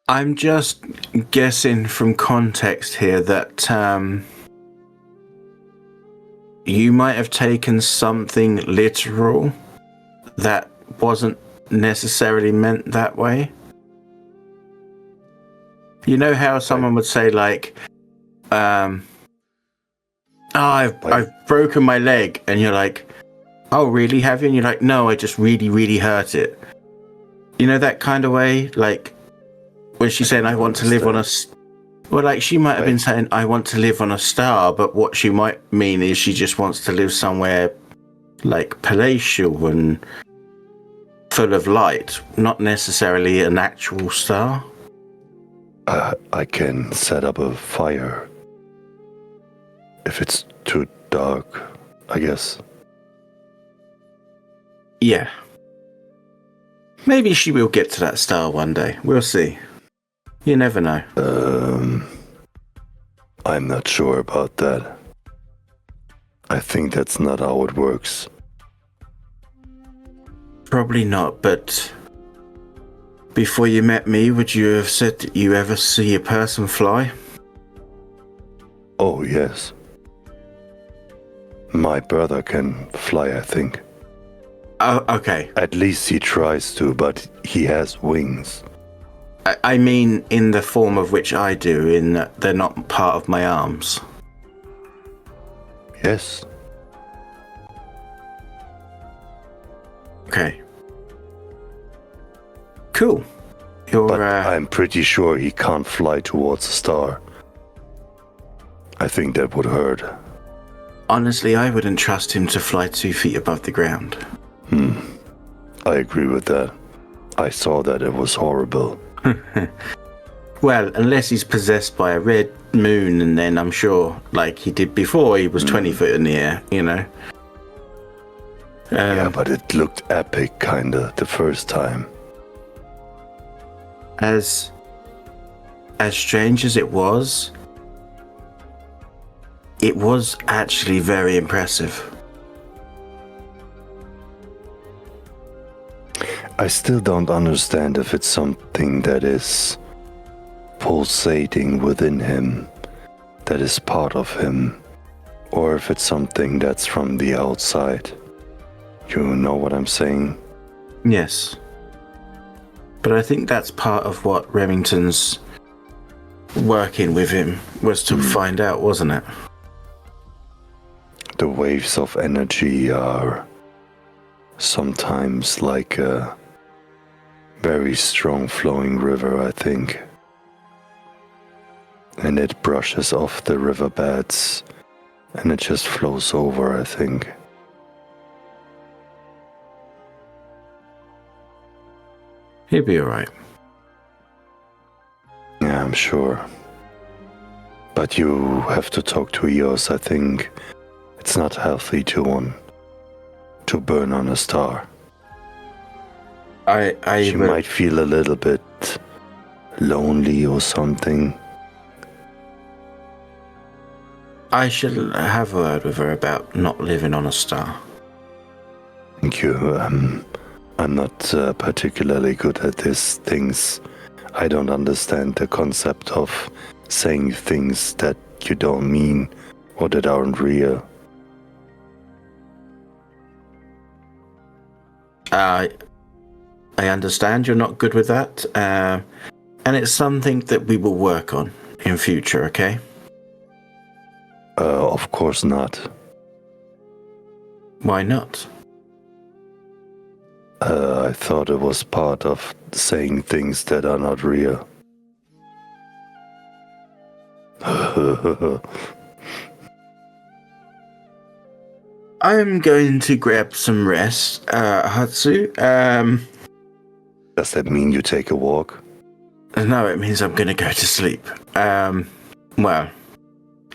I'm just guessing from context here that you might have taken something literal that wasn't necessarily meant that way. You know how someone would say like, I've broken my leg, and you're like, oh really, have you? And you're like, no, I just really, really hurt it. You know, that kind of way, like when she's saying I want to live on a well, like she might have been saying I want to live on a star, but what she might mean is she just wants to live somewhere like palatial and full of light, not necessarily an actual star. I can set up a fire. If it's too dark, I guess. Yeah. Maybe she will get to that star one day. We'll see. You never know. I'm not sure about that. I think that's not how it works. Probably not, but before you met me, would you have said that you ever see a person fly? Oh, yes. My brother can fly, I think. Oh, okay. At least he tries to, but he has wings. I mean in the form of which I do, in that they're not part of my arms. Yes. Okay. Cool. But I'm pretty sure he can't fly towards a star. I think that would hurt. Honestly, I wouldn't trust him to fly 2 feet above the ground. I agree with that. I saw that. It was horrible. Well, unless he's possessed by a red moon, and then I'm sure, like he did before, he was 20 foot in the air, you know? Yeah, but it looked epic, kinda, the first time. As strange as it was actually very impressive. I still don't understand if it's something that is pulsating within him, that is part of him, or if it's something that's from the outside. You know what I'm saying? Yes. But I think that's part of what Remington's working with him was to find out, wasn't it? The waves of energy are sometimes like a very strong flowing river, I think. And it brushes off the riverbeds and it just flows over, I think. He'll be alright. Yeah, I'm sure. But you have to talk to Eos. I think it's not healthy to burn on a star. She might feel a little bit lonely or something. I should have a word with her about not living on a star. Thank you. I'm not particularly good at these things. I don't understand the concept of saying things that you don't mean or that aren't real. I understand you're not good with that, and it's something that we will work on in future, okay? Of course not. Why not? I thought it was part of saying things that are not real. I'm going to grab some rest, Hatsu. Does that mean you take a walk? No, it means I'm going to go to sleep. Well,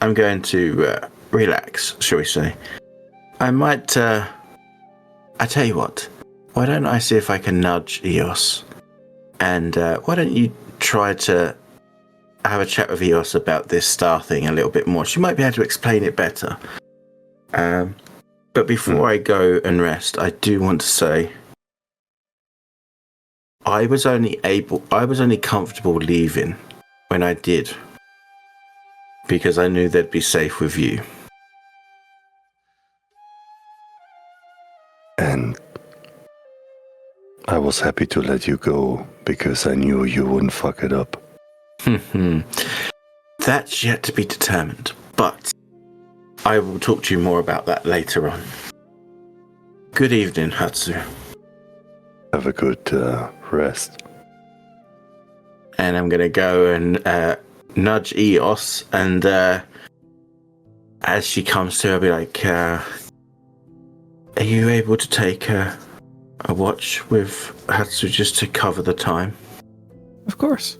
I'm going to relax, shall we say. I might, I tell you what, why don't I see if I can nudge Eos? And why don't you try to have a chat with Eos about this star thing a little bit more? She might be able to explain it better. But before I go and rest, I do want to say I was only comfortable leaving when I did, because I knew they'd be safe with you. And I was happy to let you go because I knew you wouldn't fuck it up. That's yet to be determined, but I will talk to you more about that later on. Good evening, Hatsu. Have a good rest. And I'm going to go and nudge Eos, and as she comes to, I'll be like, are you able to take a watch with Hatsu just to cover the time? Of course.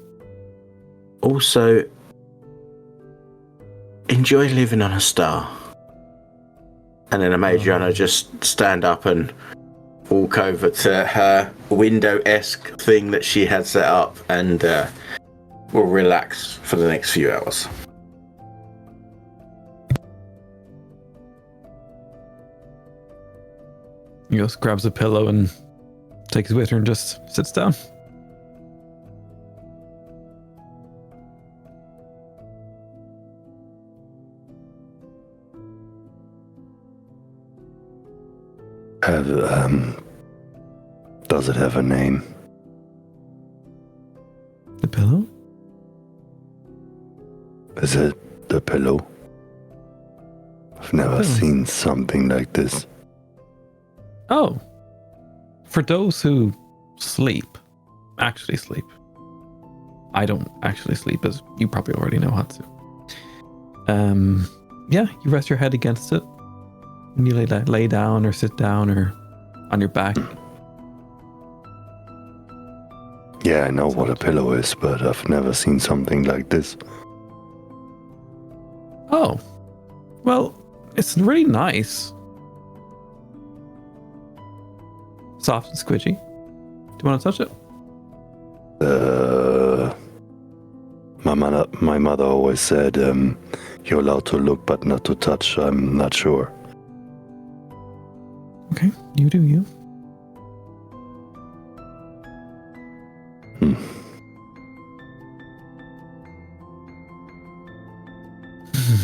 Also, enjoy living on a star. And then Amaedrianna just stand up and walk over to her window-esque thing that she had set up, and will relax for the next few hours. He just grabs a pillow and takes it with her and just sits down. Does it have a name? The pillow? Is it the pillow? I've never seen something like this. Oh. For those who actually sleep. I don't actually sleep, as you probably already know, Hatsu. Yeah, you rest your head against it. And you lay down or sit down or on your back. Yeah, I know what a pillow is, but I've never seen something like this. Oh. Well, it's really nice. Soft and squidgy. Do you want to touch it? My mother always said, you're allowed to look but not to touch. I'm not sure. Okay, you do you.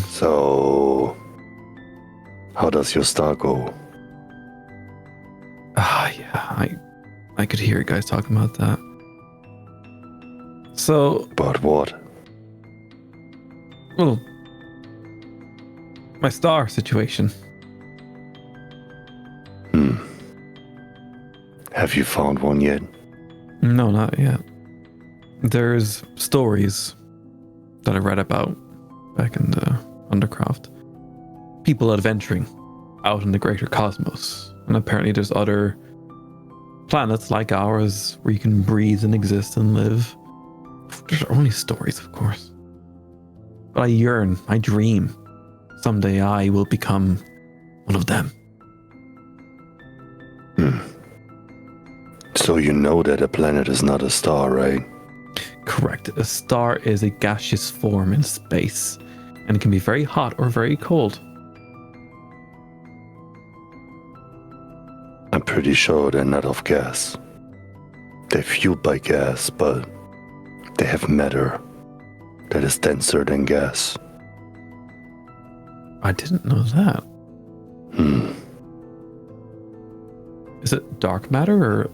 So, how does your star go? Yeah, I could hear you guys talking about that. So, But what? well, my star situation. Have you found one yet? No, not yet. There's stories that I read about back in the Undercraft. People adventuring out in the greater cosmos. And apparently there's other planets like ours where you can breathe and exist and live. There's only stories, of course. But I yearn, I dream. Someday I will become one of them. So you know that a planet is not a star, right? Correct. A star is a gaseous form in space, and it can be very hot or very cold. I'm pretty sure they're not of gas. They're fueled by gas, but they have matter that is denser than gas. I didn't know that. Hmm. Is it dark matter or?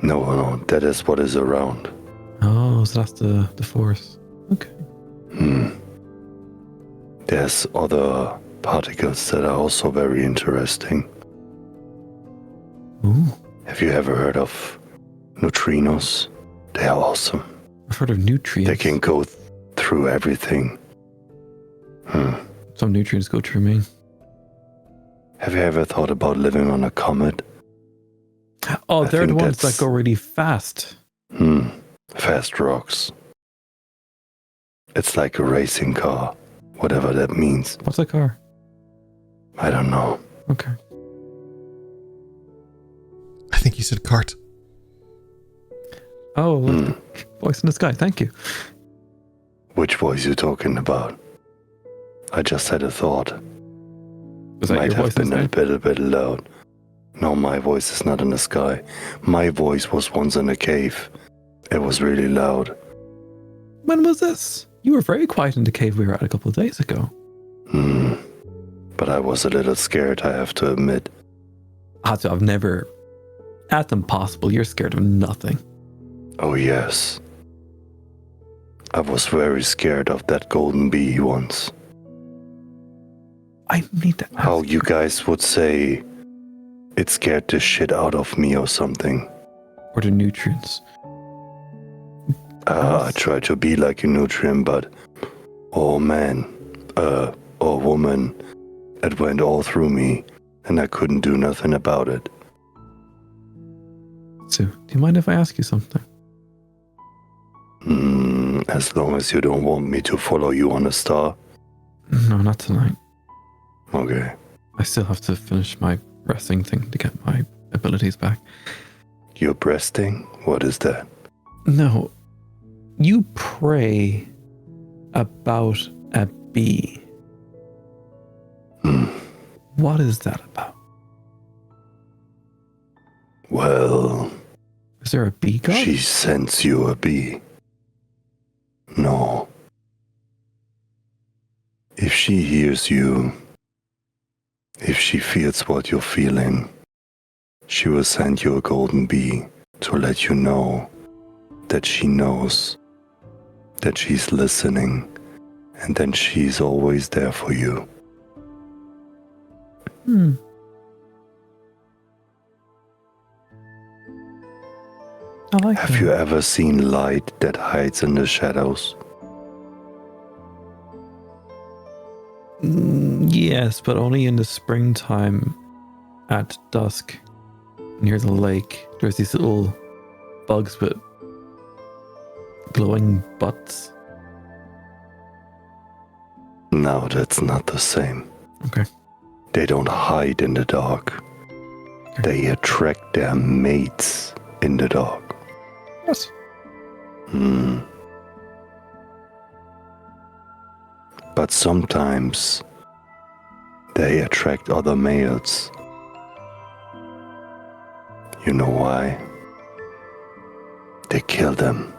No, that is what is around. Oh, so that's the force. Okay. There's other particles that are also very interesting. Ooh, Have you ever heard of neutrinos? They are awesome. I've heard of nutrients. They can go through everything. Some nutrients go through me. Have you ever thought about living on a comet? Oh, I they're the think ones that's- that go really fast. Fast rocks. It's like a racing car, whatever that means. What's a car? I don't know. Okay. I think you said cart. Oh, voice in the sky. Thank you. Which voice you talking about? I just had a thought. Was that Might your have voice in been the a bit loud. No, my voice is not in the sky. My voice was once in a cave. It was really loud. When was this? You were very quiet in the cave we were at a couple of days ago. But I was a little scared, I have to admit. I've never... That's impossible. You're scared of nothing. Oh, yes. I was very scared of that golden bee once. I need to ask How you guys would say it scared the shit out of me or something. Or the nutrients. I tried to be like a nutrient, but oh man, or woman, it went all through me and I couldn't do nothing about it. So, do you mind if I ask you something? As long as you don't want me to follow you on a star. No, not tonight. Okay. I still have to finish my resting thing to get my abilities back. You're breasting? What is that? No, you pray about a bee. What is that about? Well, Is there a bee god? she sends you a bee. No. If she hears you, if she feels what you're feeling, she will send you a golden bee to let you know that she knows, that she's listening, and then she's always there for you. I like Have that. you ever seen light that hides in the shadows? Yes, but only in the springtime at dusk near the lake. There's these little bugs with glowing butts. No, that's not the same. Okay. They don't hide in the dark. They attract their mates in the dark. Yes. But sometimes they attract other males. You know why? They kill them.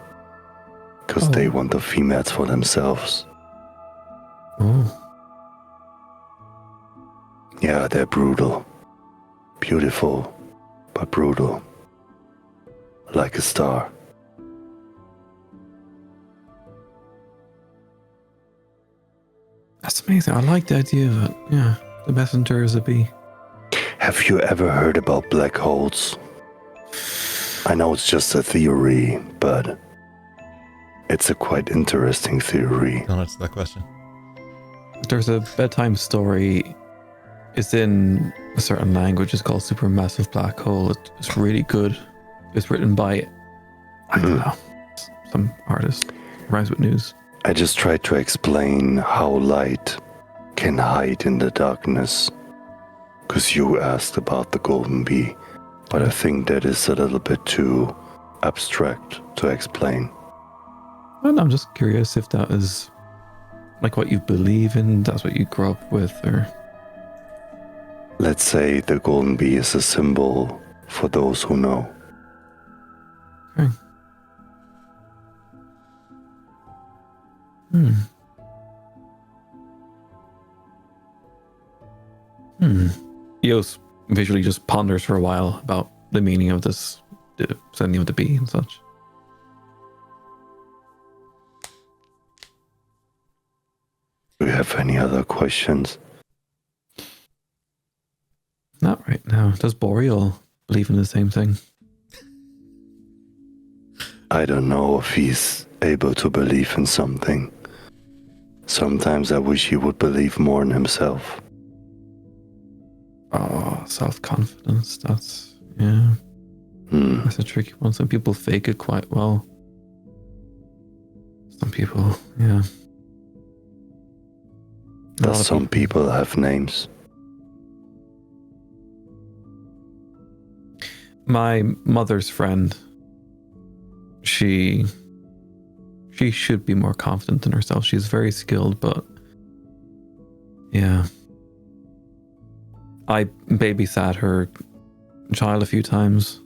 Because they want the females for themselves. Oh. Yeah, they're brutal. Beautiful, but brutal. Like a star. amazing. I like the idea of it. Yeah, the messenger is a bee. Have you ever heard about black holes? I know it's just a theory, but it's a quite interesting theory. Don't answer that question. There's a bedtime story. It's in a certain language. It's called Supermassive Black Hole. It's really good. It's written by, I don't know, some artist. Rhymes with news. I just tried to explain how light can hide in the darkness. Because you asked about the golden bee. But I think that is a little bit too abstract to explain. And I'm just curious if that is like what you believe in, that's what you grew up with, or... Let's say the golden bee is a symbol for those who know. Okay. Eos visually just ponders for a while about the meaning of this, the sending of the bee and such. Do you have any other questions? Not right now. Does Boreal believe in the same thing? I don't know if he's able to believe in something. Sometimes I wish he would believe more in himself. Oh, self-confidence. That's, yeah. That's a tricky one. Some people fake it quite well. Some people, yeah. Does some people have names? My mother's friend, she should be more confident in herself. She's very skilled, but yeah. I babysat her child a few times.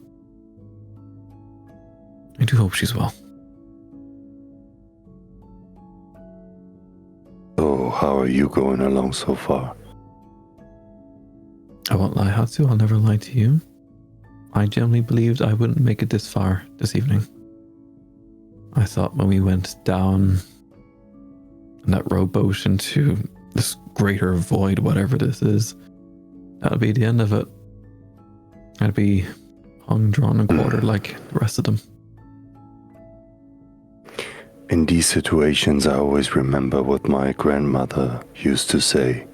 I do hope she's well. So, how are you going along so far? I won't lie, Hatsu. I'll never lie to you. I genuinely believed I wouldn't make it this far this evening. I thought when we went down in that rowboat into this greater void, whatever this is, that would be the end of it. I'd be hung, drawn, and quartered like the rest of them. In these situations, I always remember what my grandmother used to say.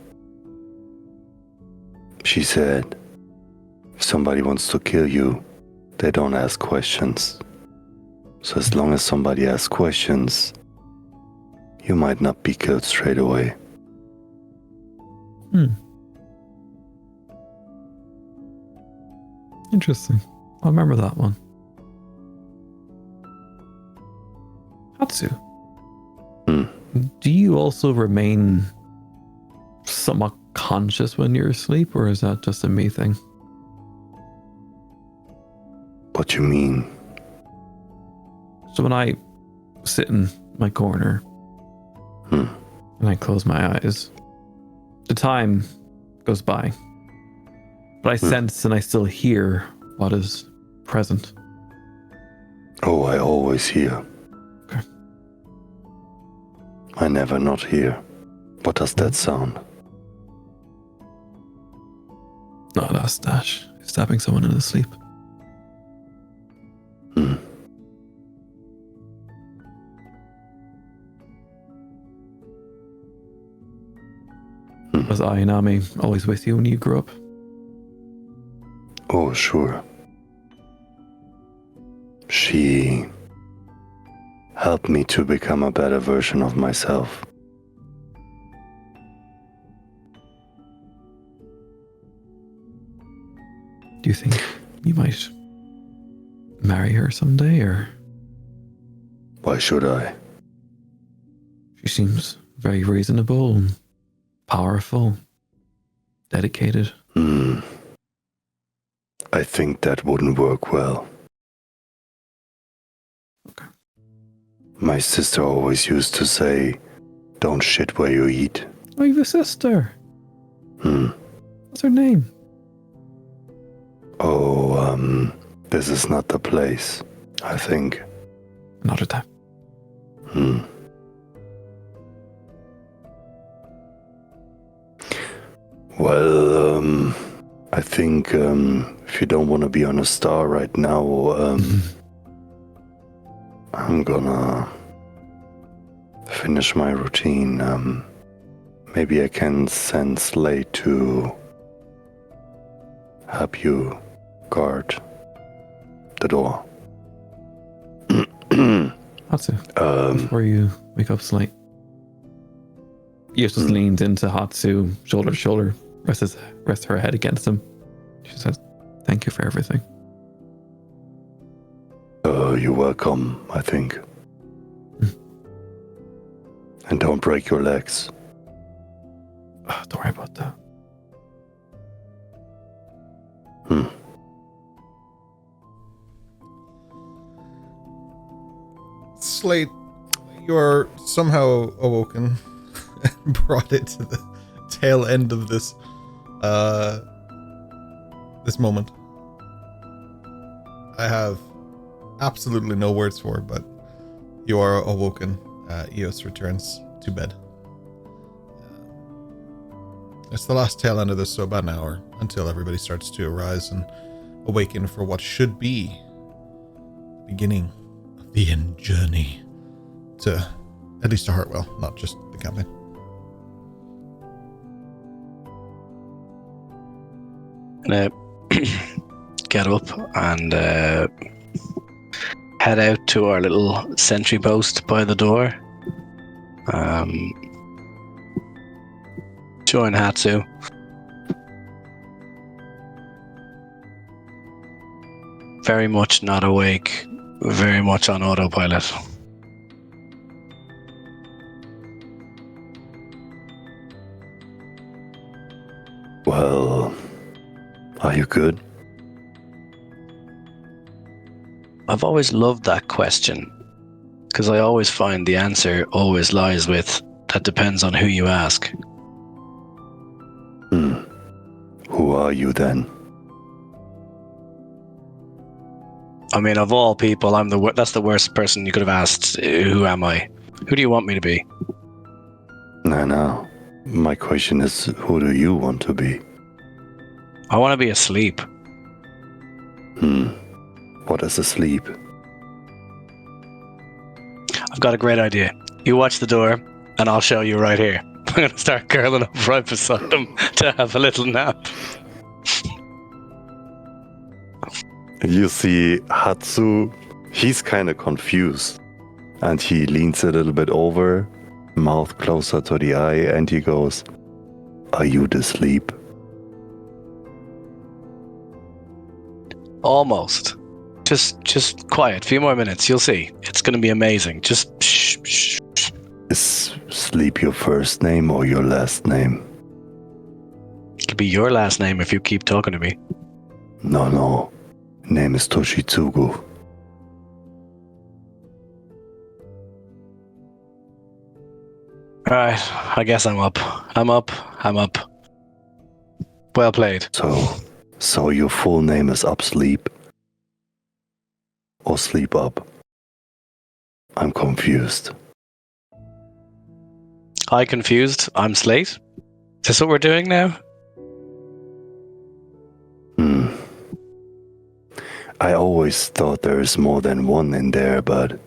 She said, if somebody wants to kill you, they don't ask questions. So as long as somebody asks questions, you might not be killed straight away. Interesting. I'll remember that one. Hatsu. Do you also remain somewhat conscious when you're asleep, or is that just a me thing? What you mean? So when I sit in my corner and I close my eyes, the time goes by. But I sense and I still hear what is present. Oh, I always hear. Okay. I never not hear. What does that sound? No, that's Dash. Stabbing someone in his sleep. Was Ayanami always with you when you grew up? Oh, sure. She helped me to become a better version of myself. Do you think you might marry her someday, or? Why should I? She seems very reasonable and powerful, dedicated. I think that wouldn't work well. Okay. My sister always used to say, don't shit where you eat. Oh, you have a sister. What's her name? Oh, this is not the place, I think. Another time. Well, I think if you don't want to be on a star right now, I'm gonna finish my routine. Maybe I can send Slate to help you guard the door. Hatsu, before you wake up Slate. Eustace leans into Hatsu, shoulder to shoulder, rests her head against him. She says, "Thank you for everything." You're welcome, I think. And don't break your legs. Don't worry about that. Slate, you're somehow awoken and brought it to the tail end of this this moment. I have absolutely no words for it, but you are awoken. Eos returns to bed. It's the last tail end of this, so about an hour until everybody starts to arise and awaken for what should be the beginning of the end journey to, at least to Hartwell, not just the campaign. Gonna get up and head out to our little sentry post by the door. Join Hatsu. Very much not awake, very much on autopilot. Well, are you good? I've always loved that question, because I always find the answer always lies with, that depends on who you ask. Who are you then? I mean, of all people, that's the worst person you could have asked. Who am I? Who do you want me to be? No. My question is, who do you want to be? I want to be asleep. What is asleep? I've got a great idea. You watch the door, and I'll show you right here. I'm going to start curling up right beside him to have a little nap. You see Hatsu, he's kind of confused. And he leans a little bit over, mouth closer to the eye, and he goes, "Are you asleep?" Almost. Just quiet. A few more minutes. You'll see. It's going to be amazing. Just shh. Is sleep your first name or your last name? It'll be your last name if you keep talking to me. No. Name is Toshitsugu. Alright, I guess I'm up. I'm up. Well played. So your full name is Upsleep? Or Sleep Up? I'm confused. I confused. I'm Slate. Is this what we're doing now? I always thought there is more than one in there, but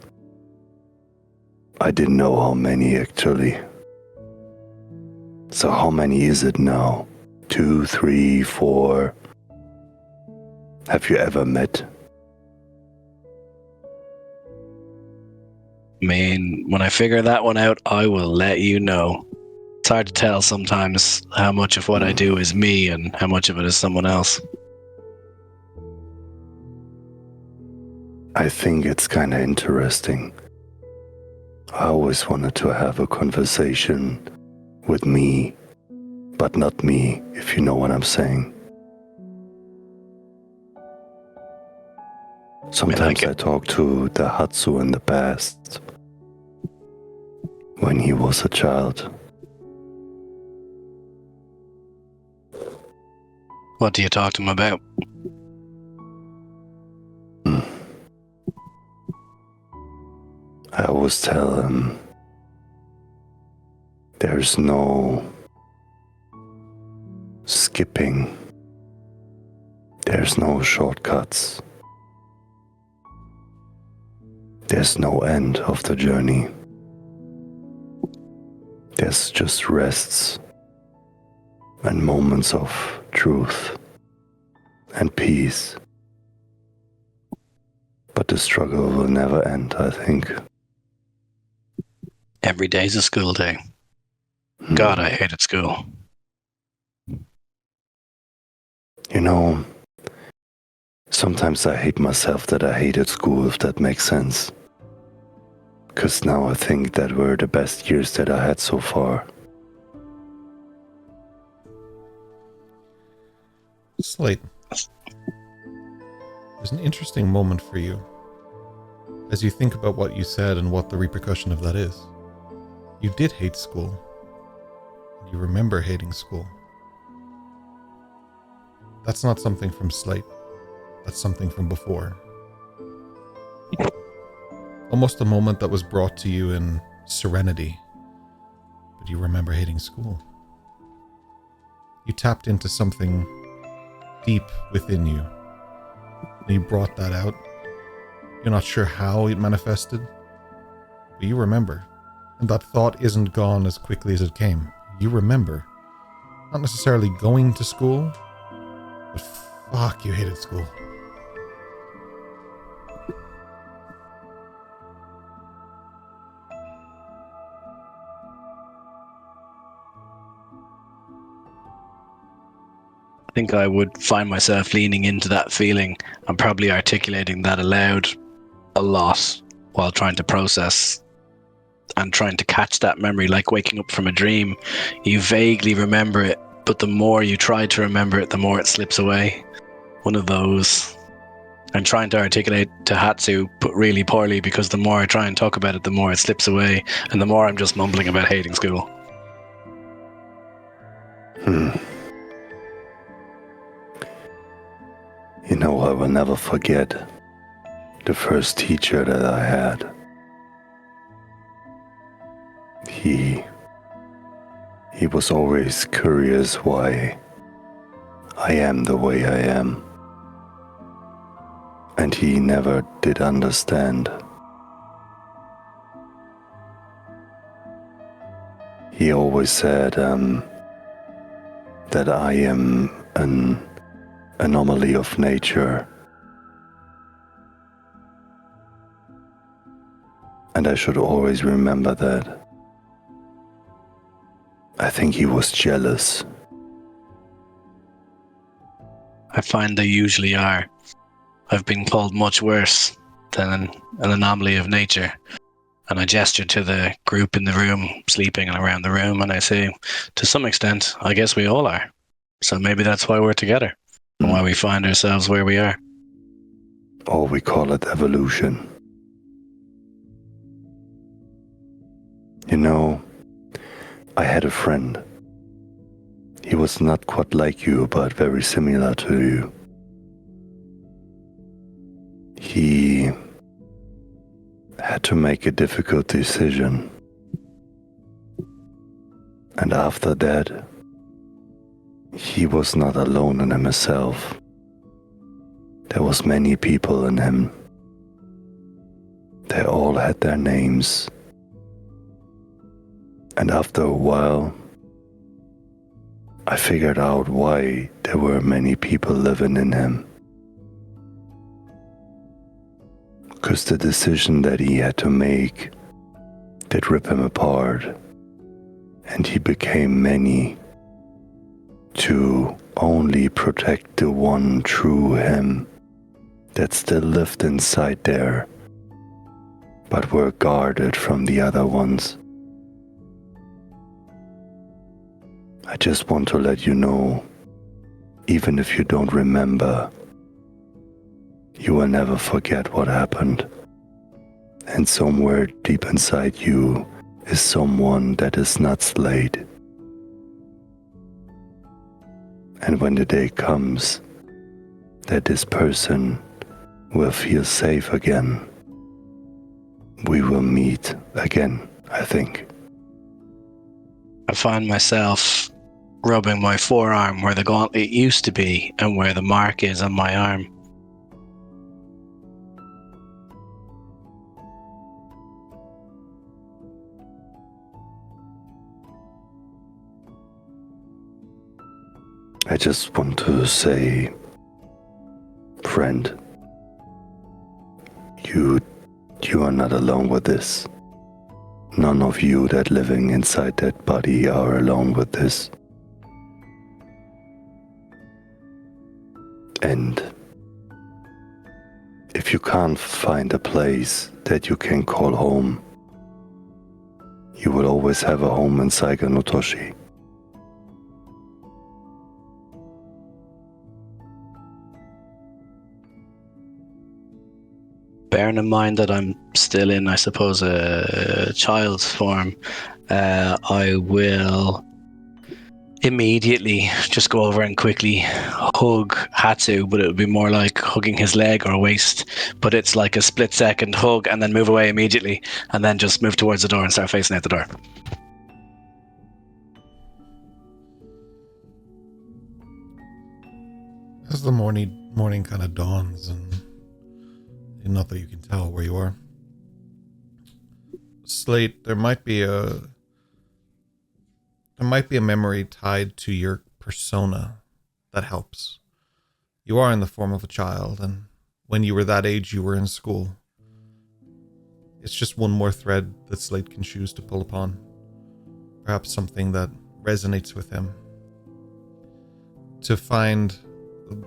I didn't know how many actually. So how many is it now? 2, 3, 4? Have you ever met? I mean, when I figure that one out, I will let you know. It's hard to tell sometimes how much of what I do is me and how much of it is someone else. I think it's kind of interesting. I always wanted to have a conversation with me, but not me, if you know what I'm saying. Sometimes I talk to the Hatsu in the past, when he was a child. What do you talk to him about? I always tell him there's no skipping. There's no shortcuts. There's no end of the journey. There's just rests and moments of truth and peace. But the struggle will never end, I think. Every day's a school day. God, I hated school. You know, sometimes I hate myself that I hated school, if that makes sense. Because now I think that were the best years that I had so far. Slate, there's an interesting moment for you as you think about what you said and what the repercussion of that is. You did hate school. You remember hating school. That's not something from Slate. That's something from before. Almost a moment that was brought to you in serenity, but you remember hating school. You tapped into something deep within you, and you brought that out. You're not sure how it manifested, but you remember. And that thought isn't gone as quickly as it came. You remember. Not necessarily going to school, but fuck, you hated school. I think I would find myself leaning into that feeling and probably articulating that aloud a lot while trying to process and trying to catch that memory, like waking up from a dream. You vaguely remember it, but the more you try to remember it, the more it slips away. One of those. I'm trying to articulate to Hatsu, but really poorly, because the more I try and talk about it, the more it slips away, and the more I'm just mumbling about hating school. You know, I will never forget the first teacher that I had. He was always curious why I am the way I am. And he never did understand. He always said that I am an anomaly of nature. And I should always remember that. I think he was jealous. I find they usually are. I've been called much worse than an anomaly of nature. And I gesture to the group in the room, sleeping and around the room, and I say, to some extent, I guess we all are. So maybe that's why we're together, and why we find ourselves where we are. Or we call it evolution. You know, I had a friend. He was not quite like you, but very similar to you. He had to make a difficult decision. And after that, he was not alone in himself. There was many people in him. They all had their names. And after a while, I figured out why there were many people living in him. Because the decision that he had to make did rip him apart, and he became many to only protect the one true him that still lived inside there, but were guarded from the other ones. I just want to let you know, even if you don't remember, you will never forget what happened. And somewhere deep inside you is someone that is not Slate. And when the day comes that this person will feel safe again, we will meet again, I think. I find myself rubbing my forearm where the gauntlet used to be and where the mark is on my arm. I just want to say, friend, you are not alone with this. None of you that living inside that body are alone with this. And if you can't find a place that you can call home, you will always have a home in Saiga no Toshi. Bearing in mind that I'm still in, I suppose, a child's form, I will immediately just go over and quickly hug Hatsu, but it would be more like hugging his leg or waist. But it's like a split-second hug and then move away immediately, and then just move towards the door and start facing out the door. As the morning kind of dawns, and not that you can tell where you are, Slate, there might be a memory tied to your persona that helps. You are in the form of a child, and when you were that age, you were in school. It's just one more thread that Slate can choose to pull upon. Perhaps something that resonates with him. To find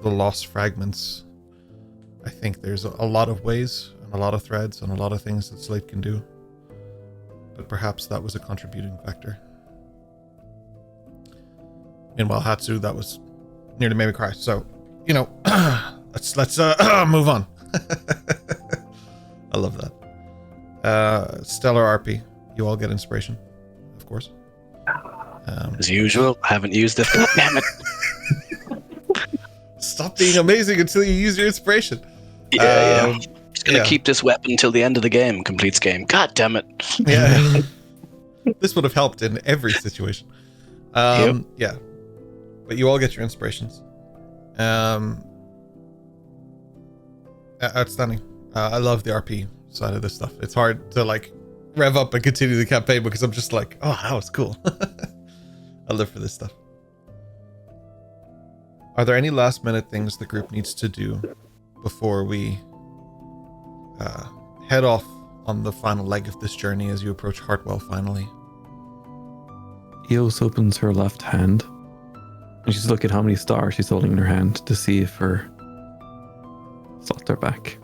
the lost fragments, I think there's a lot of ways and a lot of threads and a lot of things that Slate can do. But perhaps that was a contributing factor. Meanwhile, Hatsu, that was nearly made me cry. So, let's move on. I love that. Stellar RP. You all get inspiration, of course. As usual, I haven't used it. Damn it. Stop being amazing until you use your inspiration. Yeah. Just gonna keep this weapon till the end of the game. Completes game. God damn it. Yeah. This would have helped in every situation. Yep. Yeah. But you all get your inspirations. Outstanding. I love the RP side of this stuff. It's hard to rev up and continue the campaign because I'm just like, oh, that was cool. I live for this stuff. Are there any last minute things the group needs to do before we head off on the final leg of this journey as you approach Hartwell finally? Eos opens her left hand and she's looking at how many stars she's holding in her hand to see if her slots are back.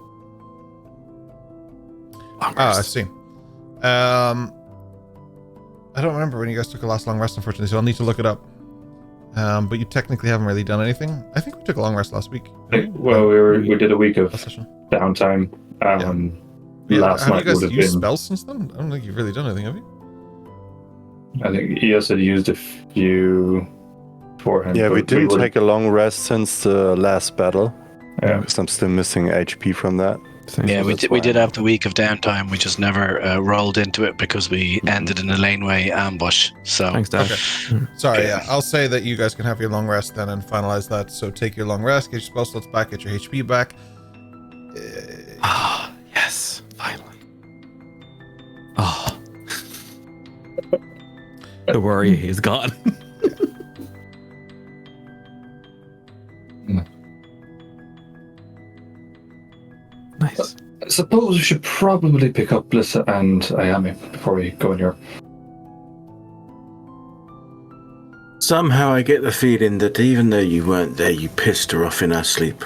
I see. I don't remember when you guys took a last long rest, unfortunately, so I'll need to look it up. But you technically haven't really done anything. I think we took a long rest last week. Well, we did a week of downtime. Last night have you guys would have used been. spells since then? I don't think you've really done anything, have you? I think Eos had used a few beforehand. Yeah, we but didn't were- take a long rest since the last battle. Yeah. Because I'm still missing HP from that. Yeah, we that's did. We why did I'm- have the week of downtime. We just never rolled into it because we ended in a laneway ambush. So Thanks, Dad. Okay. Sorry, yeah. I'll say that you guys can have your long rest then and finalize that. So take your long rest, get your spell slots back, get your HP back. Ah, yes, finally. Ah. The worry is gone. Nice. I suppose we should probably pick up Blissa and Ayami before we go in here. Somehow I get the feeling that even though you weren't there, you pissed her off in her sleep.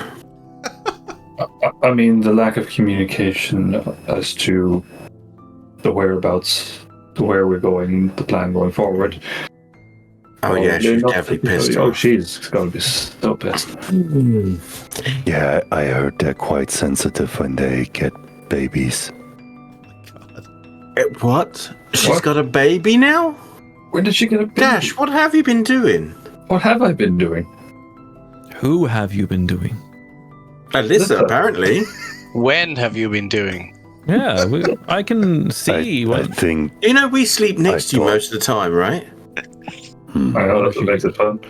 I mean, the lack of communication as to the whereabouts, to where we're going, the plan going forward. Oh yeah, she's definitely pissed Oh, off. she's gonna be so pissed. Yeah, I heard they're quite sensitive when they get babies. What? She's What? got a baby now? Where did she get a baby? Dash, what have you been doing? What have I been doing? Who have you been doing? Alyssa, apparently. when have you been doing? Yeah, I can see I what. think You know we sleep next to you thought- most of the time, right? I know that's what makes it fun.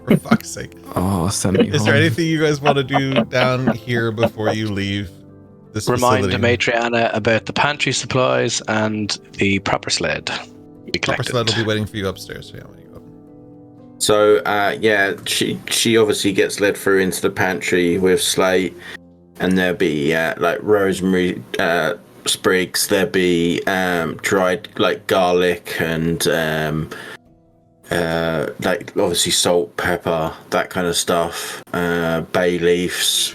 For fuck's sake. Oh, send me Is home. there anything you guys want to do down here before you leave this Remind facility? Amaedrianna about the pantry supplies and the proper sled. Proper sled will be waiting for you upstairs. So yeah, when you go up. So, she obviously gets led through into the pantry with Slate, and there'll be like rosemary sprigs. There'll be dried like garlic and like obviously salt, pepper, that kind of stuff. Bay leaves,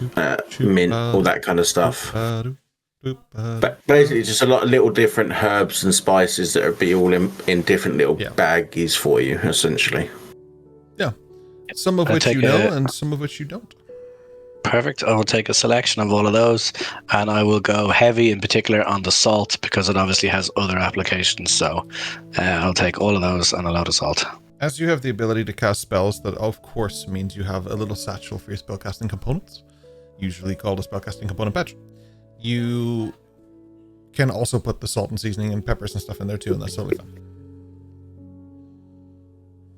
mint, all that kind of stuff. But basically, just a lot of little different herbs and spices that would be all in different little baggies for you, essentially. Yeah, some of which you know and some of which you don't. Perfect. I will take a selection of all of those, and I will go heavy in particular on the salt because it obviously has other applications. So I'll take all of those and a load of salt. As you have the ability to cast spells, that of course means you have a little satchel for your spellcasting components, usually called a spellcasting component patch. You can also put the salt and seasoning and peppers and stuff in there too, and that's totally fine.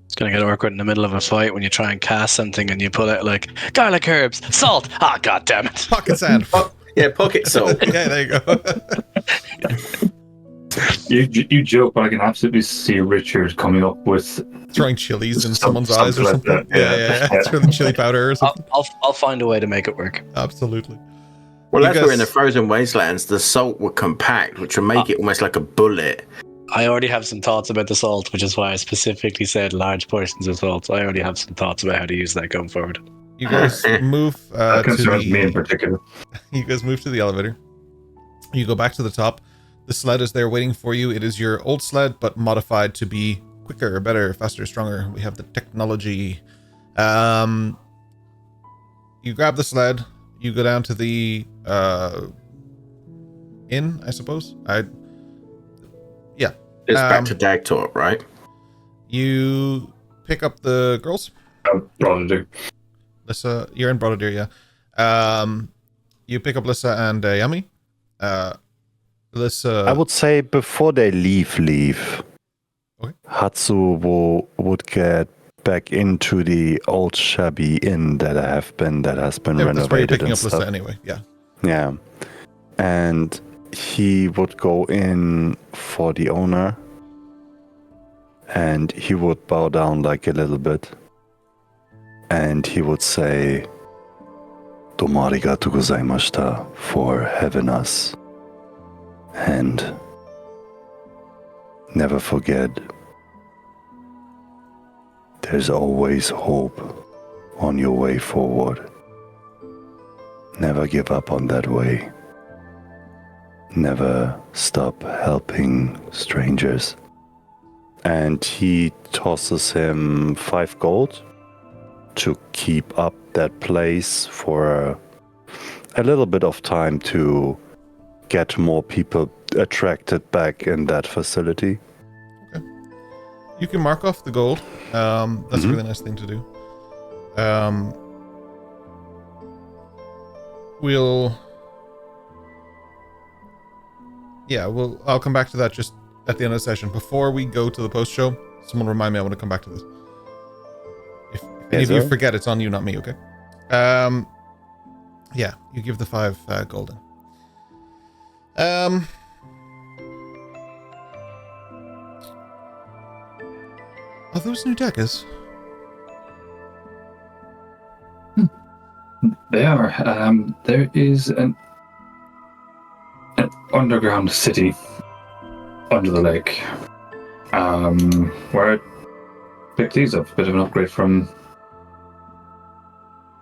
It's going to get awkward in the middle of a fight when you try and cast something and you pull out like garlic herbs, salt. Ah, oh, god damn it. Pocket sand. Yeah, pocket salt. Yeah, there you go. You joke, but I can absolutely see Richard coming up with throwing chilies in someone's eyes or something. Like yeah. Throwing chili powder or something. I'll find a way to make it work. Absolutely. Well, as we're in the frozen wastelands, the salt would compact, which would make it almost like a bullet. I already have some thoughts about the salt, which is why I specifically said large portions of salt. So I already have some thoughts about how to use that going forward. You guys move that concerns me in particular. You guys move to the elevator. You go back to the top. The sled is there waiting for you. It is your old sled, but modified to be quicker, better, faster, stronger. We have the technology. You grab the sled. You go down to the inn, I suppose. It's back to Dagtalk, right? You pick up the girls. Brother. Lissa, you're in Brother, yeah. You pick up Lissa and Yami. Lissa. I would say before they leave. Okay. Hatsu would get back into the old shabby inn that has been renovated. That's where you're picking and up stuff. Lissa anyway. Yeah. Yeah, and he would go in for the owner, and he would bow down like a little bit, and he would say, "Domo arigatou gozaimashita for having us, and never forget, there's always hope on your way forward. Never give up on that way. Never stop helping strangers." And he tosses him 5 gold to keep up that place for a little bit of time to get more people attracted back in that facility. Okay. You can mark off the gold. That's a really nice thing to do. I'll come back to that just at the end of the session. Before we go to the post show, someone remind me, I want to come back to this. If any of you forget, it's on you, not me, okay? Yeah, you give the 5 golden. Are those new daggers? They are. There is an underground city under the lake. Where I picked these up. A bit of an upgrade from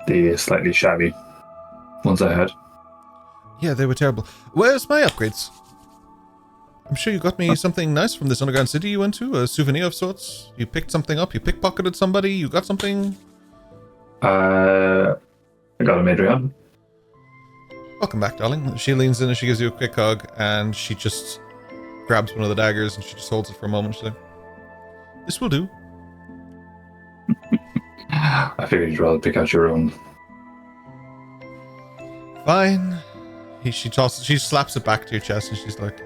the slightly shabby ones I had. Yeah, they were terrible. Where's my upgrades? I'm sure you got me something nice from this underground city you went to, a souvenir of sorts. You picked something up, you pickpocketed somebody, you got something. I got Amaedrianna. Welcome back, darling. She leans in and she gives you a quick hug, and she just grabs one of the daggers and she just holds it for a moment. She's like, "This will do." I figured you'd rather pick out your own. Fine. She slaps it back to your chest and she's like,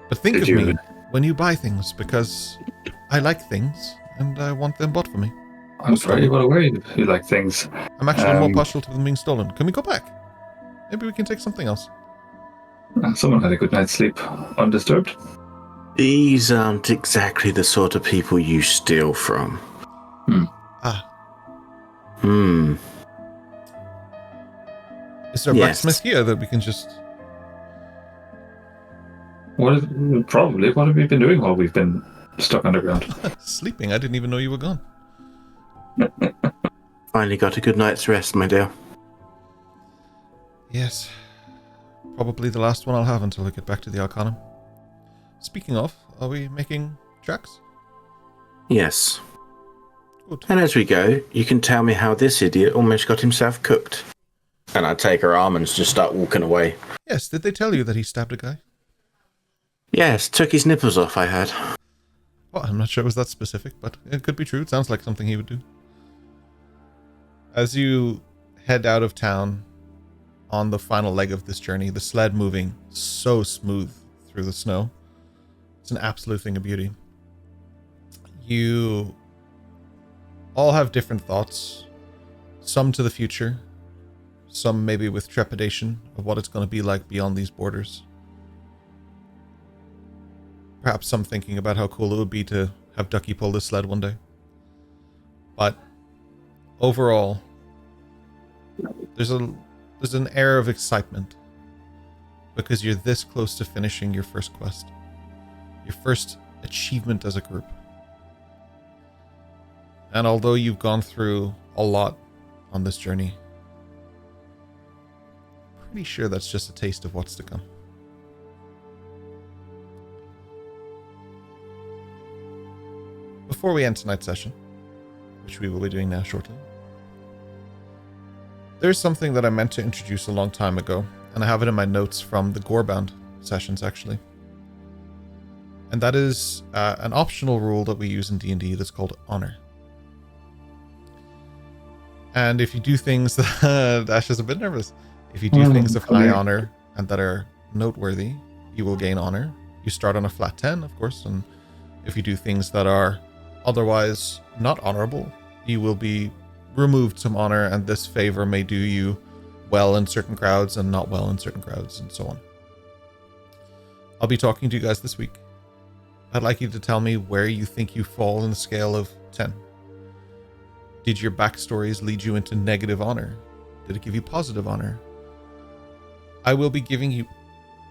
"But think of me when you buy things, because I like things and I want them bought for me. I'm very well aware you like things. I'm actually more partial to them being stolen. Can we go back? Maybe we can take something else. Someone had a good night's sleep undisturbed. These aren't exactly the sort of people you steal from. Is there a blacksmith here that we can just... Probably. What have you been doing while we've been stuck underground? Sleeping. I didn't even know you were gone. Finally got a good night's rest, my dear. Yes. Probably the last one I'll have until I get back to the Arcanum. Speaking of, are we making tracks? Yes. Good. And as we go, you can tell me how this idiot almost got himself cooked. And I take her arm and just start walking away. Yes, did they tell you that he stabbed a guy? Yes, took his nipples off, I heard. Well, I'm not sure it was that specific, but it could be true. It sounds like something he would do. As you head out of town on the final leg of this journey, the sled moving so smooth through the snow. It's an absolute thing of beauty. You all have different thoughts, some to the future, some maybe with trepidation of what it's going to be like beyond these borders. Perhaps some thinking about how cool it would be to have Ducky pull this sled one day. But overall, there's an air of excitement because you're this close to finishing your first quest, your first achievement as a group. And although you've gone through a lot on this journey, pretty sure that's just a taste of what's to come. Before we end tonight's session, which we will be doing now shortly, there's something that I meant to introduce a long time ago, and I have it in my notes from the Gorebound sessions, actually. And that is an optional rule that we use in D&D that's called Honor. And if you do things that... Ash is a bit nervous. If you do things of high honor and that are noteworthy, you will gain honor. You start on a flat 10, of course, and if you do things that are otherwise not honorable, you will be removed some honor, and this favor may do you well in certain crowds and not well in certain crowds, and so on. I'll be talking to you guys this week. I'd like you to tell me where you think you fall in the scale of 10. Did your backstories lead you into negative honor? Did it give you positive honor? I will be giving you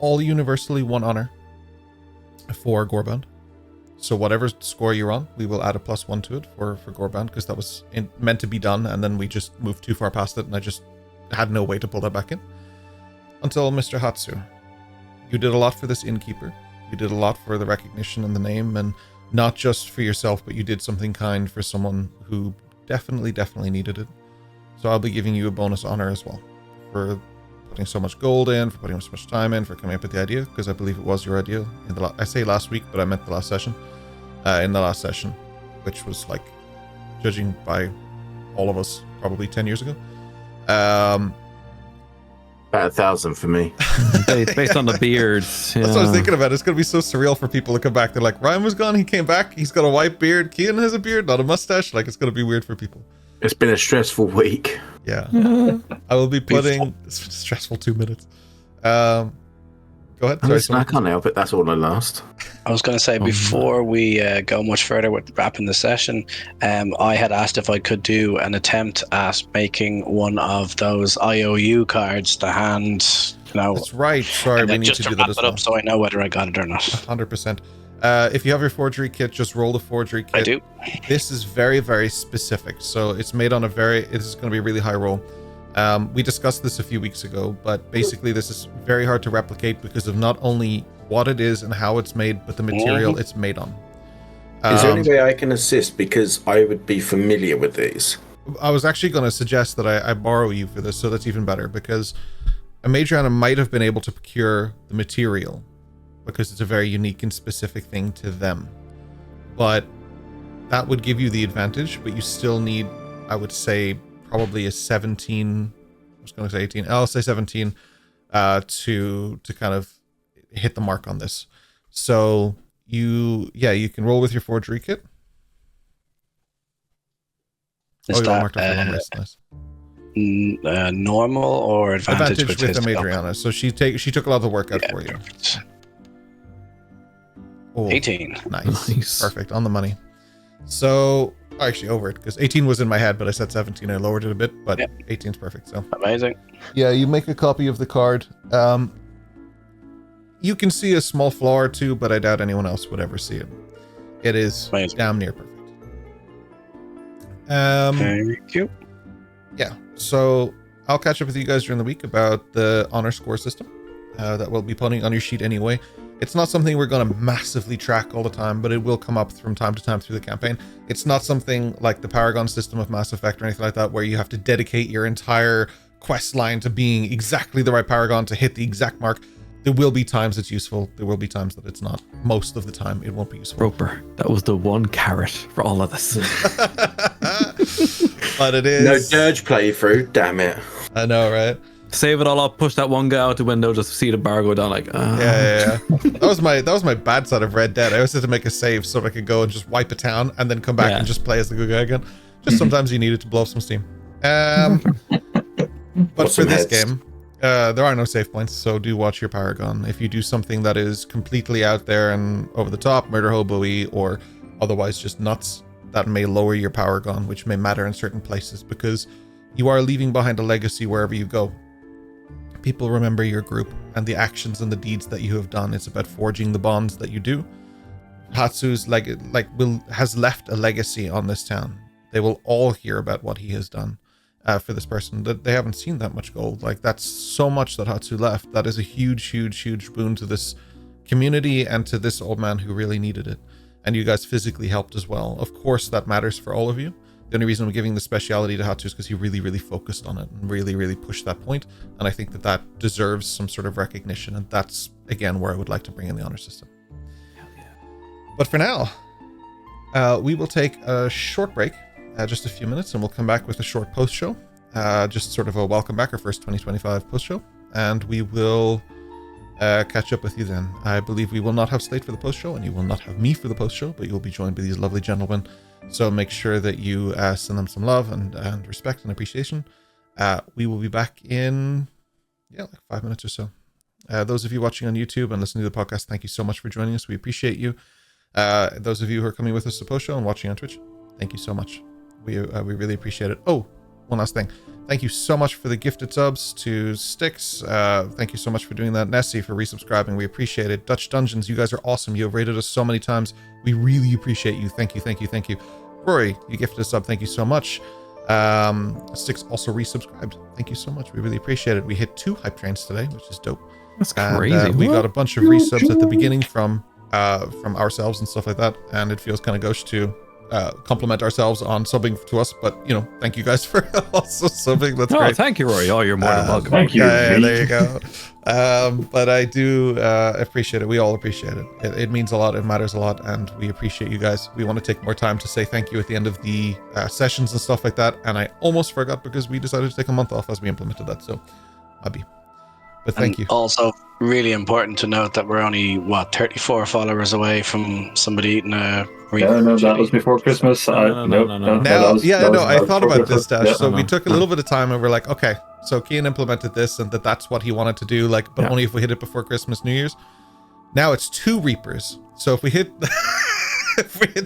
all universally 1 honor for Gorebound. So whatever score you're on, we will add a +1 to it for Gorebound, because that was meant to be done, and then we just moved too far past it, and I just had no way to pull that back in. Until Mr. Hatsu. You did a lot for this innkeeper. You did a lot for the recognition and the name, and not just for yourself, but you did something kind for someone who definitely needed it. So I'll be giving you a bonus honor as well for putting so much gold in, for putting so much time in, for coming up with the idea, because I believe it was your idea. I say last week, but I meant the last session. In the last session, which was like, judging by all of us, probably 10 years ago. About 1,000 for me. Based on the beards. That's what I was thinking about. It's going to be so surreal for people to come back. They're like, Ryan was gone, he came back, he's got a white beard, Kian has a beard, not a mustache. Like, it's going to be weird for people. It's been a stressful week. Yeah. I will be putting... It's been a stressful 2 minutes. Go ahead. Listen, I can't help it. That's all I last. I was going to say, before we go much further with wrapping the session, I had asked if I could do an attempt at making one of those IOU cards to hand, That's right. Sorry, we need to do that as well. So I know whether I got it or not. 100%. If you have your forgery kit, just roll the forgery kit. I do. This is very, very specific. So it's made on this is going to be a really high roll. We discussed this a few weeks ago, but basically this is very hard to replicate because of not only what it is and how it's made, but the material it's made on. Is there any way I can assist, because I would be familiar with these? I was actually going to suggest that I borrow you for this, so that's even better, because Amaedrianna might have been able to procure the material because it's a very unique and specific thing to them. But that would give you the advantage, but you still need, I would say, probably a 17, I was going to say 18, I'll say 17 to kind of hit the mark on this. So you can roll with your forgery kit. Is you're that marked off your long rest. Nice. Normal or advantage With his Amaedrianna. So she took a lot of the work out for you. Perfect. Oh, 18. Nice. Perfect. On the money. So, actually over it, because 18 was in my head, but I said 17. I lowered it a bit, but 18 is perfect. So amazing. Yeah, you make a copy of the card. You can see a small flaw or two, but I doubt anyone else would ever see it. It is amazing. Damn near perfect. Thank you. Yeah, so I'll catch up with you guys during the week about the honor score system that we'll be putting on your sheet anyway. It's not something we're going to massively track all the time, but it will come up from time to time through the campaign. It's not something like the Paragon system of Mass Effect or anything like that, where you have to dedicate your entire quest line to being exactly the right Paragon to hit the exact mark. There will be times it's useful. There will be times that it's not. Most of the time, it won't be useful. Roper, that was the one carrot for all of this. But it is. No dirge playthrough, damn it. I know, right? Save it all up, push that one guy out the window, just see the bar go down like, Yeah. That was my bad side of Red Dead. I always had to make a save so I could go and just wipe a town and then come back and just play as the good guy again. Just sometimes you needed to blow off some steam. But for this game, there are no save points, so do watch your Paragon. If you do something that is completely out there and over the top, murder hobo-y, or otherwise just nuts, that may lower your Paragon, which may matter in certain places, because you are leaving behind a legacy wherever you go. People remember your group and the actions and the deeds that you have done. It's about forging the bonds that you do. Hatsu's has left a legacy on this town. They will all hear about what he has done for this person. That they haven't seen that much gold. Like, that's so much that Hatsu left. That is a huge boon to this community and to this old man who really needed it. And you guys physically helped as well. Of course, that matters for all of you. The only reason I'm giving the speciality to Hatsu is because he really focused on it and really pushed that point. And I think that deserves some sort of recognition. And that's, again, where I would like to bring in the honor system. Hell yeah. But for now, we will take a short break, just a few minutes, and we'll come back with a short post-show. Just sort of a welcome back, our first 2025 post-show. And we will catch up with you then. I believe we will not have Slate for the post-show, and you will not have me for the post-show, but you'll be joined by these lovely gentlemen. So make sure that you send them some love and respect and appreciation. We will be back in, like 5 minutes or so. Those of you watching on YouTube and listening to the podcast, thank you so much for joining us. We appreciate you. Those of you who are coming with us to post-show and watching on Twitch, thank you so much. We really appreciate it. Oh, one last thing. Thank you so much for the gifted subs to Styx. Thank you so much for doing that. Nessie for resubscribing. We appreciate it. Dutch Dungeons, you guys are awesome. You have rated us so many times. We really appreciate you. Thank you. Rory, you gifted a sub. Thank you so much. Styx also resubscribed. Thank you so much. We really appreciate it. We hit 2 hype trains today, which is dope. That's crazy. We got a bunch of resubs at the beginning from ourselves and stuff like that, and it feels kind of gauche to compliment ourselves on subbing to us, but thank you guys for also subbing. That's great. Thank you, Rory. You're more than welcome. Thank you. There you go. But I do appreciate it. We all appreciate it. It means a lot. It matters a lot, and we appreciate you guys. We want to take more time to say thank you at the end of the sessions and stuff like that, and I almost forgot because we decided to take a month off as we implemented that, so Abby. But thank you. Also, really important to note that we're only 34 followers away from somebody eating a. No, that was before Christmas. No. I thought about this, Dash. Yeah, so we took a little bit of time, and we're like, okay, so Kian implemented this, and that's what he wanted to do. But only if we hit it before Christmas, New Year's. Now it's 2 Reapers. So if we hit.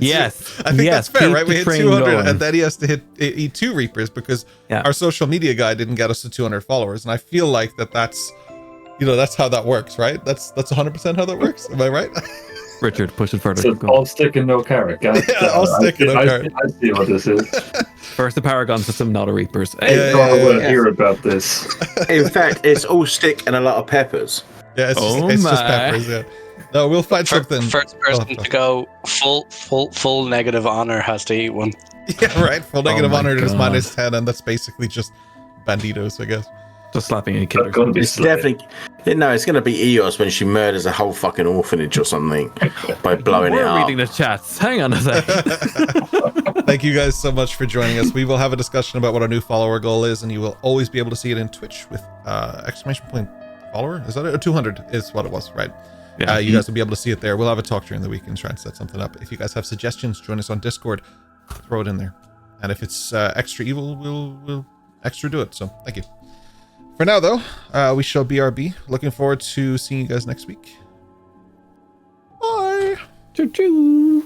Yes, I think that's fair, right? We hit 200, going. and then he has to eat 2 Reapers because our social media guy didn't get us to 200 followers, and I feel like that's how that works, right? That's 100% how that works. Am I right? Richard, push it further. So all stick and no carrot, guys. All stick and no carrot. I see what this is. First the Paragon system, not a Reapers. I want to hear about this. In fact, it's all stick and a lot of peppers. Yeah, it's just peppers. Yeah. No, we'll find something. First person to go full negative honor has to eat one. Yeah, right. Full negative honor is -10, and that's basically just banditos, I guess. Just slapping a kid. It's definitely it's going to be Eos when she murders a whole fucking orphanage or something by blowing it up. We're reading the chats. Hang on a second. Thank you guys so much for joining us. We will have a discussion about what our new follower goal is, and you will always be able to see it in Twitch with ! Follower. Is that it? 200 is what it was, right? Yeah. You guys will be able to see it there. We'll have a talk during the week and try and set something up. If you guys have suggestions, join us on Discord. Throw it in there. And if it's extra evil, we'll extra do it. So thank you. For now, though, we shall BRB. Looking forward to seeing you guys next week. Bye. Choo choo.